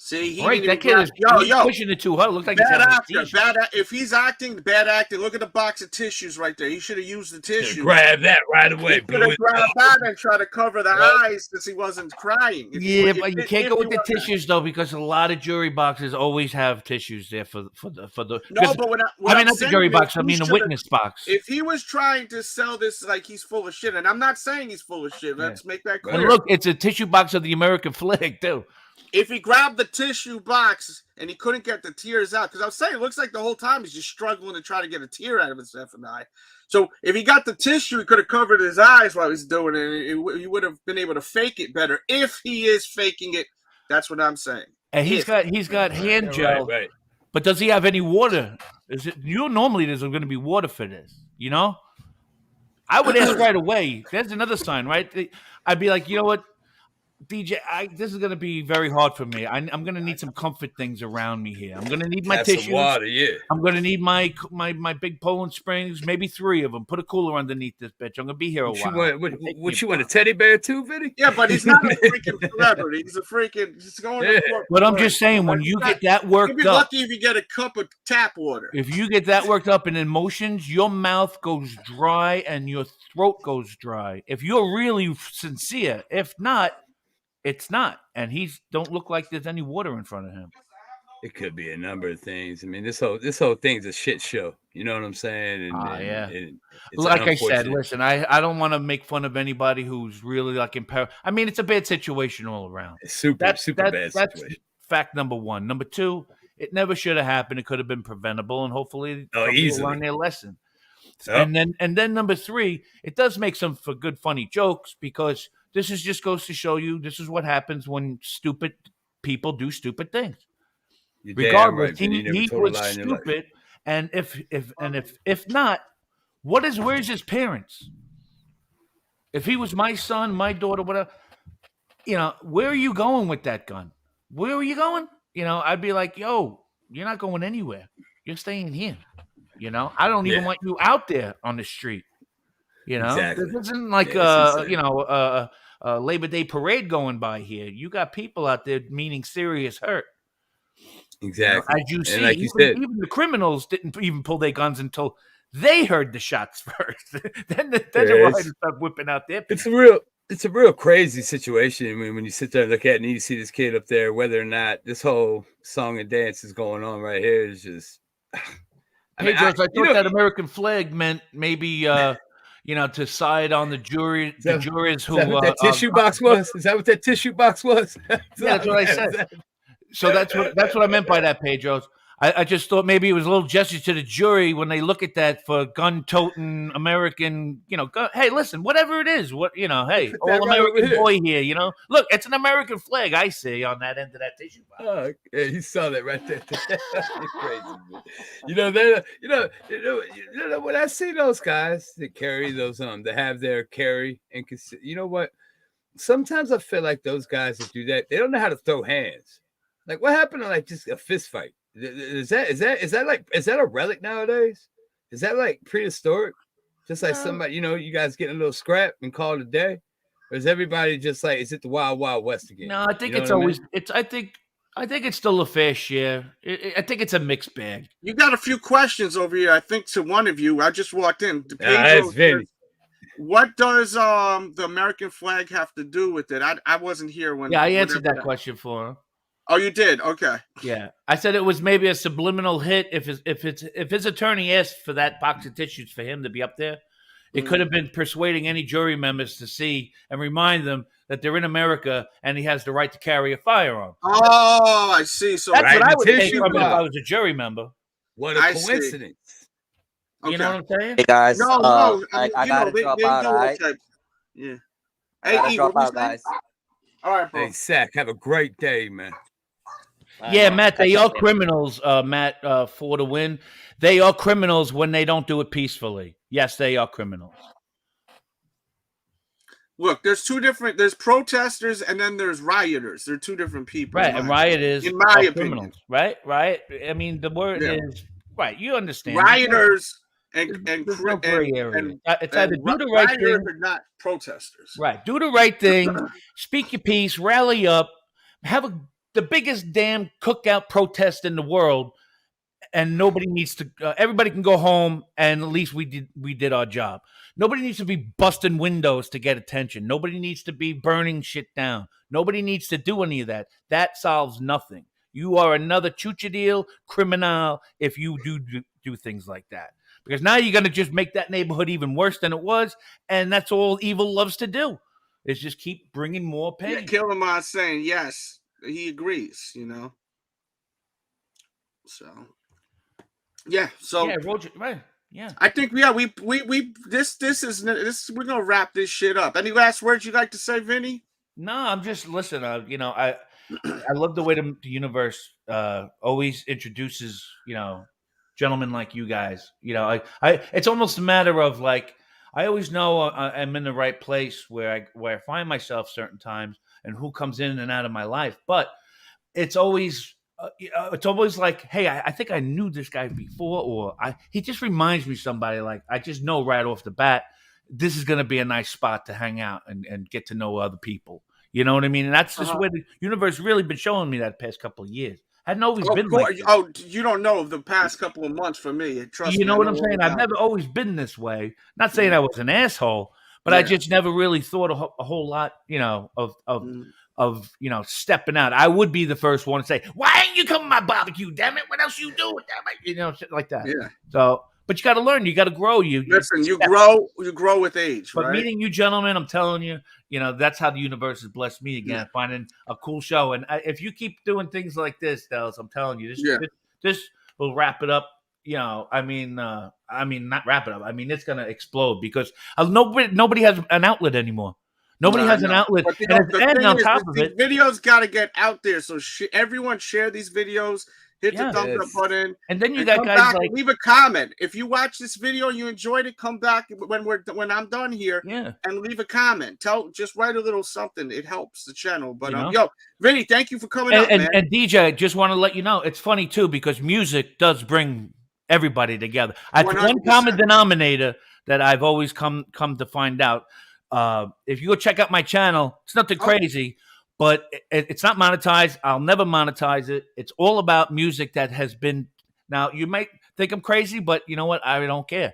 See, he Right, didn't that even kid grab- is yo. pushing it too hard. Looks like he's Bad having a actor. seizure. If he's acting, bad acting. Look at the box of tissues right there. He should have used the tissue. Grab that right away. He could have grabbed that and try to cover the Right. eyes because he wasn't crying. Yeah, but you can't go with the tissues though, because a lot of jury boxes always have tissues there for the. No, but what I mean, I'm not the saying jury is box. I he mean, the should've- witness box. If he was trying to sell this like he's full of shit, and I'm not saying he's full of shit. Let's make that And clear. look, it's a tissue box of the American flag too. If he grabbed the tissue box and he couldn't get the tears out, because I was saying it looks like the whole time he's just struggling to try to get a tear out of his effing eye. So if he got the tissue, he could have covered his eyes while he's doing it. He would have been able to fake it better. If he is faking it, that's what I'm saying. And he's got hand gel. Right. But does he have any water? Is it normally there's going to be water for this? You know, I would ask right away. There's another sign, right? I'd be like, you know what, DJ, this is going to be very hard for me. I'm going to need some comfort things around me here. I'm going to need my Have some tissues. water, yeah. I'm going to need my big Poland Springs, maybe 3 of them. Put a cooler underneath this bitch. I'm going to be here a while. What you want, a teddy bear too, Vinny? Yeah, but he's not a freaking celebrity. He's a freaking just going to court. But I'm just saying, when you get that You'd worked be up, lucky if you get a cup of tap water. if you get that worked up in emotions, your mouth goes dry and your throat goes dry. If you're really sincere, if not, it's not. And he's don't look like there's any water in front of him. It could be a number of things. I mean, this whole thing's a shit show. You know what I'm saying? Yeah. It's Like I said, unfortunate. listen, I don't want to make fun of anybody who's really like in power. I mean, it's a bad situation all around. It's super bad situation. That's fact number one. Number two, it never should have happened. It could have been preventable, and hopefully some people easily. learn their lesson. Yep. And then number three, it does make some for good funny jokes, because this is just goes to show you this is what happens when stupid people do stupid things. You're damn Regardless, right, Vinny. You never he told a was lie in your life. stupid, and if not, where's his parents? If he was my son, my daughter, whatever, where are you going with that gun? Where are you going? I'd be like, yo, you're not going anywhere. You're staying here. I don't even want you out there on the street. Exactly. This isn't like Yeah, a Labor Day parade going by here. You got people out there meaning serious hurt. Exactly. As you see, and like you even, said, even the criminals didn't even pull their guns until they heard the shots first. then the riders start whipping out their people. it's a real crazy situation. I mean, when you sit there and look at it and you see this kid up there, whether or not this whole song and dance is going on right here is just. Hey, George, I thought that American flag meant maybe to side on the jury, the jurors who. Is that what that tissue box was? Is that what that tissue box was? Yeah, that's what I said. So that's what I meant by that, Pedro. I just thought maybe it was a little gesture to the jury when they look at that for gun-toting American, gun. Hey, listen, whatever it is, hey, all American boy here, look, it's an American flag I see on that end of that tissue box. Oh, yeah, you saw that right there. You're crazy. When I see those guys that carry those, that have their carry, and you know what? Sometimes I feel like those guys that do that, they don't know how to throw hands. Like, what happened to like just a fist fight? Is that a relic nowadays? Is that like prehistoric? Just like somebody, you guys getting a little scrap and call it a day? Or is everybody just like, is it the Wild Wild West again? No, I think it's always I think it's still a fair share. I think it's a mixed bag. You got a few questions over here, I think, to one of you. I just walked in. That's Vinny. What does the American flag have to do with it? I wasn't here when. Yeah, I answered that question for him. Oh, you did? Okay. Yeah, I said it was maybe a subliminal hit. If his attorney asked for that box of tissues for him to be up there, it could have been persuading any jury members to see and remind them that they're in America and he has the right to carry a firearm. Oh, I see. So that's what I would take tissue from it if box. I was a jury member. What a coincidence. You know what I'm saying? Hey guys, No, I you gotta know, drop they out. do All all right, type. Yeah. I Hey, gotta E, drop what we out, saying? guys. All right, bro. Hey, Sack, have a great day, man. Yeah, Matt, they Catch are up later. criminals, Matt, for the win. They are criminals when they don't do it peacefully. Yes, they are criminals. Look, there's there's protesters and then there's rioters. They're two different people. Right, and rioters in my are opinion. criminals, right? Right? I mean, the word Yeah. is, right, you understand. Rioters and There's no gray area. It's either do the right rioters thing. are not protesters. Right. Do the right thing. Speak your piece. Rally up. Have the biggest damn cookout protest in the world, and nobody needs to. Everybody can go home, and at least we did our job. Nobody needs to be busting windows to get attention. Nobody needs to be burning shit down. Nobody needs to do any of that. That solves nothing. You are another chuchadil criminal if you do things like that. Because now you're going to just make that neighborhood even worse than it was, and that's all evil loves to do, is just keep bringing more pain. Yeah, Killamon saying yes, he agrees. You know, so yeah, so yeah, Roger, right, yeah. I think we we're gonna wrap this shit up. Any last words you'd like to say, Vinny? No, I'm just listen. You know, I love the way the universe always introduces, you know, gentlemen like you guys. You know, I it's almost a matter of like I always know I'm in the right place where I find myself certain times and who comes in and out of my life. But it's always like, hey, I think I knew this guy before, or he just reminds me of somebody. Like I just know right off the bat, this is going to be a nice spot to hang out and get to know other people. You know what I mean? And that's just where the universe really been showing me that past couple of years. Hadn't always been like this. Oh, you don't know the past couple of months for me. Trust me. You know what I'm saying? I've never always been this way. Not saying I was an asshole, but I just never really thought a whole lot, you know, of you know, stepping out. I would be the first one to say, "Why ain't you coming to my barbecue? Damn it! What else you doing? Damn it!" You know, shit like that. Yeah. So, but you got to learn. You got to grow. You grow with age. But right? meeting you gentlemen, I'm telling you, you know, that's how the universe has blessed me again, finding a cool show. And if you keep doing things like this, Delz, I'm telling you, this will wrap it up. You know, I mean, not wrap it up. I mean, it's gonna explode because nobody has an outlet anymore. Nobody has an outlet. But and on top of it, videos got to get out there. So everyone share these videos. Hit the thumbs up button, and then you got guys back, like leave a comment. If you watch this video and you enjoyed it, come back when I'm done here, and leave a comment. Just write a little something. It helps the channel. But yo, Vinny, thank you for coming up, man. And DJ, I just want to let you know it's funny too because music does bring everybody together. It's one common denominator that I've always come to find out. If you go check out my channel, it's nothing crazy. But it's not monetized. I'll never monetize it. It's all about music that has been. Now, you might think I'm crazy, but you know what? I don't care.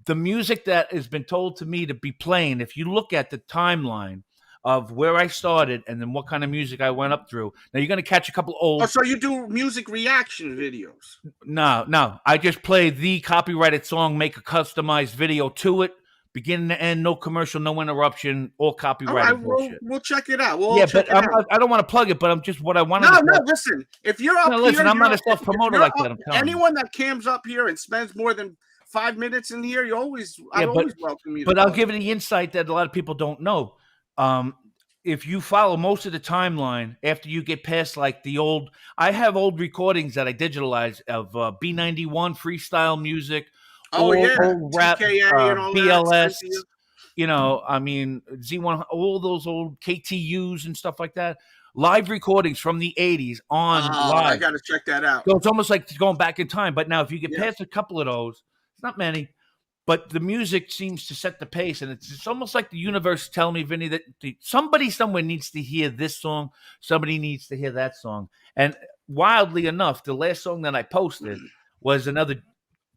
The music that has been told to me to be playing, if you look at the timeline of where I started and then what kind of music I went up through, now you're going to catch a couple old. Oh, so you do music reaction videos? No. I just play the copyrighted song, make a customized video to it. Beginning to end, no commercial, no interruption, all copyrighted bullshit. We'll check it out. I don't want to plug it, but I'm just what I want to. No, listen. If you're up here, I'm not a self promoter like that. I'm telling anyone that comes up here and spends more than 5 minutes in here, I always welcome you. But I'll give you the insight that a lot of people don't know. If you follow most of the timeline, after you get past like the old, I have old recordings that I digitalized of B91 freestyle music. Old rap, BLS, you know, I mean, Z1, all those old KTUs and stuff like that. Live recordings from the 80s on live. I got to check that out. So it's almost like going back in time. But now if you get past a couple of those, it's not many, but the music seems to set the pace. And it's almost like the universe telling me, Vinny, that somebody somewhere needs to hear this song. Somebody needs to hear that song. And wildly enough, the last song that I posted was another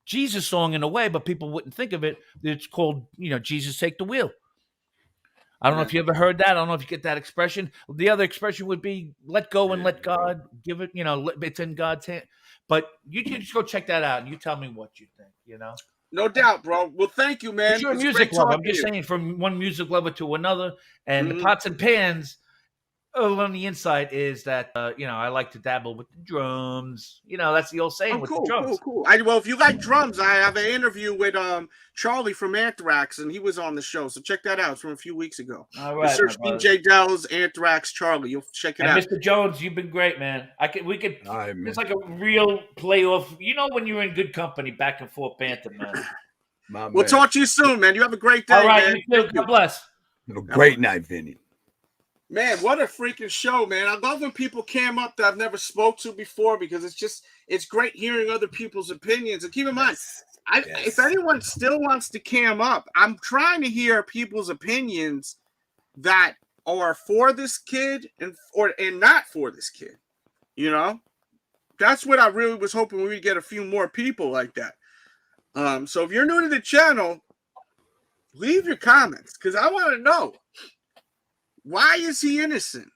Jesus song in a way, but people wouldn't think of it. It's called, you know, Jesus Take the Wheel. I don't know if you ever heard that. I don't know if you get that expression. The other expression would be let go and let God give it, you know, it's in God's hand. But you just go check that out and you tell me what you think, you know? No doubt, bro. Well, thank you, man. You're a It's music great lover. I'm talking to just you. saying, from one music lover to another, and the Mhm. pots and pans. On the inside is that I like to dabble with the drums. That's the old saying Oh, with cool, the drums. cool. Well, if you like drums, I have an interview with Charlie from Anthrax, and he was on the show. So check that out. It's from a few weeks ago. All You right, search my brother. DJ Delz, Anthrax, Charlie. You'll check it And out. Mr. Jones, you've been great, man. We could. All right, man. It's like a real playoff. When you're in good company, back and forth banter, man. We'll talk to you soon, man. You have a great day, All right, man. you too. God bless. Have a great night, Vinny. Man, what a freaking show, man. I love when people cam up that I've never spoke to before, because it's great hearing other people's opinions. And keep in mind, if anyone still wants to cam up, I'm trying to hear people's opinions that are for this kid and not for this kid. That's what I really was hoping we would get, a few more people like that. So if you're new to the channel, leave your comments, because I want to know, why is he innocent?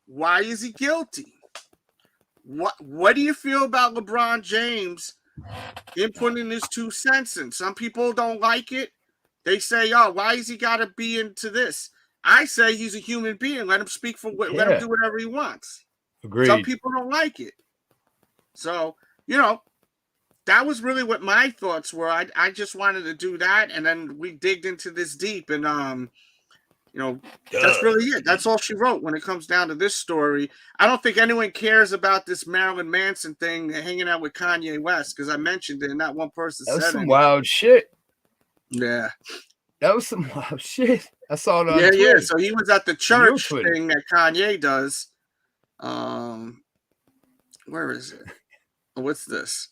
Why is he guilty? What do you feel about LeBron James inputting his 2 cents in? Some people don't like it. They say, "Oh, why has he got to be into this?" I say he's a human being. Let him speak let him do whatever he wants. Agreed. Some people don't like it. So, that was really what my thoughts were. I just wanted to do that, and then we digged into this deep, and that's really it. That's all she wrote when it comes down to this story. I don't think anyone cares about this Marilyn Manson thing, hanging out with Kanye West, because I mentioned it and not one person That was said some anything. wild shit. Yeah. That was some wild shit. I saw it on Yeah, Twitter. So he was at the church thing that Kanye does. Where is it? What's this?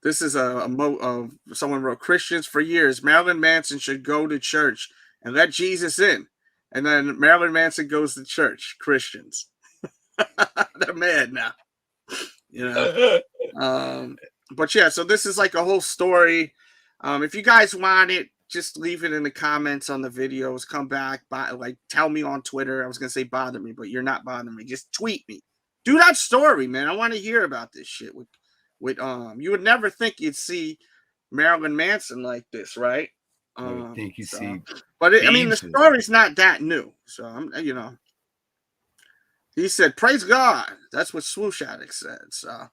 This is someone wrote, "Christians for years, Marilyn Manson should go to church and let Jesus in." And then Marilyn Manson goes to church. Christians. They're mad now. But yeah, so this is like a whole story. If you guys want it, just leave it in the comments on the videos. Come back, tell me on Twitter. I was gonna say bother me, but you're not bothering me. Just tweet me. Do that story, man. I want to hear about this shit. You would never think you'd see Marilyn Manson like this, right? I would think you see, but the story's not that new. So he said, "Praise God." That's what Swoosh Addict said. So,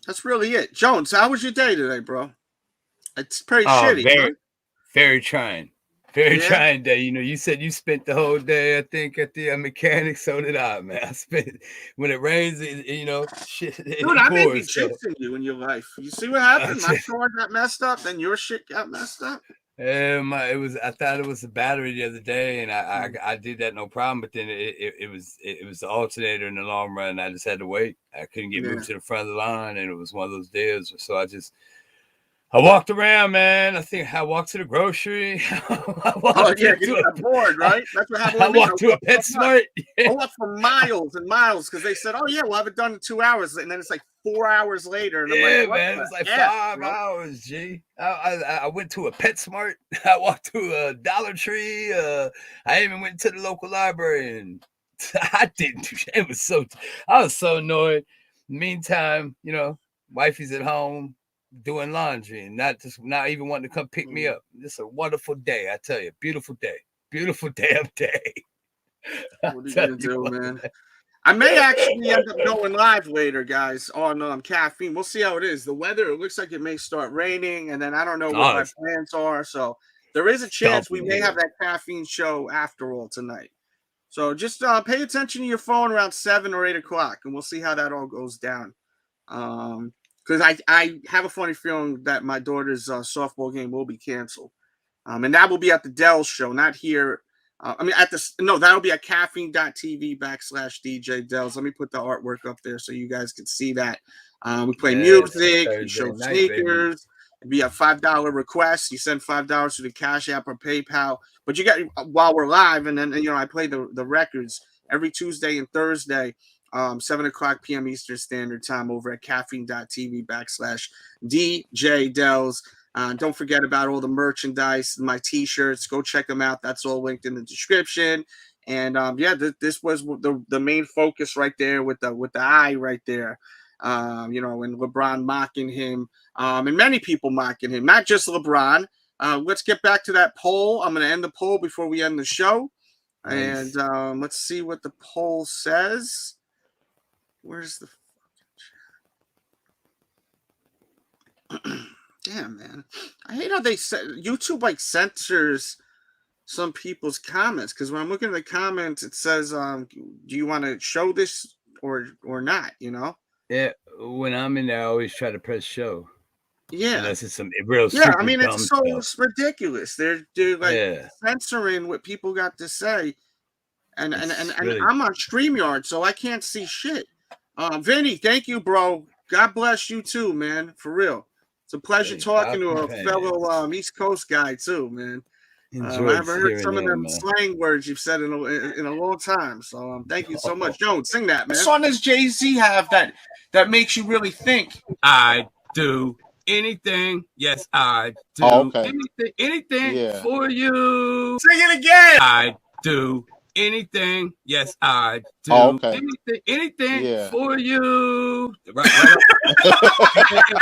that's really it. Jones, how was your day today, bro? It's pretty shitty. Very trying. Very trying day. You said you spent the whole day, I think, at the mechanic. So did I, man. I spent, when it rains, shit. Dude, I may be jinxing you in your life. You see what happened? My car got messed up, then your shit got messed up. I thought it was the battery the other day, and I did that no problem. But then it was the alternator in the long run. I just had to wait. I couldn't get moved to the front of the line, and it was one of those days. So I walked around, man. I think I walked to the grocery. You got bored, right? That's what happened. I walked to a PetSmart. I walked for miles and miles because they said, "Oh yeah, we'll have it done in 2 hours," and then it's like 4 hours later. And I'm like, man, it was like 5 hours. G. I went to a PetSmart. I walked to a Dollar Tree. I even went to the local library, and I didn't do shit. I was so annoyed. Meantime, wifey's at home doing laundry and not even wanting to come pick me up. It's a wonderful day, I tell you. Beautiful day of day. What are you gonna do, man? I may actually end up going live later, guys, on caffeine. We'll see how it is. The weather, it looks like it may start raining, and then I don't know what my plans are. So there is a chance we may have that caffeine show after all tonight. So just pay attention to your phone around 7 or 8 o'clock, and we'll see how that all goes down. Because I have a funny feeling that my daughter's softball game will be canceled. And that will be at the Delz show, not here. That'll be at caffeine.tv/DJ Delz. Let me put the artwork up there so you guys can see that. We play music, we show sneakers. It'd be a $5 request. You send $5 to the Cashapp or PayPal. But you got, while we're live, and then I play the records every Tuesday and Thursday. 7 o'clock p.m. Eastern Standard Time over at caffeine.tv/DJ Delz. Don't forget about all the merchandise, my t-shirts. Go check them out. That's all linked in the description. And this was the main focus right there with the eye right there. You know, and LeBron mocking him, and many people mocking him, not just LeBron. Let's get back to that poll. I'm going to end the poll before we end the show. Nice. And let's see what the poll says. Where's the damn, man? I hate how they YouTube like censors some people's comments, because when I'm looking at the comments, it says, "Do you want to show this or not?" You know? Yeah. When I'm in there, I always try to press show. Yeah, unless it's some real. Yeah, I mean, dumb it's so stuff. ridiculous. They're like Yeah. censoring what people got to say, and really- I'm on StreamYard, so I can't see shit. Vinny, thank you, bro. God bless you too, man. For real, it's a pleasure talking to a fellow East Coast guy too, man. I haven't heard some of them slang words you've said in a long time. So thank you so much. Jones, sing that, man. What song does Jay-Z have that makes you really think? I do anything. Yes, I do anything for you. Sing it again. I do anything. Yes, I do anything for you. Right.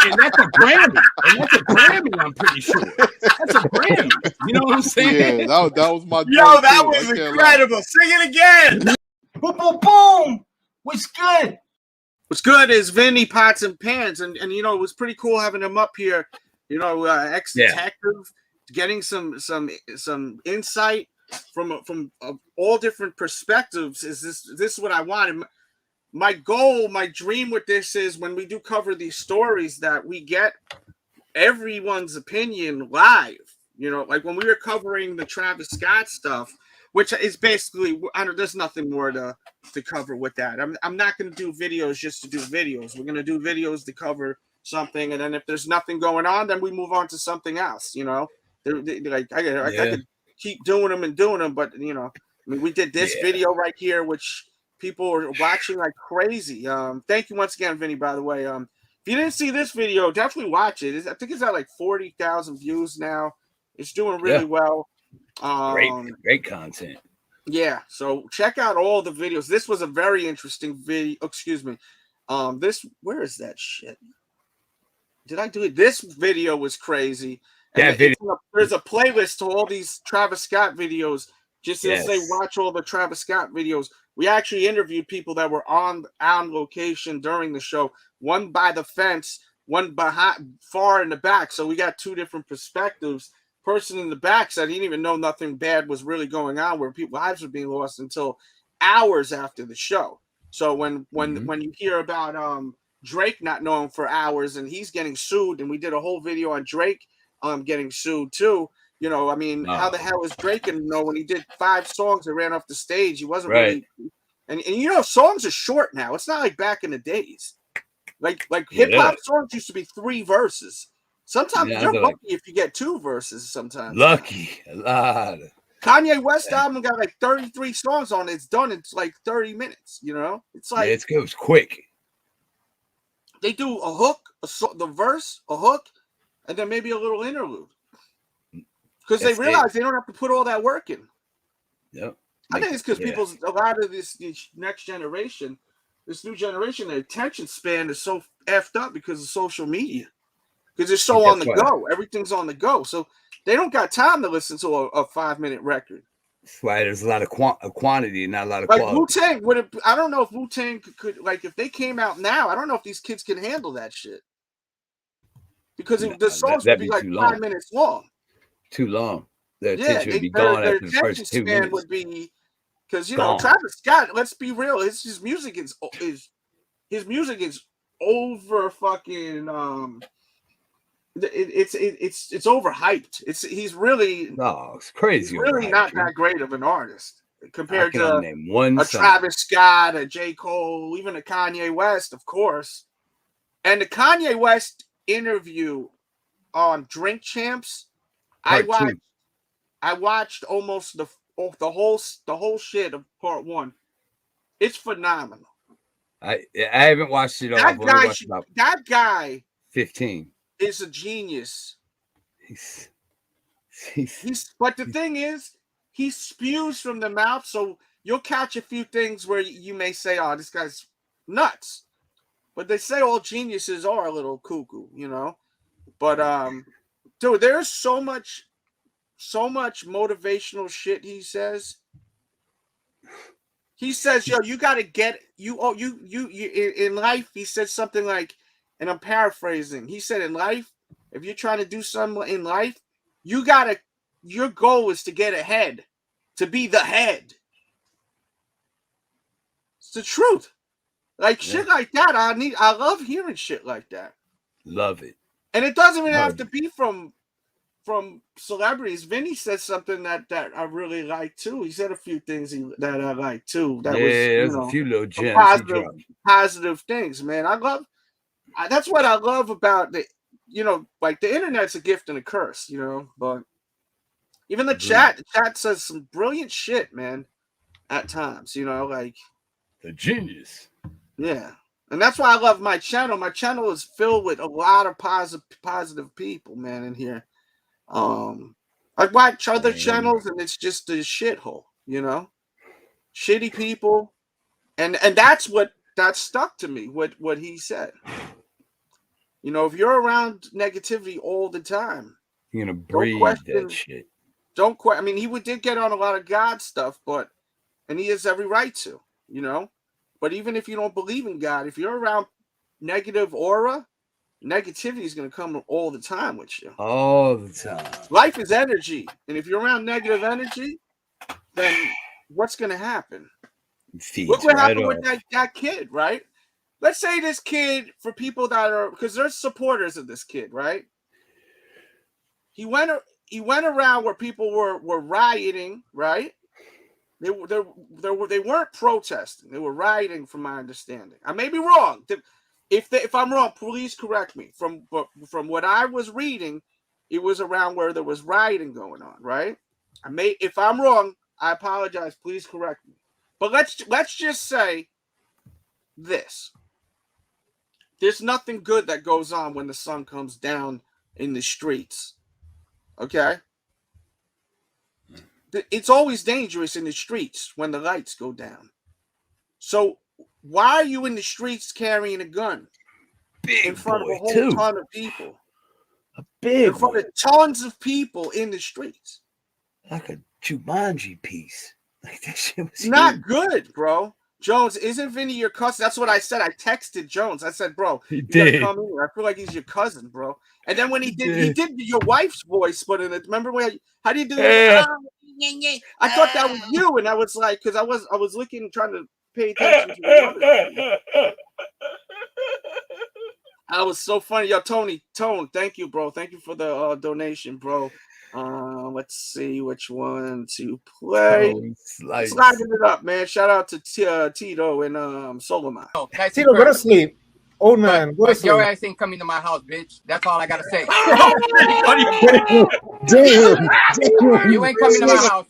and that's a Grammy. And that's a Grammy, I'm pretty sure. That's a Grammy. You know what I'm saying? Yeah, that was my Yo, that was incredible. Sing it again. Boom, boom, boom. What's good? What's good is Vinny Pots and Pans, and you know, it was pretty cool having him up here. You know, ex-detective, getting some insight from all different perspectives. Is this is what I wanted? My goal, my dream with this is when we do cover these stories that we get everyone's opinion live. You know, like when we were covering the Travis Scott stuff, which is basically, there's nothing more to cover with that. I'm not going to do videos just to do videos. We're going to do videos to cover something, and then if there's nothing going on, then we move on to something else. You know, I could keep doing them, but you know, I mean, we did this video right here, which people are watching like crazy. Thank you once again, Vinny. By the way, if you didn't see this video, definitely watch it. I think it's at like 40,000 views now. It's doing really well. Great content. Yeah, so check out all the videos. This was a very interesting video. Excuse me. Where is that shit? Did I do it? This video was crazy. And there's a playlist to all these Travis Scott videos. Just to say, watch all the Travis Scott videos. We actually interviewed people that were on location during the show. One by the fence, one far in the back. So we got two different perspectives. Person in the back said he didn't even know nothing bad was really going on, where people's lives were being lost until hours after the show. So when you hear about Drake not knowing for hours and he's getting sued, and we did a whole video on Drake getting sued too. You know, I mean, how the hell is Drake gonna know when he did 5 songs and ran off the stage? He wasn't really, and you know, songs are short now. It's not like back in the days. Like hip hop songs used to be 3 verses. Sometimes you're lucky if you get 2 verses. Sometimes lucky a lot. Kanye West album got like 33 songs on it. It's done in like 30 minutes. You know, it's like it goes quick. They do a hook, the verse, a hook, and then maybe a little interlude because they realize they don't have to put all that work in. Yep. I think it's because a lot of this next generation, this new generation, their attention span is so effed up because of social media. Because it's so on the go. Everything's on the go. So they don't got time to listen to a 5-minute record. That's why there's a lot of quantity and not a lot of like quality. Wu-Tang I don't know if Wu-Tang could, like, if they came out now, I don't know if these kids can handle that shit. Because the songs would be like 5 minutes long. Too long. Their attention would be gone after the first 2 minutes. Would be, because, you know, Travis Scott, let's be real, his music is over fucking it's overhyped. He's really it's crazy. He's really not that great of an artist compared to name one a Travis Scott, a J. Cole, even a Kanye West, of course. And the Kanye West interview on Drink Champs, I watched almost the whole shit of part 1. It's phenomenal. I haven't watched it all. That guy 15 is a genius. But the thing is, he spews from the mouth, so you'll catch a few things where you may say, "Oh, this guy's nuts." But they say all geniuses are a little cuckoo, you know. But dude, there's so much motivational shit he says. He says, yo, you got to get you in life. He said something like, and I'm paraphrasing. He said, in life, if you're trying to do something in life, your goal is to get ahead, to be the head. It's the truth. Like shit like that. I love hearing shit like that. Love it. And it doesn't even have to be from celebrities. Vinny said something that I really like too. He said a few things that I like too. That there's a few little gems. Positive things, man. That's what I love about the, like the internet's a gift and a curse, but even the chat says some brilliant shit, man, at times, like the genius. Yeah. And that's why I love my channel. My channel is filled with a lot of positive people, man, in here. I watch other channels and it's just a shithole, shitty people, and that's that stuck to me. What he said, if you're around negativity all the time, you're gonna breathe that shit. Don't quit. I mean, he did get on a lot of God stuff, and he has every right to, But even if you don't believe in God, if you're around negative aura, negativity is going to come all the time with you. All the time. Life is energy. And if you're around negative energy, then what's going to happen? Look what happened with that kid, right? Let's say this kid, for people that are, because there's supporters of this kid, right? He went around where people were rioting, right? They weren't protesting. They were rioting, from my understanding. I may be wrong. If I'm wrong, please correct me. From what I was reading, it was around where there was rioting going on, right? If I'm wrong, I apologize. Please correct me. But let's just say this: there's nothing good that goes on when the sun comes down in the streets. Okay. It's always dangerous in the streets when the lights go down. So why are you in the streets carrying a gun in front of a whole ton of people? In front of tons of people in the streets. Like a Jumanji piece. Like that shit was not good, bro. Jones, isn't Vinny your cousin? That's what I said. I texted Jones. I said, bro, you gotta come in here. I feel like he's your cousin, bro. And then when he did your wife's voice, but remember how do you do it? I thought that was you, and I was like, because I was looking, trying to pay attention to the other. I was so funny. Yo, Tone, thank you, bro. Thank you for the donation, bro. Let's see which one to play. Sliding it up, man. Shout out to Tito and Solomon. Tito, go to sleep. Old man, go to sleep. Your ass ain't coming to my house, bitch. That's all I gotta say. Damn. You ain't coming to my house.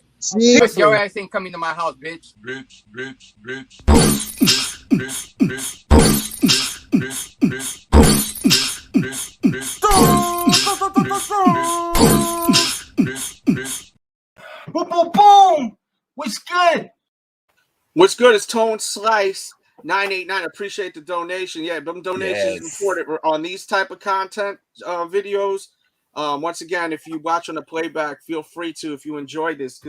But your ass ain't coming to my house, bitch. Boom, boom, boom. What's good? What's good is Tone Slice 989. Appreciate the donation. Yeah, them donations important on these type of content videos. Once again, if you watch on the playback, feel free to, if you enjoy this,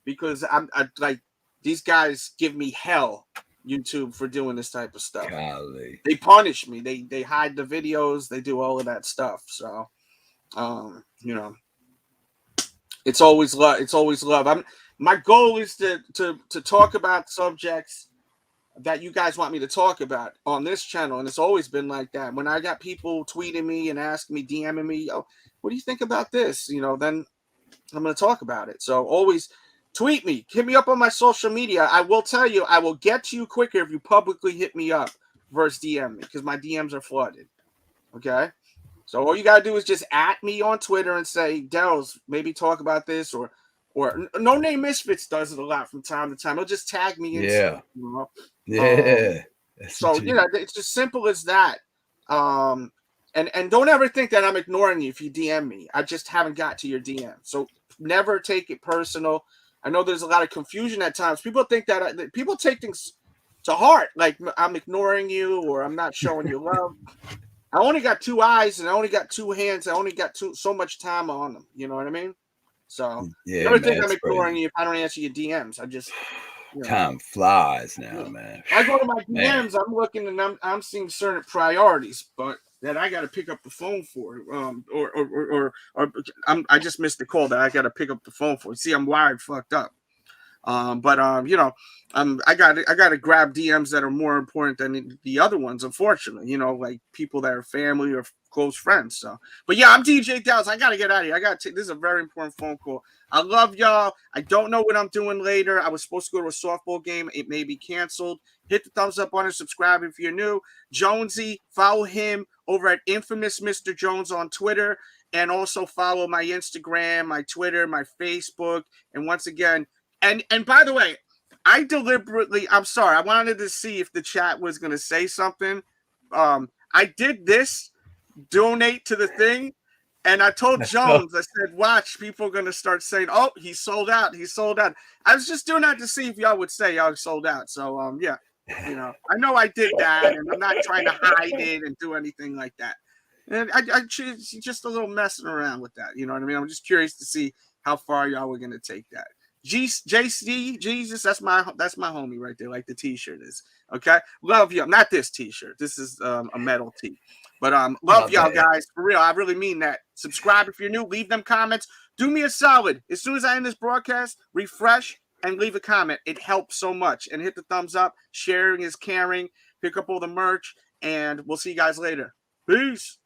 because I like, these guys give me hell, YouTube, for doing this type of stuff. Golly. They punish me. They hide the videos. They do all of that stuff. So, it's always love. It's always love. My goal is to talk about subjects that you guys want me to talk about on this channel, and it's always been like that. When I got people tweeting me and asking me, DMing me, yo, what do you think about this? Then I'm going to talk about it. So always tweet me, hit me up on my social media. I will tell you, I will get to you quicker if you publicly hit me up versus DM me, because my DMs are flooded. Okay. So all you got to do is just at me on Twitter and say, Delz, maybe talk about this, or No Name Misfits does it a lot from time to time. He'll just tag me in. Yeah. Yeah. So, it's just simple as that. And don't ever think that I'm ignoring you if you DM me. I just haven't got to your DM. So never take it personal. I know there's a lot of confusion at times. People think that people take things to heart. Like I'm ignoring you or I'm not showing you love. I only got 2 eyes and I only got 2 hands. I only got so much time on them. You know what I mean? So Yeah, never man, think I'm it's ignoring crazy. you if I don't answer your DMs. I just Time flies now, man. I go to my Man. DMs. I'm looking and I'm seeing certain priorities, but that I got to pick up the phone for. Or I just missed the call that I got to pick up the phone for. See, I'm wired fucked up. You know, I got to grab DMs that are more important than the other ones, unfortunately, you know, like people that are family or close friends. So, but yeah, I'm DJ Delz. I got to get out of here. This is a very important phone call. I love y'all. I don't know what I'm doing later. I was supposed to go to a softball game. It may be canceled. Hit the thumbs up button, subscribe if you're new. Jonesy, follow him over at Infamous Mr. Jones on Twitter, and also follow my Instagram, my Twitter, my Facebook, and once again, and by the way, I'm sorry, I wanted to see if the chat was going to say something. I did this, donate to the thing, and I told Jones, I said, watch, people are going to start saying, oh, he sold out, he sold out. I was just doing that to see if y'all would say y'all sold out. So, yeah, you know, I know I did that, and I'm not trying to hide it and do anything like that. And I just a little messing around with that, you know what I mean? I'm just curious to see how far y'all were going to take that. JC Jesus, that's my homie right there, like the t-shirt is. Okay, love you. Not this t-shirt. This is a metal tee. But love y'all guys for real. I really mean that. Subscribe if you're new. Leave them comments. Do me a solid. As soon as I end this broadcast, refresh and leave a comment. It helps so much. And hit the thumbs up. Sharing is caring. Pick up all the merch, and we'll see you guys later. Peace.